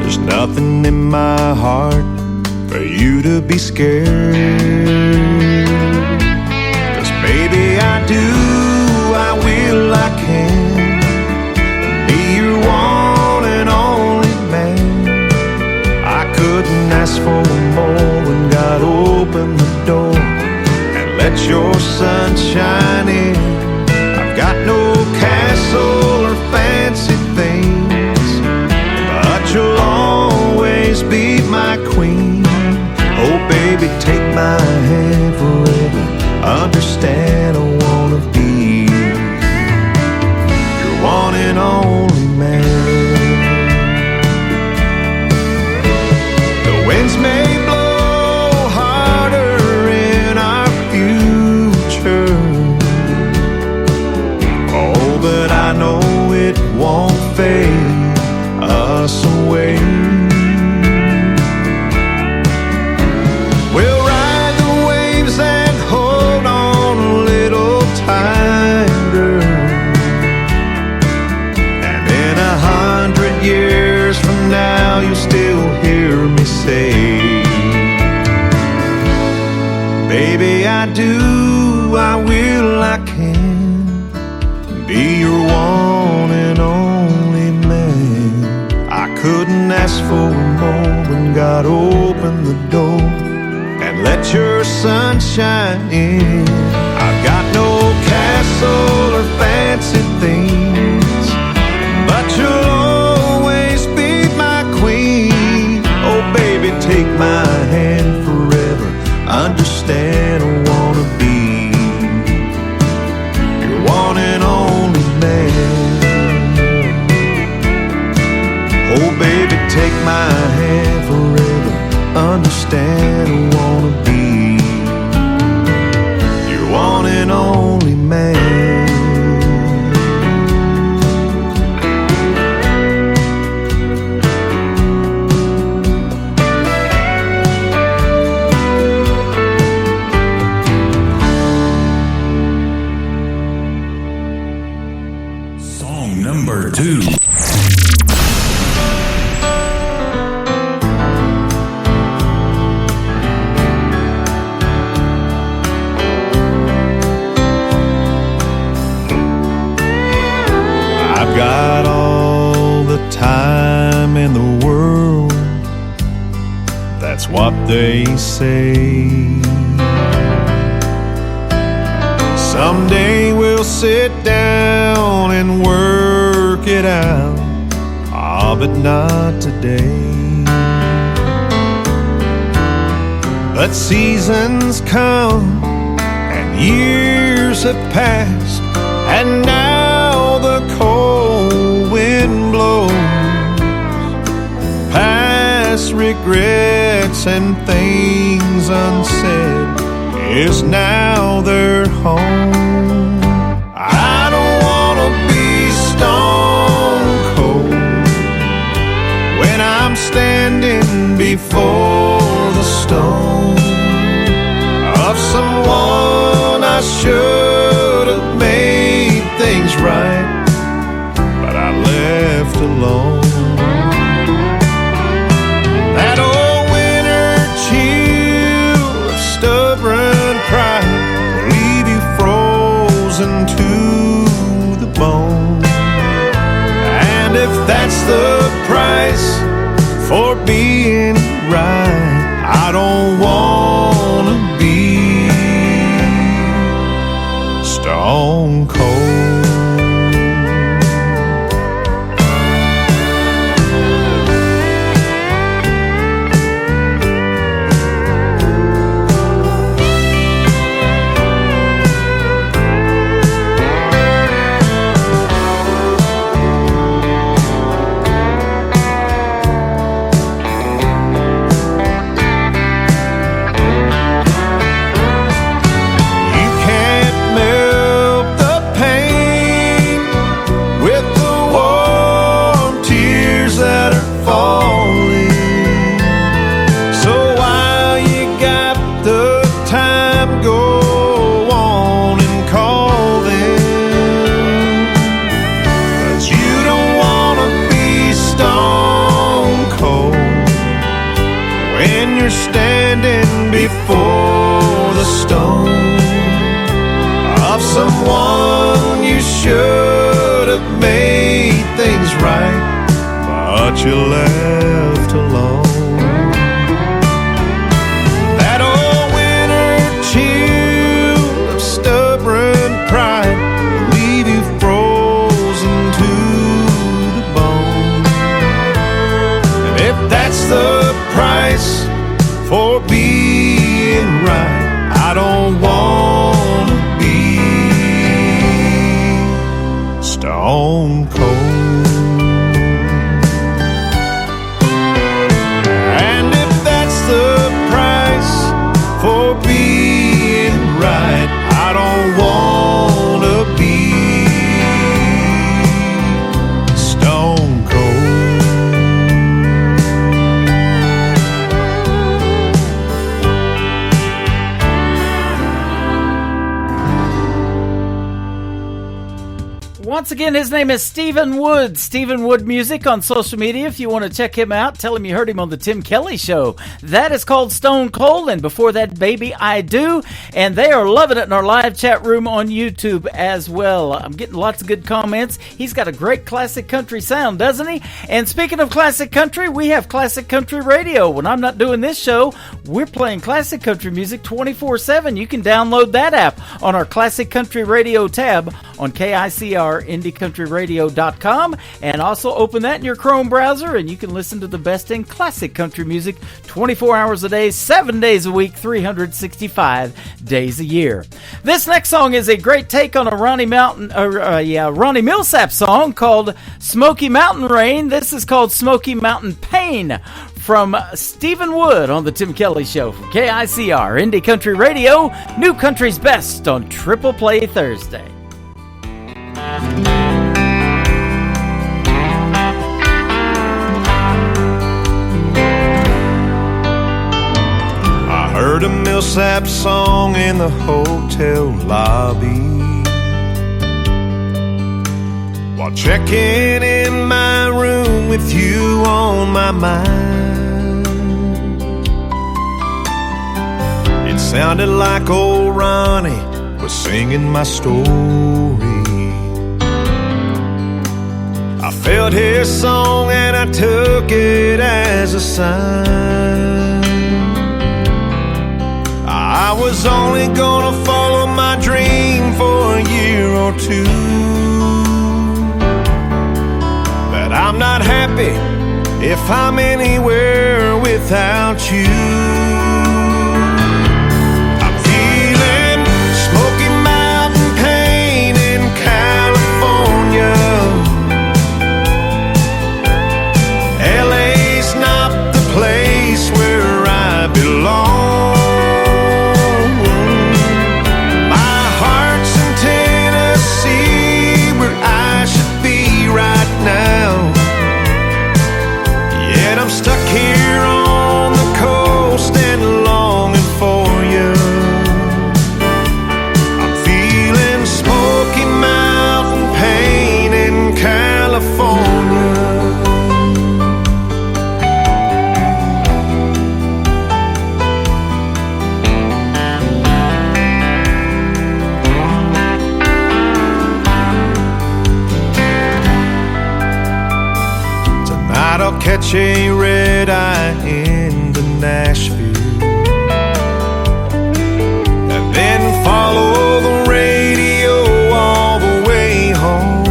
There's nothing in my heart for you to be scared. 'Cause baby, I do, I will, I can be your one and only man. I couldn't ask for more when God opened the door and let your sun shine in. I've got no castle or fancy things, but you'll always be my queen. Oh baby, take my hand forever. Understand I wanna be your one and only man. The winds may blow harder in our future, oh, but I know it won't fade us away. We'll ride the waves and hold on a little tighter. And in 100 years from now, you'll still hear me say, baby, I do, I will, I can be your one and only man. I couldn't ask for more when God sunshine in. I've got no castle or fancy things, but you'll always be my queen. Oh baby, take my hand forever. Understand I wanna be your one and only man. Oh baby, take my hand forever. Understand I wanna be your one and only man. Song number 2. I've got all the time in the world, that's what they say. Someday we'll sit down and work it out, but not today. But seasons come and years have passed, and now the cold wind blows. Past regrets and things unsaid is now their home. I don't wanna be stone cold when I'm standing before the stone of someone I should have made things right, but I left alone. That old winter chill of stubborn pride will leave you frozen to the bone. And if that's the price for being right, I don't wanna be stone cold. Before the stone of someone you should have made things right, but you left alone. That old winter chill of stubborn pride will leave you frozen to the bone. And if that's the price for being right, I don't wanna be stone cold. And if that's the price for being right, I don't wanna be stone cold. Once again, his name is Stephen Wood. Stephen Wood Music on social media. If you want to check him out, tell him you heard him on the Tim Kelly Show. That is called Stone Cold, and before that, Baby I Do. And they are loving it in our live chat room on YouTube as well. I'm getting lots of good comments. He's got a great classic country sound, doesn't he? And speaking of classic country, we have classic country radio. When I'm not doing this show, we're playing classic country music 24/7. You can download that app on our classic country radio tab on KICR IndieCountryRadio.com, and also open that in your Chrome browser and you can listen to the best in classic country music 24 hours a day, 7 days a week, 365 days a year. This next song is a great take on a Ronnie Millsap song called Smoky Mountain Rain. This is called Smoky Mountain Pain from Stephen Wood on the Tim Kelly Show from KICR Indie Country Radio, New Country's Best on Triple Play Thursday. I heard a Millsap song in the hotel lobby while checking in my room with you on my mind. It sounded like old Ronnie was singing my story. I felt his song and I took it as a sign. I was only gonna follow my dream for a year or two, but I'm not happy if I'm anywhere without you. I'm feeling Smoky Mountain pain in California. LA's not the place where I belong. My heart's in Tennessee, where I should be right now. Yet I'm stuck here on the coast and longing for you. I'm feeling Smoky Mountain pain in California. Tonight I'll catch a red eye into Nashville and then follow the radio all the way home.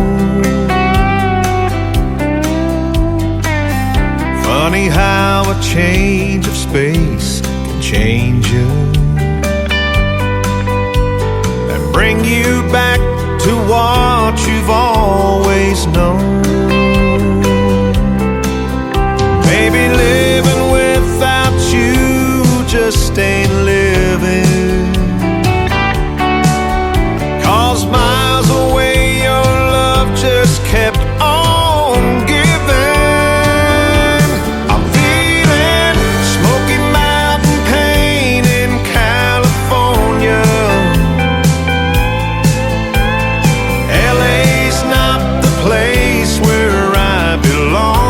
Funny how a change of space can change you and bring you back to what you've always known. Maybe living without you just ain't living, 'cause miles away your love just kept on giving. I'm feeling Smoky Mountain pain in California. LA's not the place where I belong.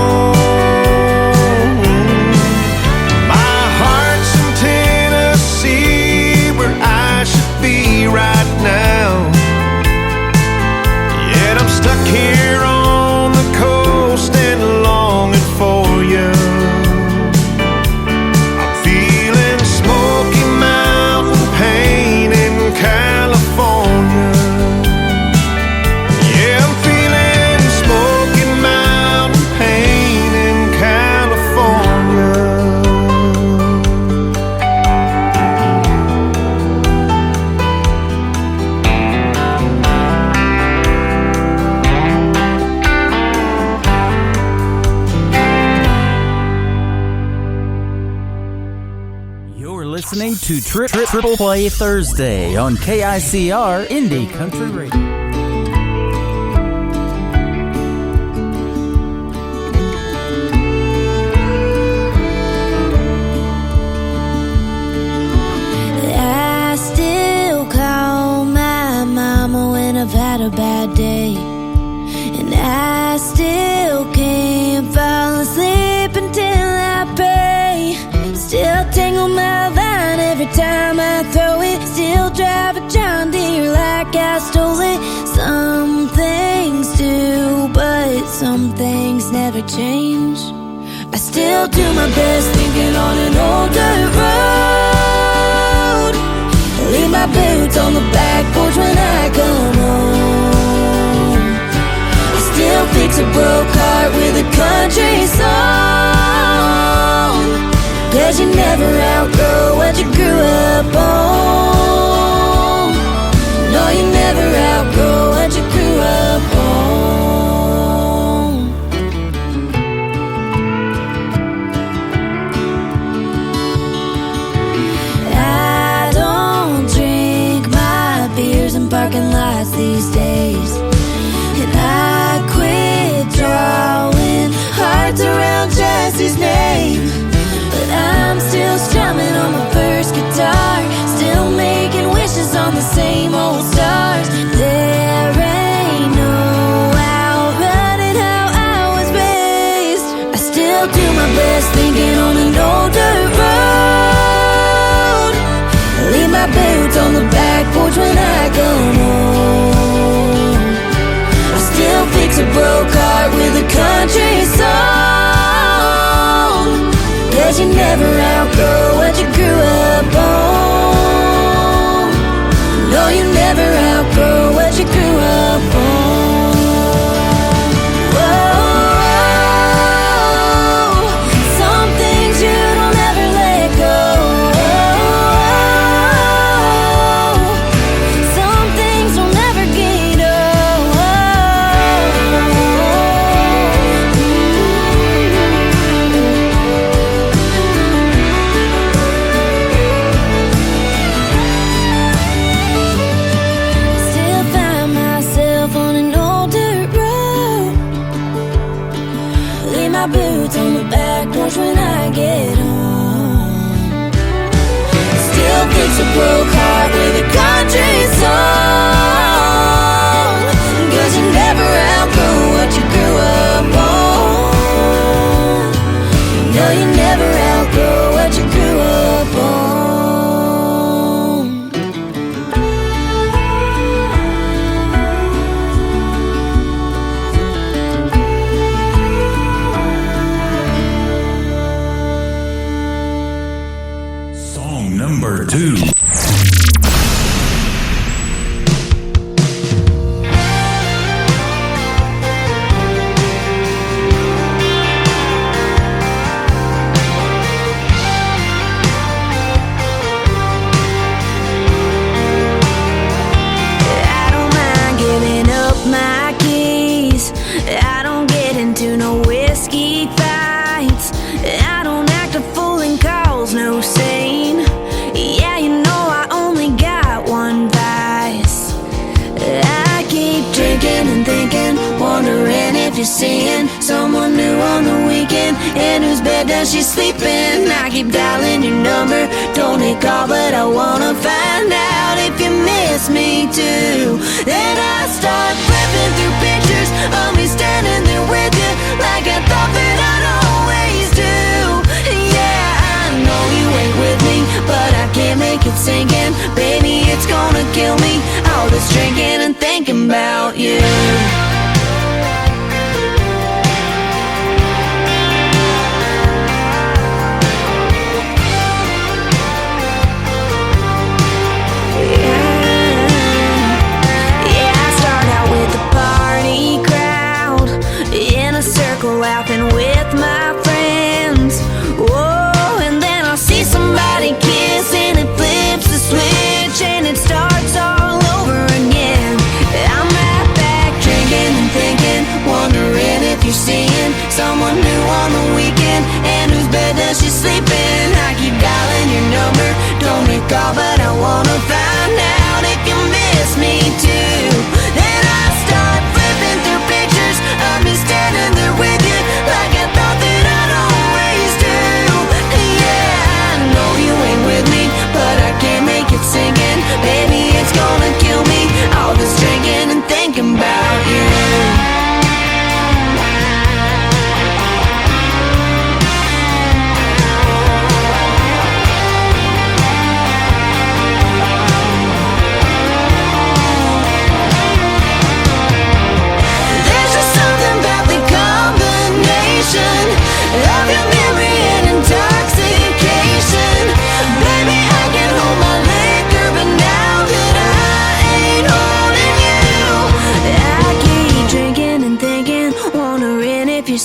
Right now, yet I'm stuck here on the coast and longing for you. I'm feeling Smoky Mountain pain in California. Yeah, I'm feeling Smoky Mountain pain in California. Listening to Triple Play Thursday on KICR Indie Country Radio. I still call my mama when I've had a bad day. I still can't fall asleep until I pray. Still tingle my vine every time I throw it. Still drive a John Deere like I stole it. Some things do, but some things never change. I still do my best thinking on an old dirt road. Leave my boots on the back porch when I come home. I still fix a broke heart with a country song. 'Cause you never outgrow what you grew up on. No, you never outgrow what you grew up on. I don't drink my beers in parking lots these days. And I quit drawing hearts around Jesse's name. But I'm still strumming on my first guitar, still making wishes on the same old stars. There ain't no outrunning how I was raised. I still do my best thinking on an old dirt road. Leave my boots on the back porch when I come home. I still fix a broke heart with a country song. 'Cause you never outgrow what you grew up on. No, you never outgrow what you grew up on. Whoa, some things you don't ever let go. Some things will never get Still find myself on an old dirt road. Leave my boots on the back porch when I get home. Still fix a broke heart with a country song. 'Cause you never outgrow what you grew up on. No, you never outgrow what you grew up on. Song number 2. I don't mind giving up my keys. I don't get into no whiskey fights. I don't act a fool in calls, no sane. Yeah, you know I only got one vice. I keep drinking and thinking, wondering if you're seeing someone new on the weekend. In whose bed does she sleep in? I keep dialing your number, don't hit call, but I wanna find out if you miss me too. Then I start flipping through pictures of me standing there with you, like I thought that I'd always do. Yeah, I know you ain't with me, but I can't make it sink in. Baby, it's gonna kill me, all this drinking and thinking about you. Yeah, I start out with the party crowd, in a circle laughing with my friends. Whoa, and then I'll see somebody kiss and it flips the switch and it starts all over again. I'm right back drinking and thinking, wondering if you're seeing someone new on the weekend. And whose bed does she sleep in? I keep dialing your number, don't recall, but I wanna find out if you miss me too. Then I start flipping through pictures of me standing there with you, like I thought that I'd always do. Yeah, I know you ain't with me, but I can't make it sink in. Baby, it's gonna kill me, all this drinking and thinking about you.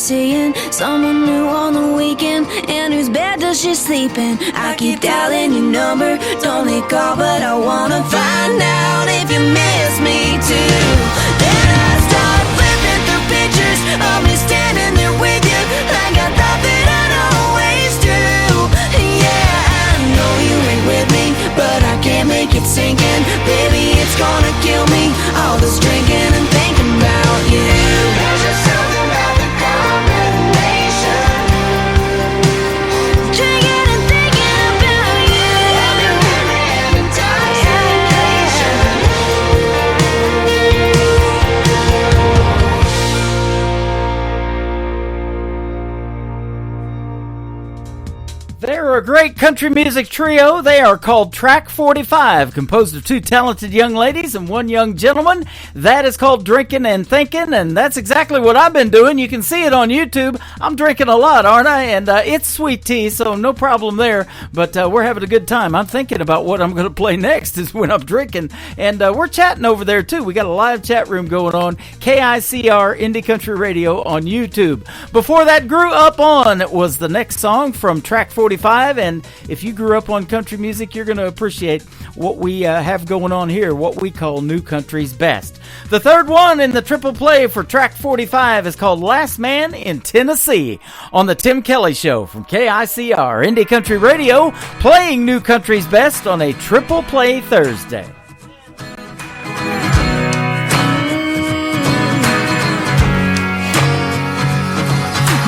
seeing someone new on the weekend? And whose bed does she sleep in? I keep dialing your number, don't need call, but I wanna find out if you miss me too. Then I start flipping through pictures of me standing there with you, like I thought that I'd always do. Yeah, I know you ain't with me, but I can't make it sink in. Baby, it's gonna kill me, all this drinking and thinking about you. There's just something about the combination, drinking and thinking about you. Every intoxication. They're a great country music trio. They are called Track 45, composed of two talented young ladies and one young gentleman. That is called Drinking and Thinking, and that's exactly what I've been doing. You can see it on YouTube. I'm drinking a lot, aren't I? And it's sweet tea, so no problem there, but we're having a good time. I'm thinking about what I'm going to play next is when I'm drinking, and we're chatting over there, too. We got a live chat room going on, KICR Indie Country Radio on YouTube. Before that, Grew Up On was the next song from Track 45, and if you grew up on country music, you're going to appreciate what we have going on here, what we call New Country's Best. The third one in the triple play for Track 45 is called Last Man in Tennessee on the Tim Kelly Show from KICR Indie Country Radio, playing New Country's Best on a triple play Thursday.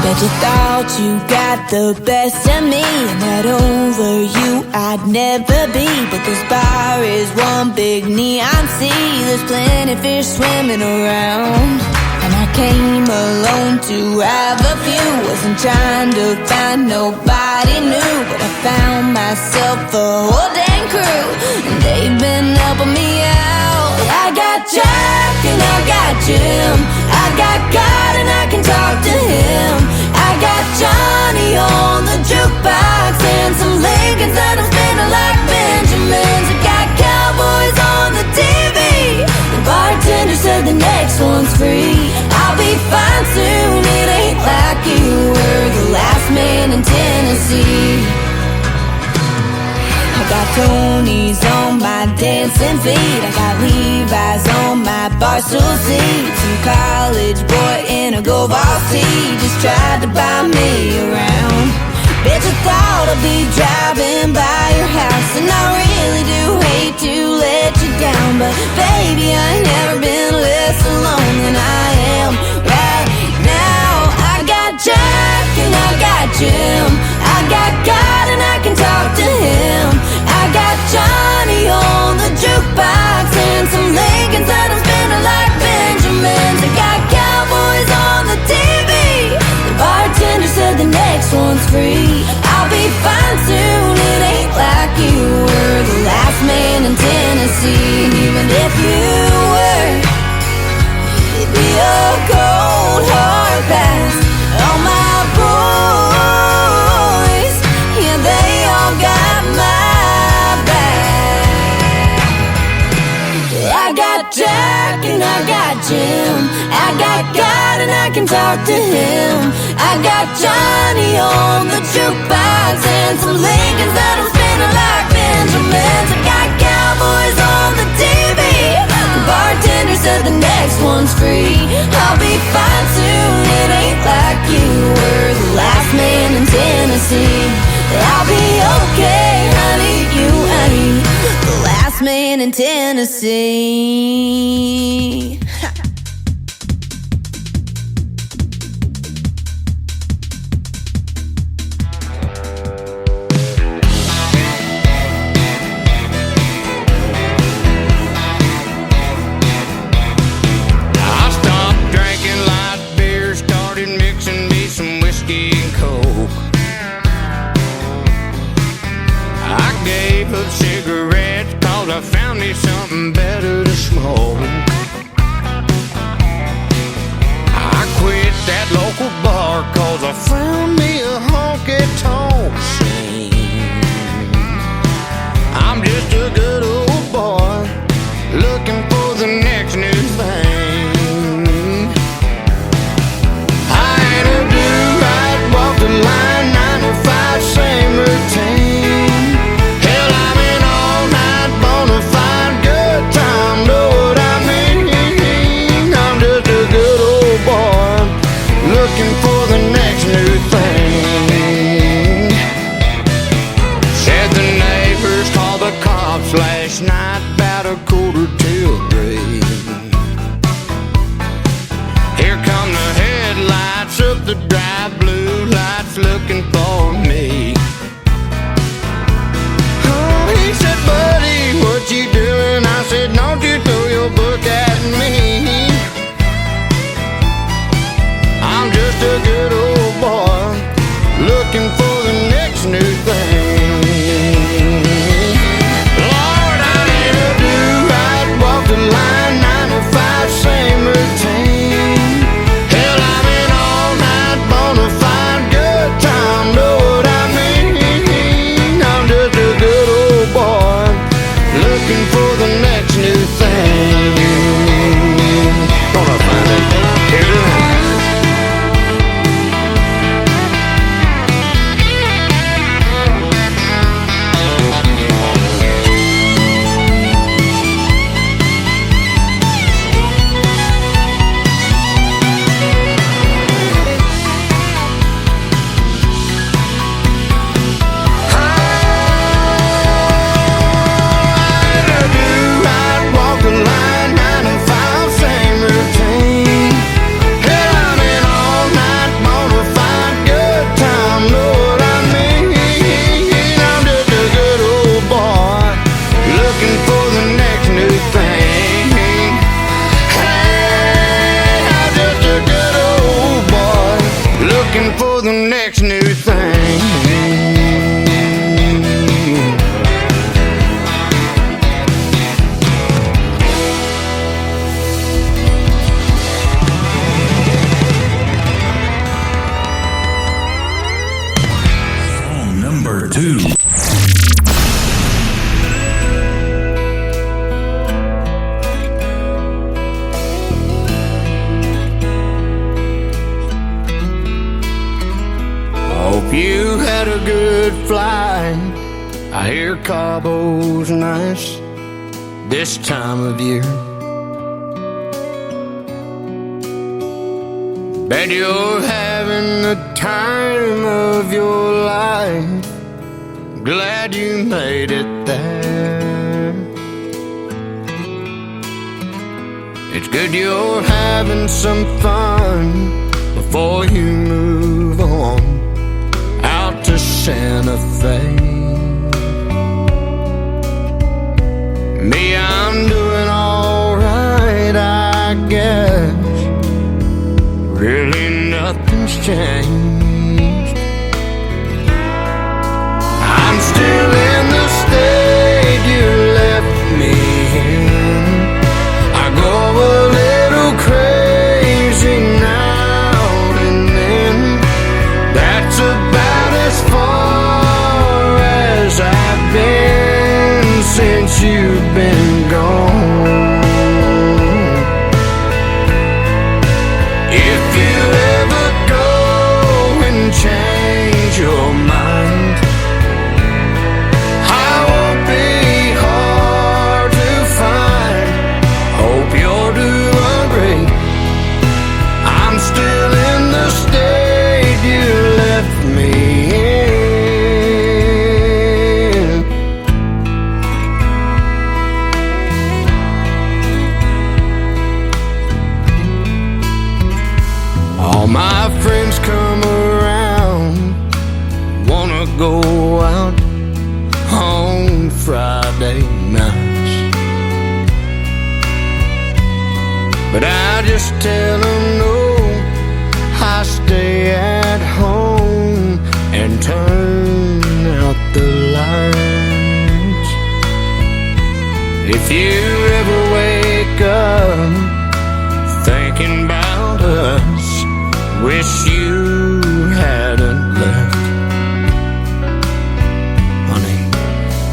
Bet you thought you got the best of me, and that over you I'd never be. But this bar is one big neon sea, there's plenty fish swimming around. And I came alone to have a few, wasn't trying to find nobody new, but I found myself a whole dang crew, and they've been helping me out. I got Jack and I got Jim, I got God and I can talk to him. I got Johnny on the jukebox and some Lincolns that I'm spinning like Benjamins. I got cowboys on the TV. The bartender said the next one's free. I'll be fine soon, it ain't like you were the last man in Tennessee. I got Tony's on my dancing feet, I got Levi's on my barstool seat. Some college boy in a gold varsity just tried to buy me around. Bet you thought I'd be driving by your house, and I really do hate to let you down, but baby, I ain't never been less alone than I am right now. I got Jack and I got Jim, I got God and I can talk to him. I got Johnny on the jukebox and some Lincolns that I'm spinning like Benjamins. I got cowboys on the TV. The bartender said the next one's free. I'll be fine soon, it ain't like you were the last man in Tennessee. And even if you were, it'd be a cold hard pass. All my boys, yeah, they all got my back. I got Jack and I got Jim, I got God and I can talk to him. I got Johnny on the jukebox and some Lincolns that I'm spinning like Benjamins. I got cowboys on the TV. The bartender said the next one's free. I'll be fine soon, it ain't like you were the last man in Tennessee. I'll be okay, honey, you ain't the last man in Tennessee. Cigarettes, cause I found me something better to smoke. I quit that local bar cause I found me a honky-tonk scene. I'm just a good old boy looking for the next new thing. I ain't a up the dry blue lights looking for me. Oh, he said, buddy, what you doing? I said, don't you throw your book at me. I'm just a good old boy looking for the next new thing. Lord, I need a do-right, walk the line, 9 to 5, same routine. Hell, I'm in all night, bona fide, good time, know what I mean. I'm just a good old boy looking for the next new thing. Gonna find it. Here it is. For the next new thing. Song number 2. Hope you had a good flight. I hear Cabo's nice this time of year. Bet you're having the time of your life. Glad you made it there. It's good you're having some fun before you move on out to Santa Fe. Me, I'm doing alright, I guess. Really nothing's changed. I'm still in the state you left me in. I go a little crazy now and then. That's about as far as I've been since you've been gone. If you ever go and change your mind, I won't be hard to find. Hope you're doing great. I'm still in the state you left me in. All my friends come around, wanna go out on Friday nights, but I just tell them no, I stay at home and turn out the lights. If you ever wake up thinking about us, wish you hadn't left, honey,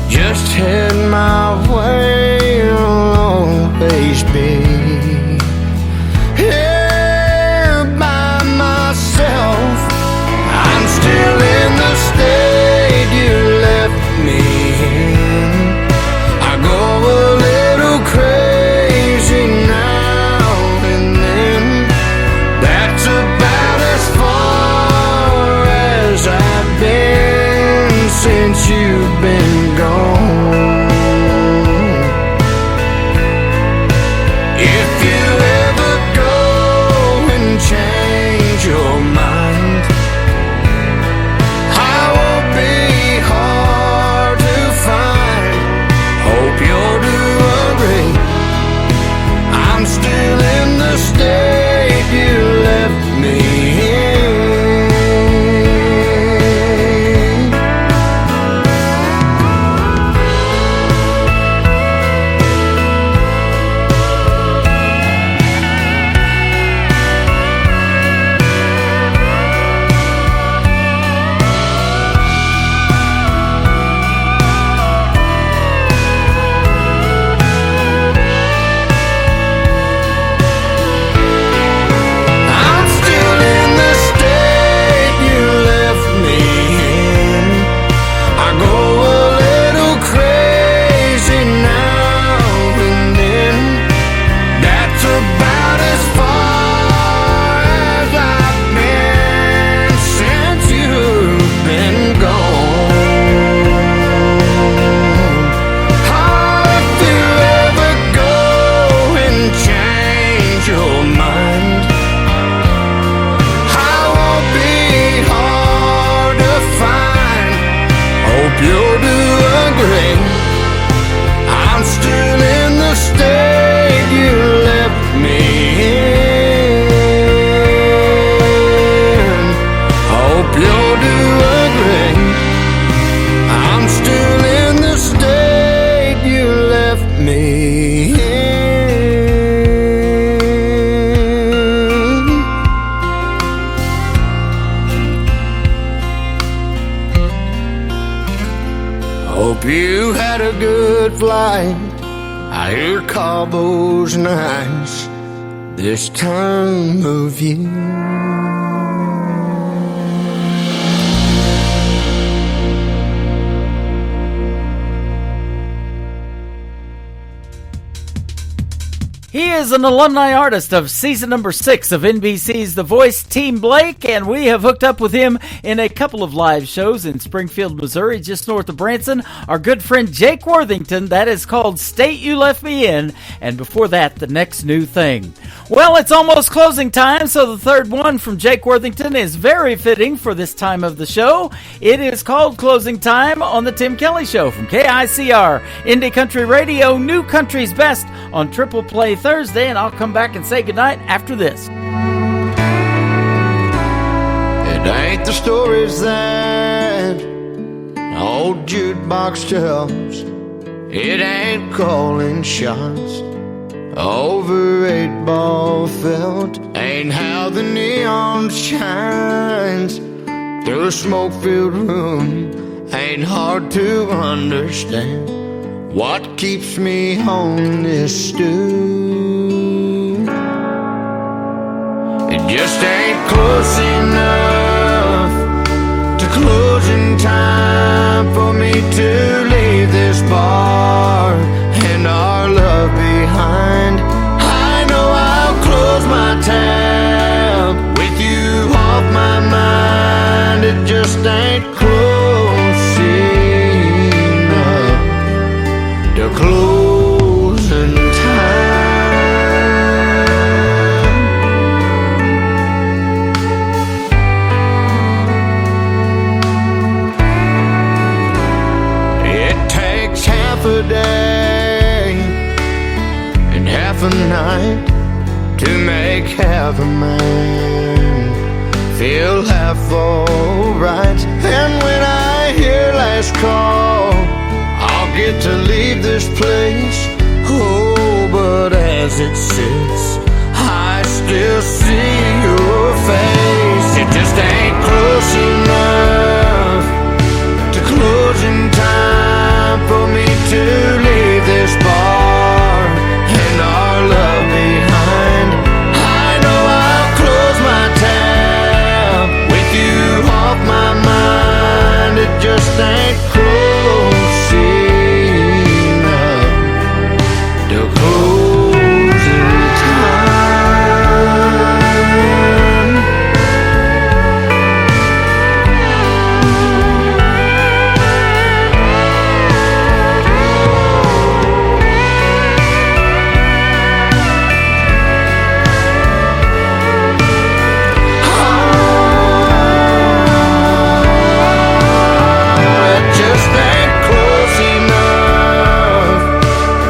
just head my way, I'll always be here by myself. I'm still in the state you left me in. I go a little crazy now and then. That's about as far you had a good flight. I hear Cabo's nice this time of year. He is an alumni artist of season number 6 of NBC's The Voice, Team Blake, and we have hooked up with him in a couple of live shows in Springfield, Missouri, just north of Branson. Our good friend Jake Worthington, that is called State You Left Me In, and before that, The Next New Thing. Well, it's almost closing time, so the third one from Jake Worthington is very fitting for this time of the show. It is called Closing Time on The Tim Kelly Show from KICR, Indie Country Radio, New Country's Best on Triple Play Thursday, and I'll come back and say goodnight after this. It ain't the stories that old jukebox tells. It ain't calling shots over 8-ball felt. Ain't how the neon shines through a smoke-filled room. Ain't hard to understand what keeps me on this stool. It just ain't close enough to closing time for me to leave this bar and our love behind. I know I'll close my tab with you off my mind. It just ain't close enough to closing time. It takes half a day and half a night to make half a man feel half alright. And when I hear last call, I'll get to leave this place. Oh, but as it sits, I still see your face. It just ain't close enough to closing time for me to leave this bar and our love behind. I know I'll close my tab with you off my mind. It just ain't close enough to closing time. It just ain't close enough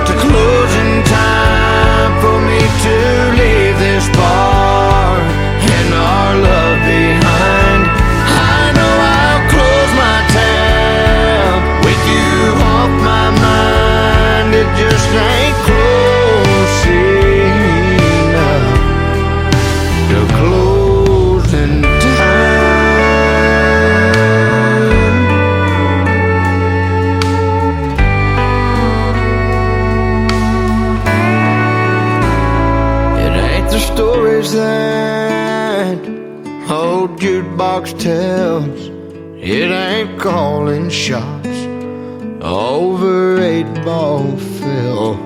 to closing time for me to leave this bar and our love behind. I know I'll close my tab with you off my mind. It just ain't close enough to closing time. It ain't the stories that old jukebox tells. It ain't calling shots over 8-ball felt.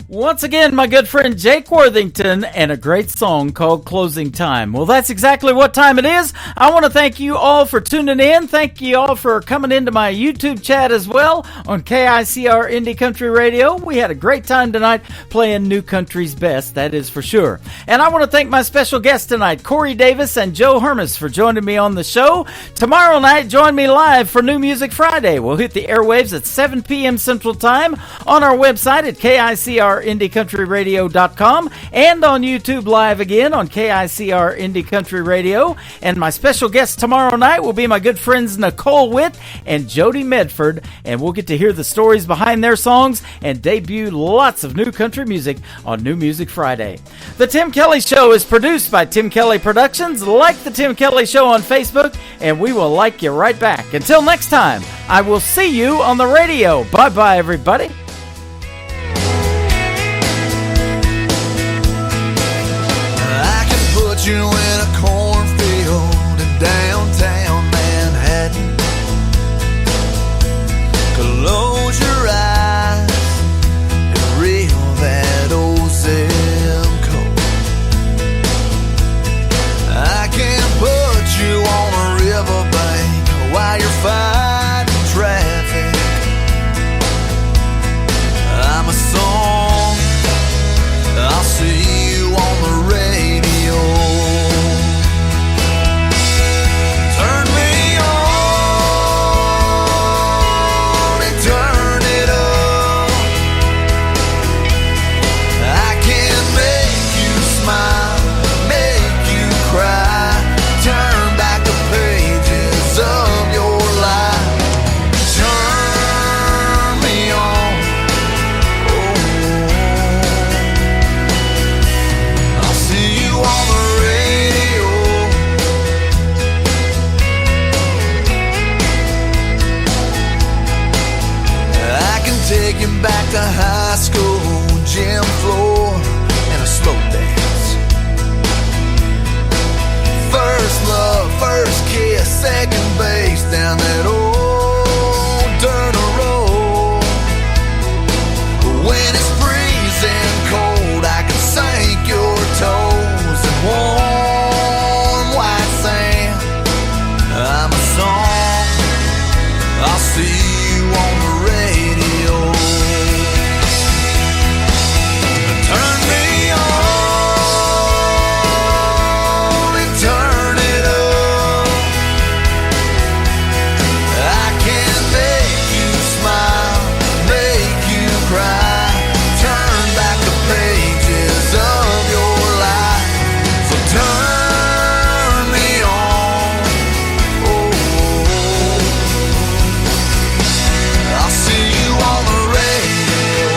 Once again, my good friend Jake Worthington and a great song called Closing Time. Well, that's exactly what time it is. I want to thank you all for tuning in. Thank you all for coming into my YouTube chat as well on KICR Indie Country Radio. We had a great time tonight playing New Country's Best, that is for sure. And I want to thank my special guests tonight, Corey Davis and Joe Hermes, for joining me on the show. Tomorrow night, join me live for New Music Friday. We'll hit the airwaves at 7 p.m. Central Time on our website at KICR KICRIndieCountryRadio.com and on YouTube Live again on KICR Indie Country Radio. And my special guest tomorrow night will be my good friends Nicole Witt and Jody Medford, and we'll get to hear the stories behind their songs and debut lots of new country music on New Music Friday. The Tim Kelly Show is produced by Tim Kelly Productions. Like the Tim Kelly Show on Facebook, and we will like you right back. Until next time, I will see you on the radio. Bye-bye, everybody. I can put you in a cornfield in downtown Manhattan. Close your eyes and reel that old zip code. I can put you on a riverbank while you're fighting traffic. I'm a song, I'll see you on the radio. Turn me on and turn it up. I can make you smile, make you cry, turn back the pages of your life. Turn me on. I'll see you on the radio. I can take you back to high school, gym floor, and a slow dance. First love, first kiss, second base down that old dirt road. When it's freezing cold, I can sink your toes in warm white sand. I'm a song, I'll see you on the radio. Turn me on and turn it up. I can make you smile, make you cry, turn back the pages of your life. So turn me on. I'll see you on the radio.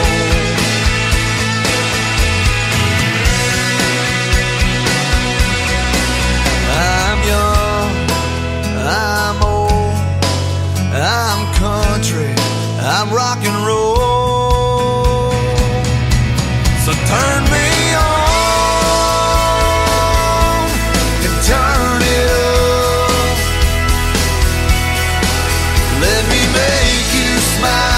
I'm young, I'm old, I'm country, I'm rock and roll. So turn me on and turn it up. Let me make you smile.